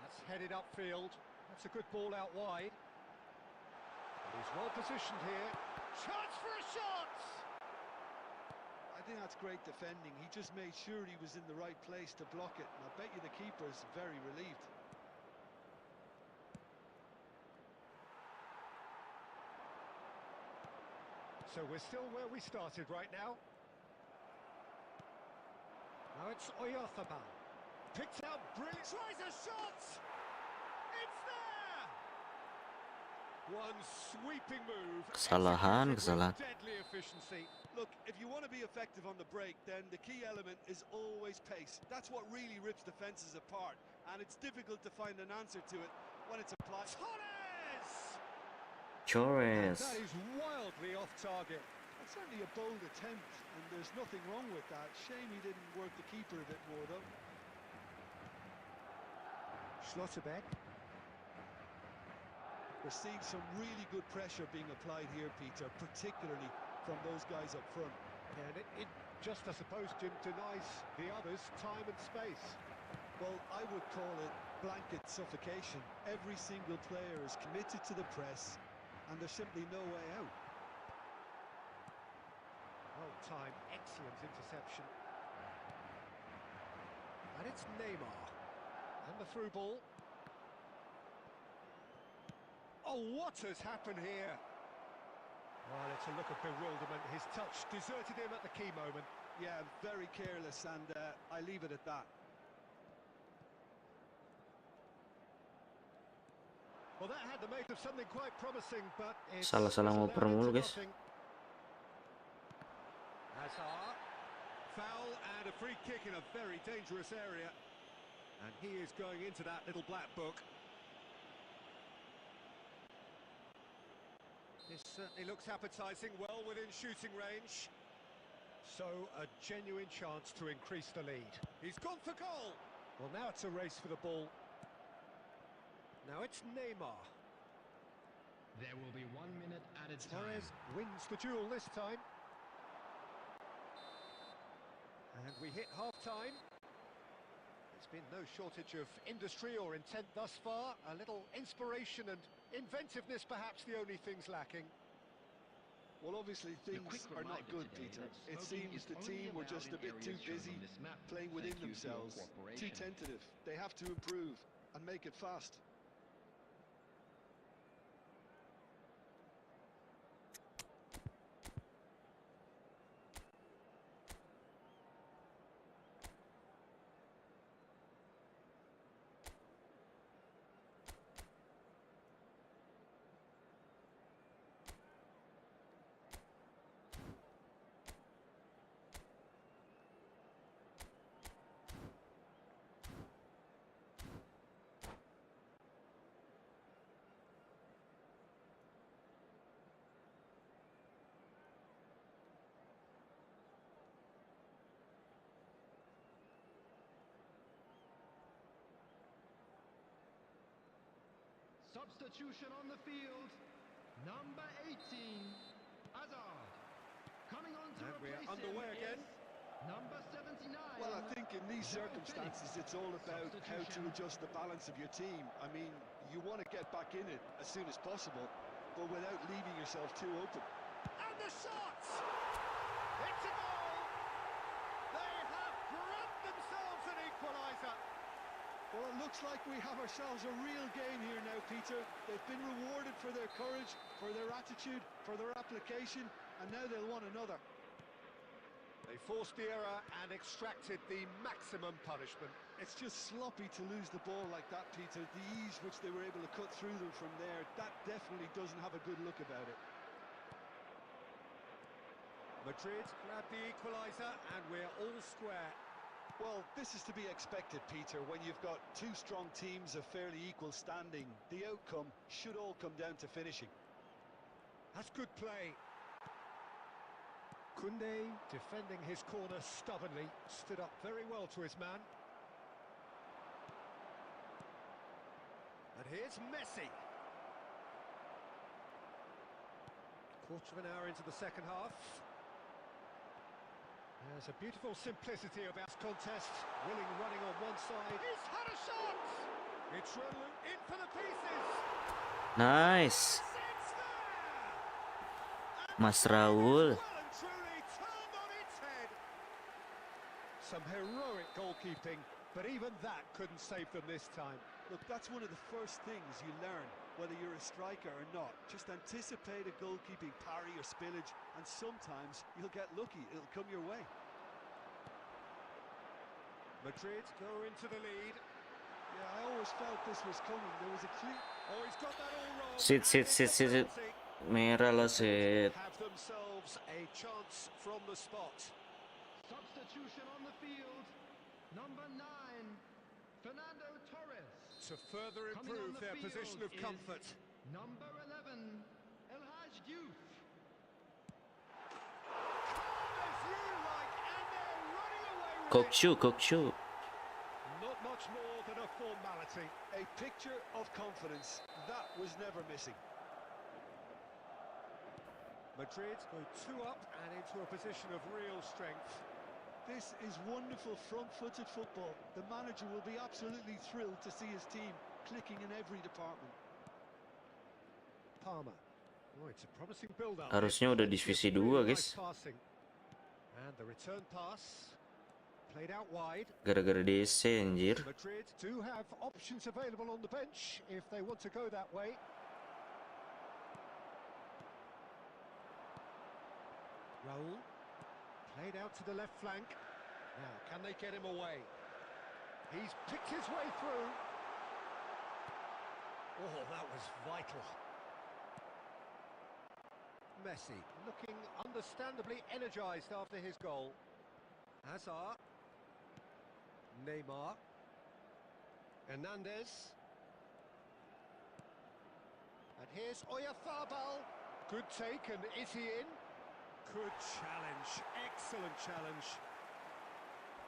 That's headed upfield. That's a good ball out wide. He's well positioned here. Chance for a shot! I think that's great defending. He just made sure he was in the right place to block it, and I bet you the keeper's very relieved. So we're still where we started right now. Now it's Oyarzabal. Picked out, brilliant, tries a shot! It's there! One sweeping move. Kesalahan. Deadly efficiency. Look, if you want to be effective on the break, then the key element is always pace. That's what really rips defences apart, and it's difficult to find an answer to it when it's applied. Chores. That is wildly off target. It's certainly a bold attempt, and there's nothing wrong with that. Shame he didn't work the keeper a bit more, though. Schlotterbeck. We're seeing some really good pressure being applied here, Peter, particularly from those guys up front. And it just, I suppose, Jim, denies the others time and space. Well, I would call it blanket suffocation. Every single player is committed to the press, and there's simply no way out. Well timed, excellent interception. And it's Neymar. And the through ball. Oh, what has happened here? Well, it's a look of bewilderment. His touch deserted him at the key moment. Yeah, very careless, and I leave it at that. Well, that had the make of something quite promising, but it's Salah ngoper mulu, guys. Hazard, foul and a free kick in a very dangerous area. And he is going into that little black book. This certainly looks appetising, well within shooting range. So, a genuine chance to increase the lead. He's gone for goal! Well, now it's a race for the ball. Now it's Neymar. There will be 1 minute added time. Torres wins the duel this time. And we hit half-time. There's been no shortage of industry or intent thus far. A little inspiration and inventiveness, perhaps the only things lacking. Well, obviously things are not good, Peter. It seems the team were just a bit too busy playing within themselves, too tentative. They have to improve and make it fast. Substitution on the field. Number 18, Hazard. Coming on to And we're replace underway him again. is number 79. Well, I think in these circumstances, it's all about how to adjust the balance of your team. I mean, you want to get back in it as soon as possible, but without leaving yourself too open. And the shot! It's a goal! They have grabbed themselves an equaliser. Well, it looks like we have ourselves a real game here now, Peter. They've been rewarded for their courage, for their attitude, for their application, and now they'll want another. They forced the error and extracted the maximum punishment. It's just sloppy to lose the ball like that, Peter. The ease which they were able to cut through them from there, that definitely doesn't have a good look about it. Madrid grabbed the equaliser and we're all square. Well, this is to be expected, Peter, when you've got two strong teams of fairly equal standing. The outcome should all come down to finishing. That's good play. Koundé, defending his corner stubbornly, stood up very well to his man. And here's Messi. Quarter of an hour into the second half. There's a beautiful simplicity about this contest. Willing running on one side. He's had a shot! It's run in for the pieces. Nice. It's there! Mas Raul. Well and truly turned on its head. Some heroic goalkeeping, but even that couldn't save them this time. Look, that's one of the first things you learn, whether you're a striker or not. Just anticipate a goalkeeping parry or spillage, and sometimes you'll get lucky. It'll come your way. Madrid go into the lead. Yeah, I always felt this was coming. There was a clear... Oh, he's got that all wrong. Sit. And it's a penalty. Merah lah, Sit. Have themselves a chance from the spot. Substitution on the field. Number 9, Fernando Torres. To further Coming on improve the their field position of is comfort. Number 11, El Haj Diouf. Calm as you like, and they're running away with Coach Chu. Not much more than a formality. A picture of confidence. That was never missing. Madrid go 2 up and into a position of real strength. This is wonderful front-footed football. The manager will be absolutely thrilled to see his team clicking in every department. Palmer. Oh, it's a promising build-up. Harusnya udah divisi 2, guys. Passing. And the return pass played out wide. Gara-gara DC anjir. Madrid do have options available on the bench if they want to go that way. Raul played out to the left flank. Now, can they get him away? He's picked his way through. Oh, that was vital. Messi looking understandably energised after his goal. Hazard. Neymar. Hernandez. And here's Oyarzabal. Good take, and is he in? Good challenge, excellent challenge.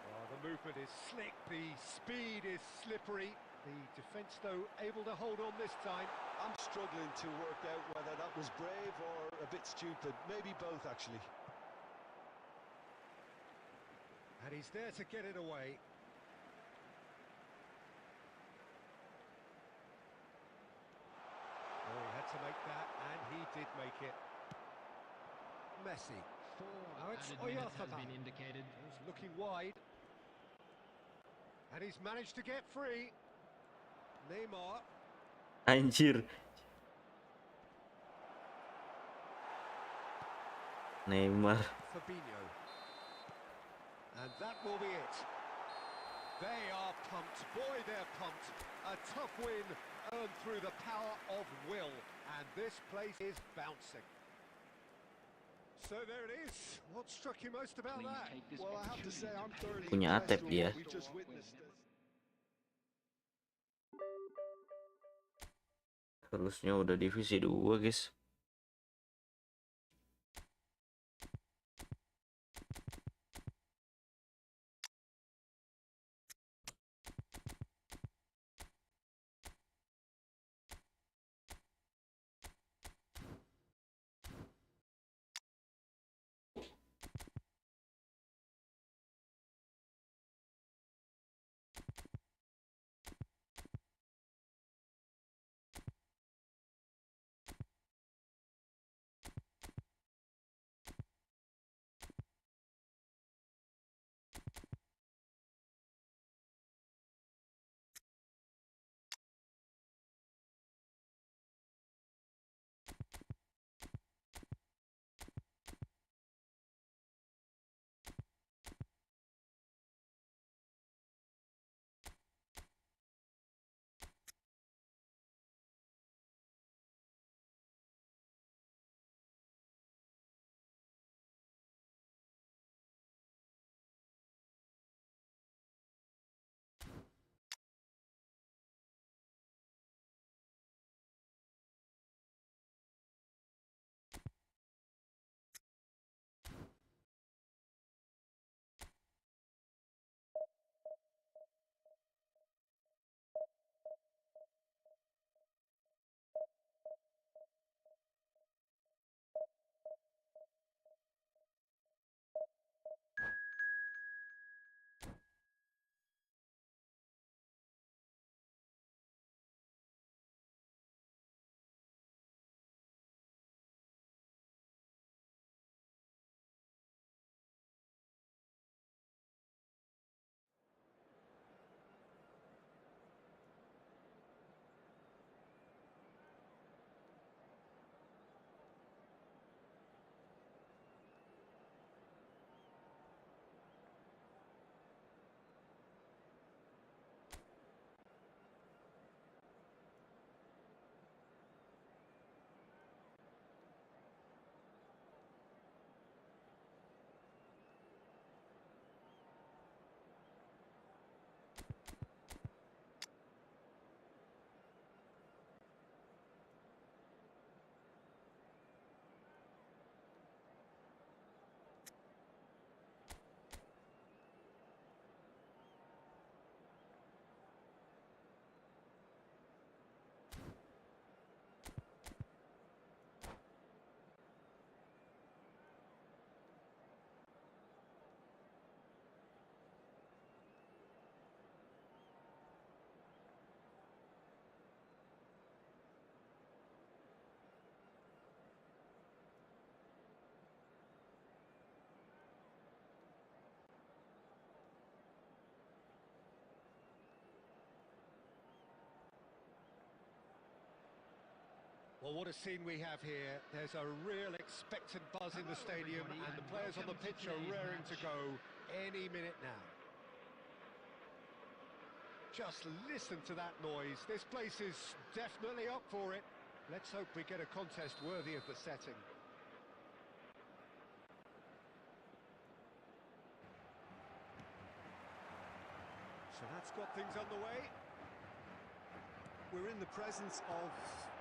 Oh, the movement is slick, the speed is slippery. The defence, though, able to hold on this time. I'm struggling to work out whether that was brave or a bit stupid. Maybe both, actually. And he's there to get it away. Oh, he had to make that, and he did make it. Messi. Now it's Added minutes has Oyarzabal. been indicated. He's looking wide. And he's managed to get free. Neymar. Anjir. Neymar. Fabinho. And that will be it. They are pumped. Boy, they're pumped. A tough win earned through the power of will. And this place is bouncing. So there it is. What struck you most about Please that? take this Well, I have to say, I'm thoroughly Punya impressed atep with dia. what we just witnessed. Harusnya udah divisi 2, guys. Well, what a scene we have here. There's a real expectant buzz in the stadium, and the players on the pitch are raring to go any minute now. Just listen to that noise. This place is definitely up for it. Let's hope we get a contest worthy of the setting. So that's got things underway. We're in the presence of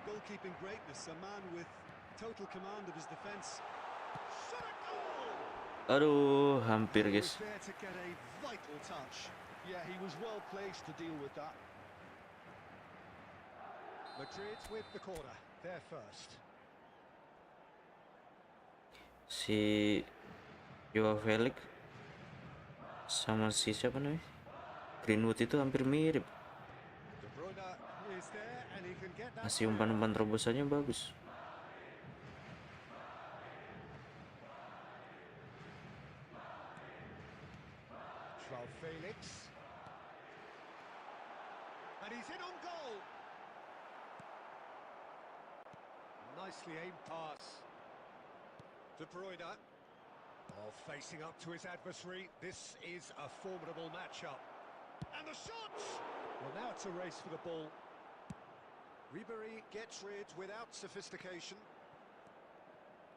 goalkeeping greatness, a man with total command of his defence. Shot a goal! Aduh, hampir He was guys. there to get a vital touch. Yeah, he was well placed to deal with that. Madrid with the corner. They're first. Si Joao Felix sama si siapa namanya? Greenwood itu hampir mirip. De Bruyne is there and he can get that. Masih umpan-umpan terobosannya bagus. Joao Felix. And he's in on goal. Nicely aimed pass. De Bruyne. Oh, facing up to his adversary. This is a formidable matchup. And the shots! Well, now it's a race for the ball. Ribery gets rid without sophistication.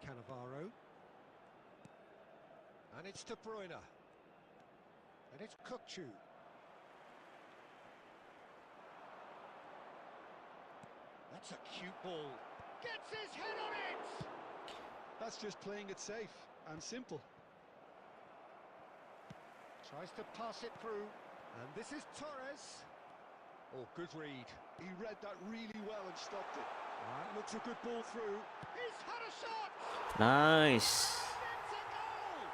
Cannavaro. And it's De Bruyne. And it's Kukçu. That's a cute ball. Gets his head on it! That's just playing it safe and simple. Tries to pass it through. And this is Torres. Oh, good read. He read that really well and stopped it. That looks a good ball through. He's had a shot! Nice. It's a goal!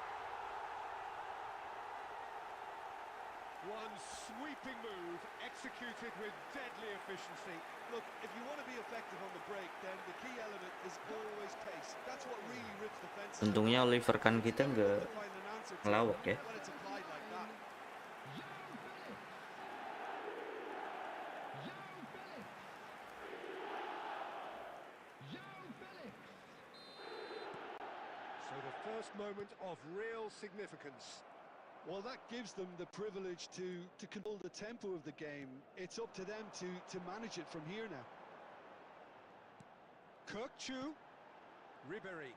One sweeping move, executed with deadly efficiency. Look, if you want to be effective on the break, then the key element is always pace. That's what really rips defenses. Untungnya Oliver Kahn kita nggak ngelawak ya. When it's applied like that. So the first moment of real significance. Well, that gives them the privilege to control the tempo of the game. It's up to them to manage it from here now. Kukçu. Ribery.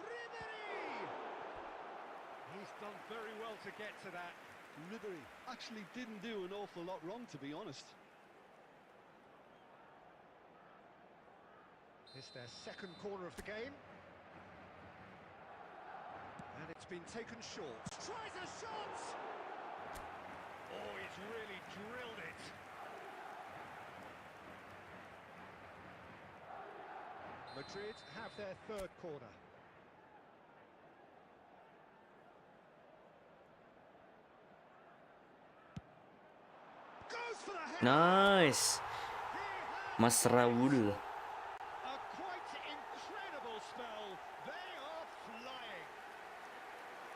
Ribery! He's done very well to get to that. Ribery actually didn't do an awful lot wrong, to be honest. It's their second corner of the game. And it's been taken short. Tries a shot! Oh, he's really drilled it. Madrid have their third corner. Goes for the head! Nice. Mas Raul. A quite incredible spell. They are flying.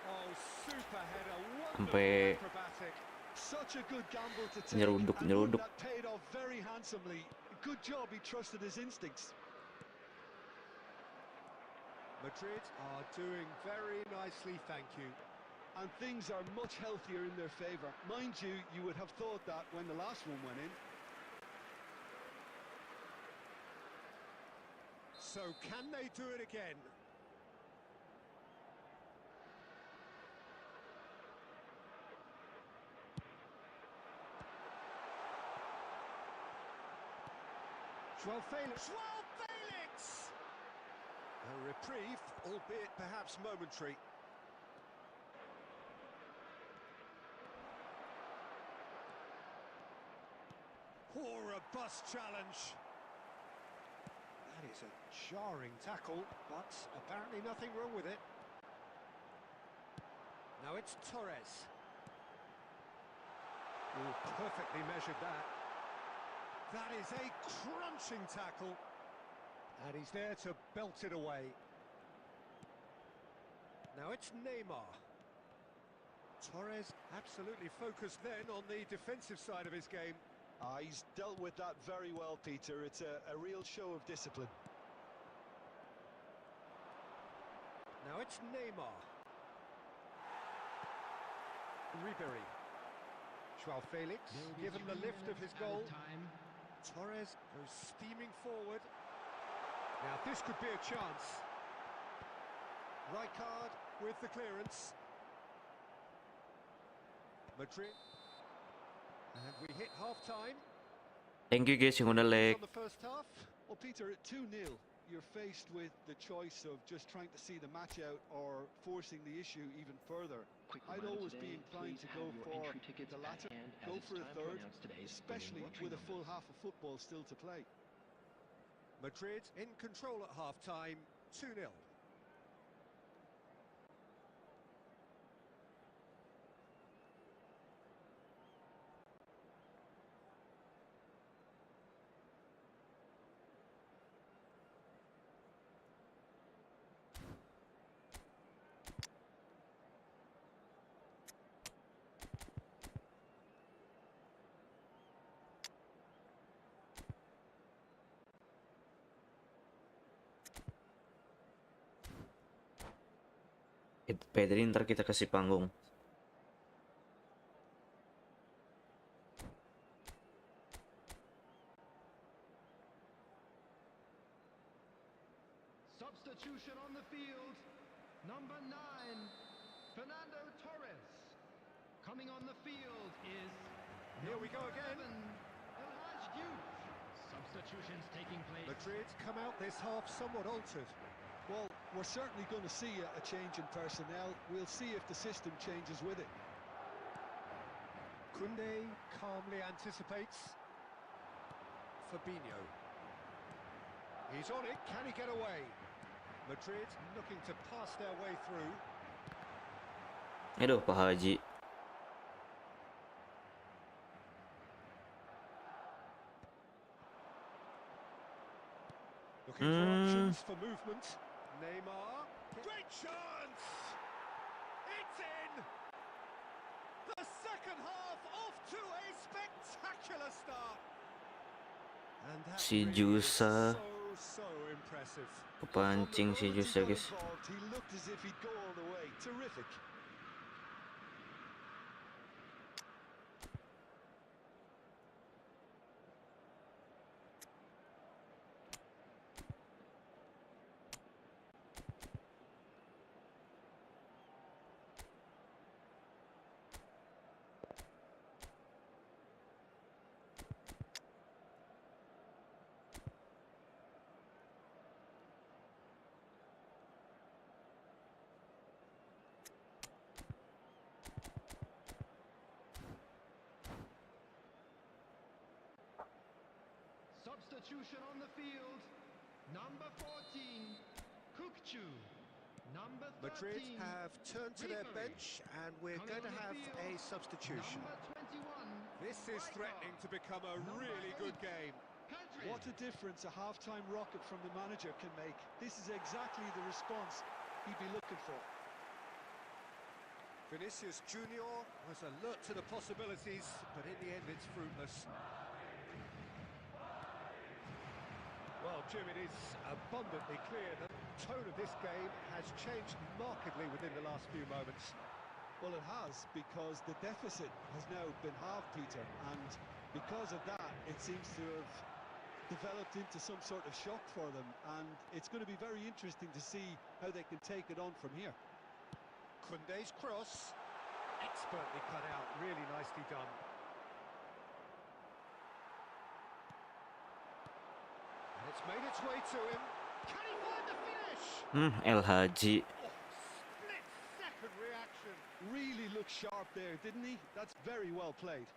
Oh, super header. Sampai Wonderful acrobatic. Such a good gamble to take. Nyeruduk, and nyeruduk. that paid off very handsomely. Good job, he trusted his instincts. Madrid are doing very nicely, thank you. And things are much healthier in their favour. Mind you, you would have thought that when the last one went in. So can they do it again? Joao Felix. Joao Felix! A reprieve, albeit perhaps momentary. Oh, robust challenge. That is a jarring tackle, but apparently nothing wrong with it. Now it's Torres. Oh, perfectly measured that. That is a crunching tackle. And he's there to belt it away. Now it's Neymar. Torres absolutely focused then on the defensive side of his game. He's dealt with that very well, Peter. It's a real show of discipline. Now it's Neymar. Ribery. Joao Felix, given the lift of his goal. Torres goes steaming forward. Now this could be a chance. Rijkaard with the clearance. Madrid. And we hit half-time. Thank you guys yang udah like. On the first half. Well, Peter, at 2-0, you're faced with the choice of just trying to see the match out or forcing the issue even further. I'd always be inclined to go for the latter, go for a third, especially with a full half of football still to play. Madrid in control at half-time, 2-0. Pedri ntar kita kasih panggung. Substitution on the field. Number 9, Fernando Torres. Coming on the field is Here we go again. Substitutions taking place. Madrid come out this half somewhat altered. Well, we're certainly going to see a change in personnel. We'll see if the system changes with it. Koundé calmly anticipates. Fabinho. He's on it. Can he get away? Madrid looking to pass their way through. Aduh, Pak Haji. Looking for options for movement. Neymar. Great chance! It's in! The second half off to a spectacular start. And that Si really Jusa. is so impressive. Kepancing si Jusa, guys. He looked as if he'd go all the way. Terrific. Substitution on the field. Number 14, Kukcu. Number 13, Madrid have turned to their bench, and we're Coming going to on the have field, a substitution. Number 21, This is threatening to become a really good game. Pedri. What a difference a half-time rocket from the manager can make. This is exactly the response he'd be looking for. Vinicius Junior was alert to the possibilities, but in the end it's fruitless. Well, Jim, it is abundantly clear that the tone of this game has changed markedly within the last few moments. Well, it has, because the deficit has now been halved, Peter, and because of that, it seems to have developed into some sort of shock for them, and it's going to be very interesting to see how they can take it on from here. Koundé's cross, expertly cut out, really nicely done. And it's made its way to him. Can he find the finish? El Haji. Split-second reaction. Really looked sharp there, didn't he? That's very well played.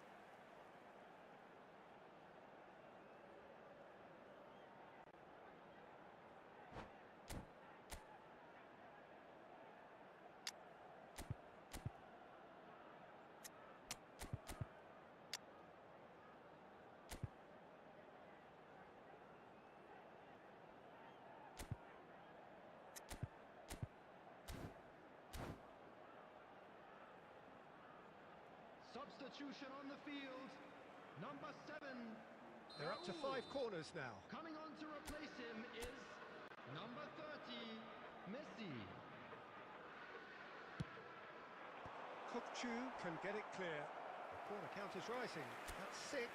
Substitution on the field. Number 7. They're up to 5 corners now. Coming on to replace him is number 30, Messi. Kukchu can get it clear. The corner count is rising. That's 6.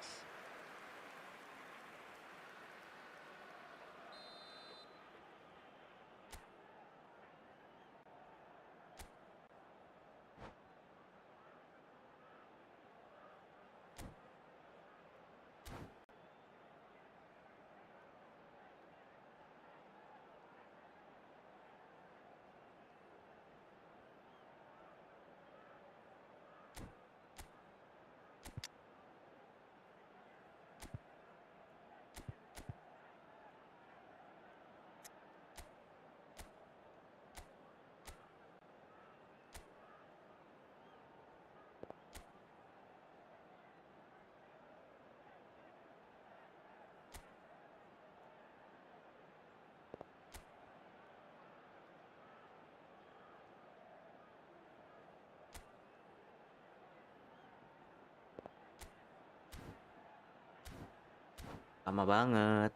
Lama banget.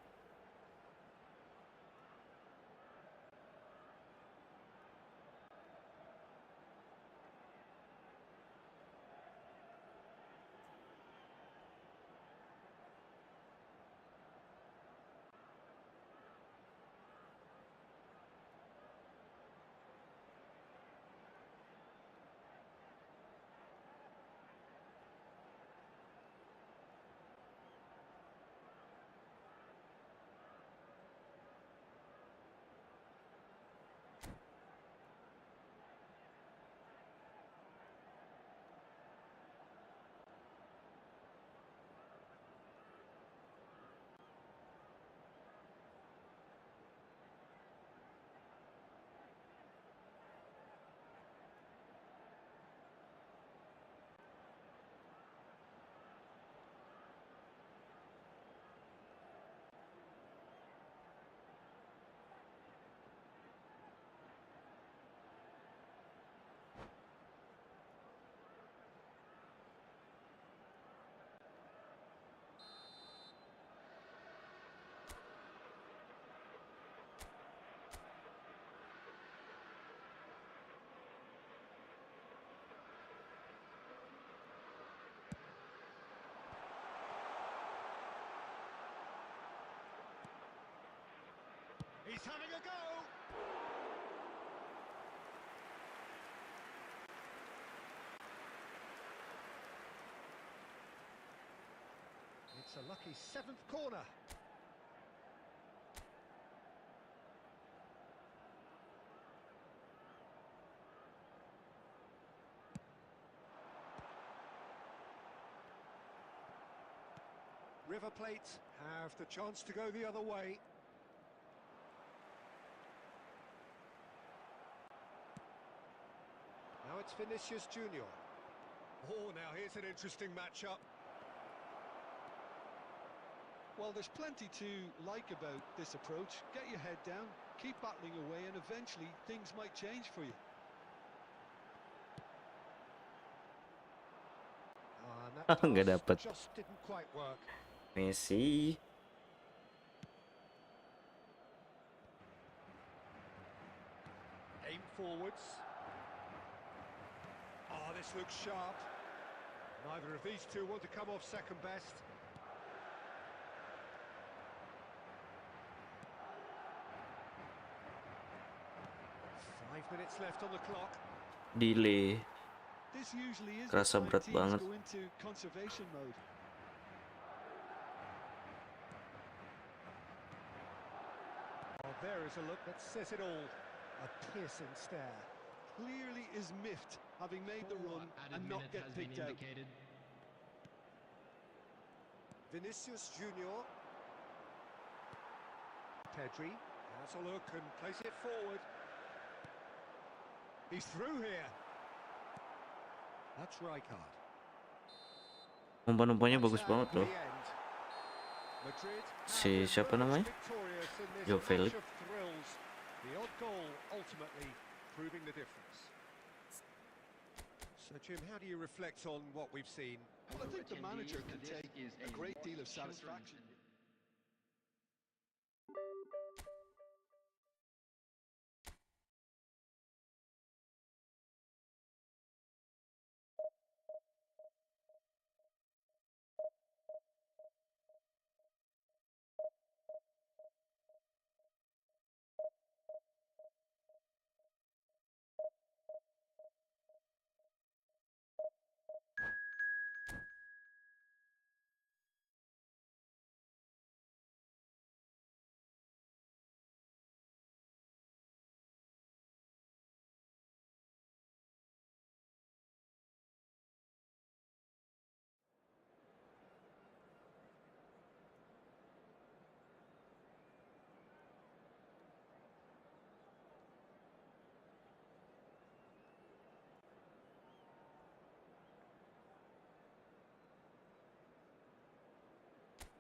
He's having a go. It's a lucky 7th corner. River Plate have the chance to go the other way. Now it's Vinicius Junior. Oh, now here's an interesting matchup. Well, there's plenty to like about this approach. Get your head down, keep battling away, and eventually things might change for you. And that Nggak pass dapet. just didn't quite work. Messi. Aim forwards. Oh, this looks sharp. Neither of these two want to come off second best. Minutes left on the clock. Delay. This usually is Kerasa the time berat teams banget. go into conservation mode. Oh, there is a look that says it all. A piercing stare. Clearly is miffed, having made the run and not get picked out. Vinicius Junior. Pedri has a look and plays it forward. He's through here. That's Rijkaard. Umpan-umpannya bagus banget loh. Si siapa namanya? Joe Felix. The odd goal ultimately proving the difference. So Jim, how do you reflect on what we've seen? Well, I think the manager can This take is a great deal of children's- satisfaction.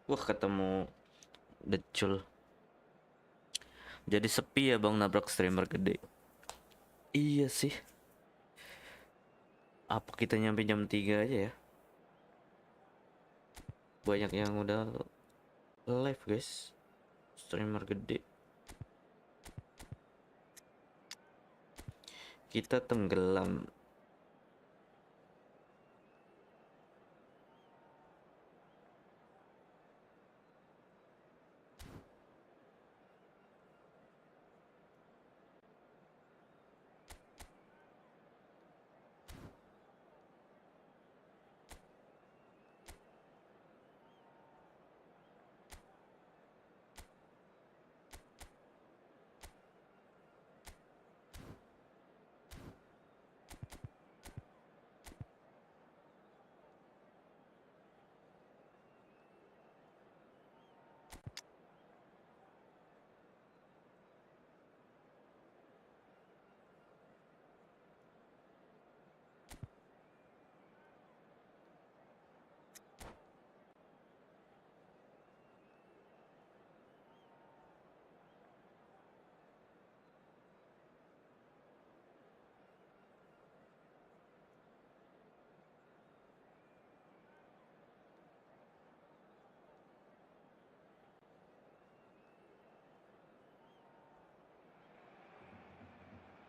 Wah, ketemu Decul. Jadi sepi ya bang nabrak streamer gede. Iya sih. Apa kita nyampe jam 3 aja ya? Banyak yang udah live guys. Streamer gede. Kita tenggelam.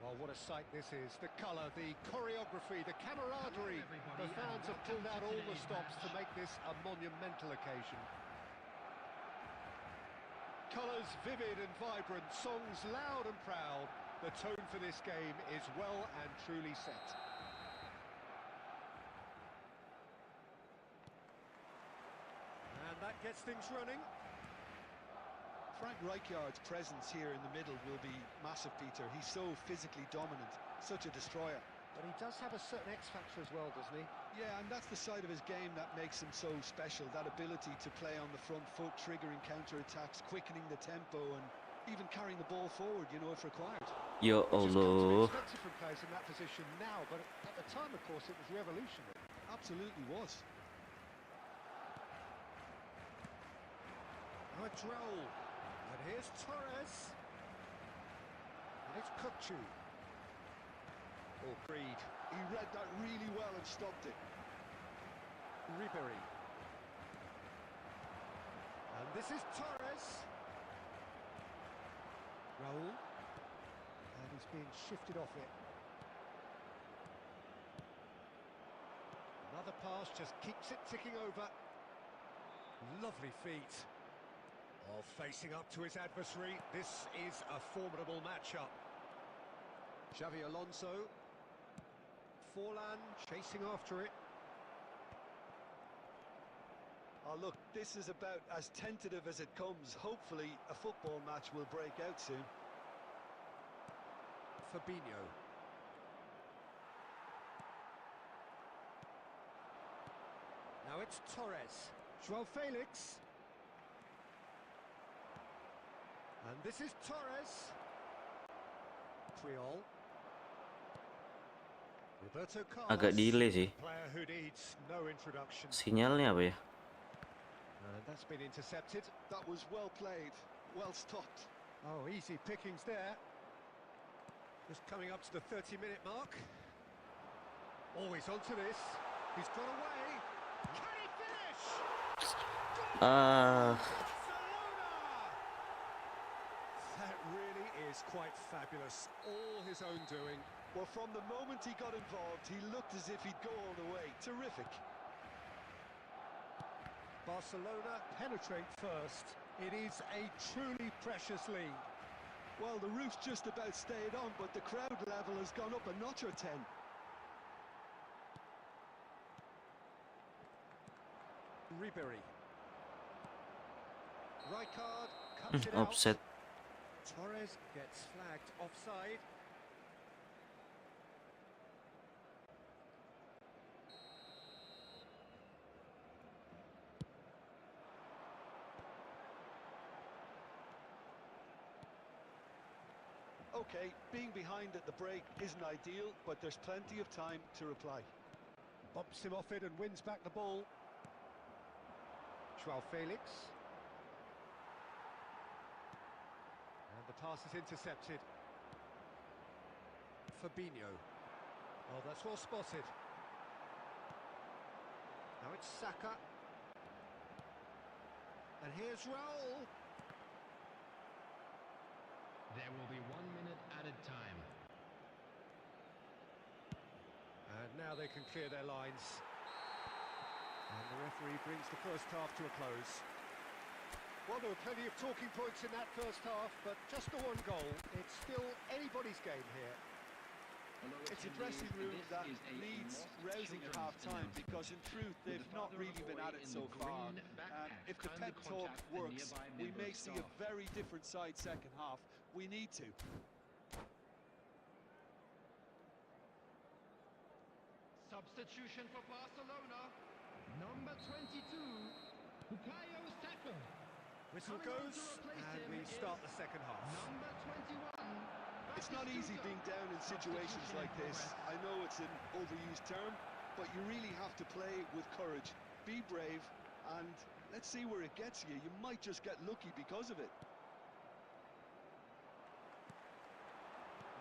Oh, what a sight this is. The colour, the choreography, the camaraderie. The fans have pulled out all the stops to make this a monumental occasion. Colours vivid and vibrant, songs loud and proud. The tone for this game is well and truly set. And that gets things running. Frank Rijkaard's presence here in the middle will be massive, Peter. He's so physically dominant, such a destroyer. But he does have a certain X factor as well, doesn't he? Yeah, and that's the side of his game that makes him so special, that ability to play on the front foot, triggering counter-attacks, quickening the tempo, and even carrying the ball forward, you know, if required. Ya Which has come to be Allah. expected from players in that position now, but at the time, of course, it was revolutionary. Absolutely was. A droll. And here's Torres. And it's Kukcu. Oh, Reed. He read that really well and stopped it. Ribery. And this is Torres. Raul. And he's being shifted off it. Another pass just keeps it ticking over. Lovely feet. Oh, facing up to his adversary. This is a formidable matchup. Xavi Alonso. Forlan chasing after it. Oh, look, this is about as tentative as it comes. Hopefully, a football match will break out soon. Fabinho. Now it's Torres. Joao Felix. And this is Torres. Triol. Roberto Carlos. Agak delay sih. Player who needs no introduction. Sinyalnya apa ya? And that's been intercepted. That was well played, well stopped. Oh, easy pickings there. Just coming up to the 30-minute mark. Always onto this. He's got away. Can he finish? Ah, Barcelona! That really is quite fabulous. All his own doing. Well, from the moment he got involved, he looked as if he'd go all the way. Terrific. Barcelona penetrate first. It is a truly precious lead. Well, the roof's just about stayed on, but the crowd level has gone up a notch or 10. Ribery. Rijkaard cuts it out. offset. Torres gets flagged offside. Okay, being behind at the break isn't ideal, but there's plenty of time to reply. Bumps him off it and wins back the ball. Joao Felix. And the pass is intercepted. Fabinho. Oh, that's well spotted. Now it's Saka. And here's Raul. There will be 1 minute added time. And now they can clear their lines. And the referee brings the first half to a close. Well, there were plenty of talking points in that first half, but just the one goal. It's still anybody's game here. It's a dressing room that needs rousing at half-time because, in truth, they've not really been at it so far. If the pep talk works, we may see a very different side second half. We need to. Substitution for Barcelona. Number 22, Bukayo Saka. Whistle Coming on goes, to replace and him we is start the second half. Number 21. It's not easy being down in situations like this. I know it's an overused term, but you really have to play with courage. Be brave, and let's see where it gets you. You might just get lucky because of it.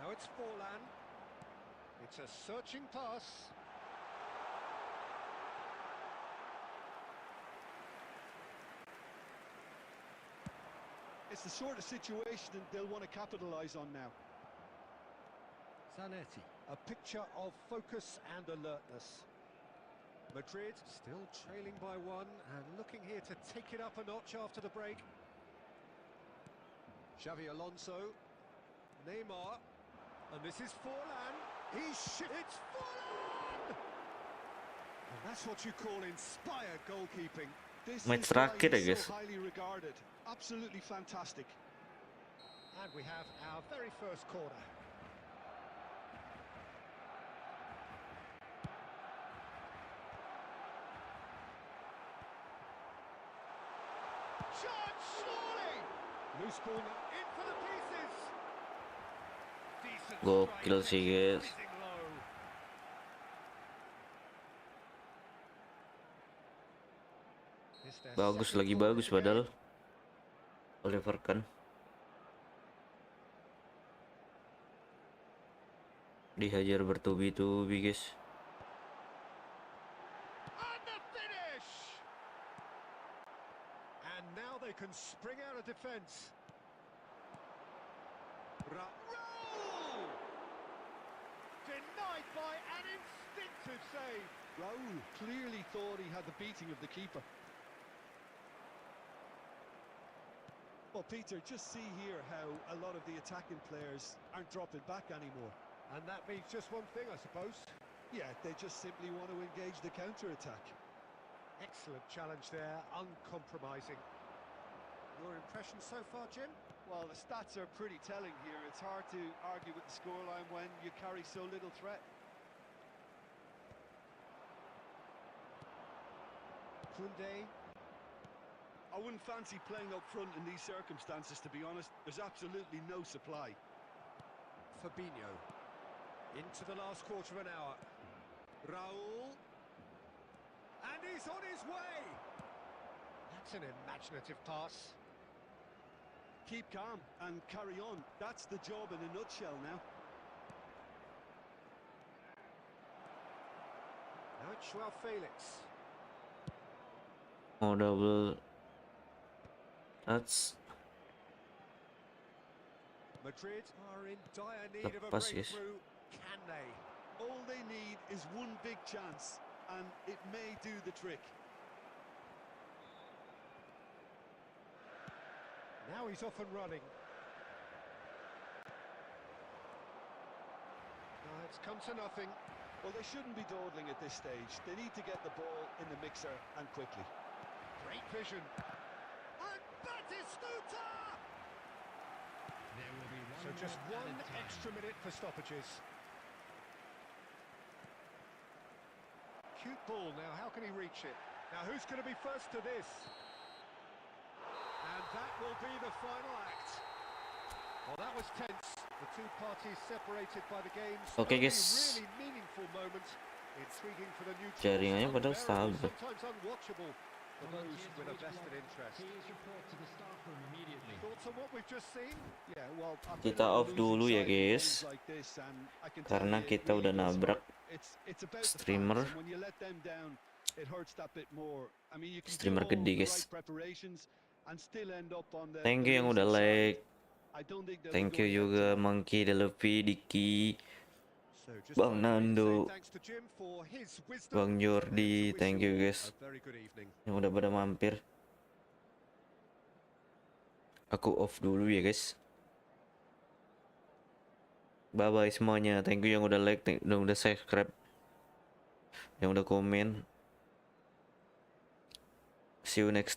Now it's Forlan. It's a searching pass. It's the sort of situation they'll want to capitalise on now. Zanetti, a picture of focus and alertness. Madrid still trailing by one and looking here to take it up a notch after the break. Xavi Alonso, Neymar, and this is Forlan. It's Forlan! And that's what you call inspired goalkeeping. This Match is why terakhir ya, he's guys. so highly regarded. Absolutely fantastic. And we have our very first corner. Shot, surely! Loose ball in for the pieces. Decent Gokil strike, sih, guys. whizzing low. Is their Bagus second lagi corner bagus today. padahal. Oliver Kahn. Dihajar bertubi-tubi, guys. And the finish! And now they can spring out of defence. Raul! Denied by an instinctive save. Raul clearly thought he had the beating of the keeper. Well, Peter, just see here how a lot of the attacking players aren't dropping back anymore. And that means just one thing, I suppose. Yeah, they just simply want to engage the counter-attack. Excellent challenge there, uncompromising. Your impression so far, Jim? Well, the stats are pretty telling here. It's hard to argue with the scoreline when you carry so little threat. Koundé. I wouldn't fancy playing up front in these circumstances, to be honest. There's absolutely no supply. Fabinho. Into the last quarter of an hour. Raul. And he's on his way. That's an imaginative pass. Keep calm and carry on. That's the job in a nutshell now. Now it's Joao Felix. Oh, double touch. Madrid are in dire need of a Lepas, guys. breakthrough. Can they? All they need is one big chance, and it may do the trick. Now he's off and running. It's come to nothing. Well, they shouldn't be dawdling at this stage. They need to get the ball in the mixer and quickly. Great vision. And Batistuta! There will be So one just more one added time. extra minute for stoppages. Cute ball now, how can he reach it? Now who's going to be first to this? And that will be the final act. Well, that was tense. The two parties separated by the game's Okay, only guys. really meaningful moment. Intriguing for the neutral. Jaringannya padahal stabil. Sometimes unwatchable for those Volunteers with a for each vested block. interest. Please report to the staff room immediately. Thoughts on what we've just seen? Yeah, well, I've Kita been on off the dulu losing ya, side in guys. games like this, and I can tell Karena you, kita the udah Eagles nabrak are- it's about the streamer. fans, and when you let them down, it hurts that bit more. I mean, you can Streamer do all gede, the guys. right preparations and still end up on the Thank you yang udah losing side. like. I don't think they'll Thank be you going out juga tonight. Monkey, Delevi, Diki, So just Bang finally, Nando, say thanks to Jim for his wisdom. Bang Jordi. To wish Thank you all guys a very good evening. yang udah pada mampir. Aku off dulu ya guys. Bye bye semuanya. Thank you yang udah like, yang udah subscribe, yang udah komen. See you next time.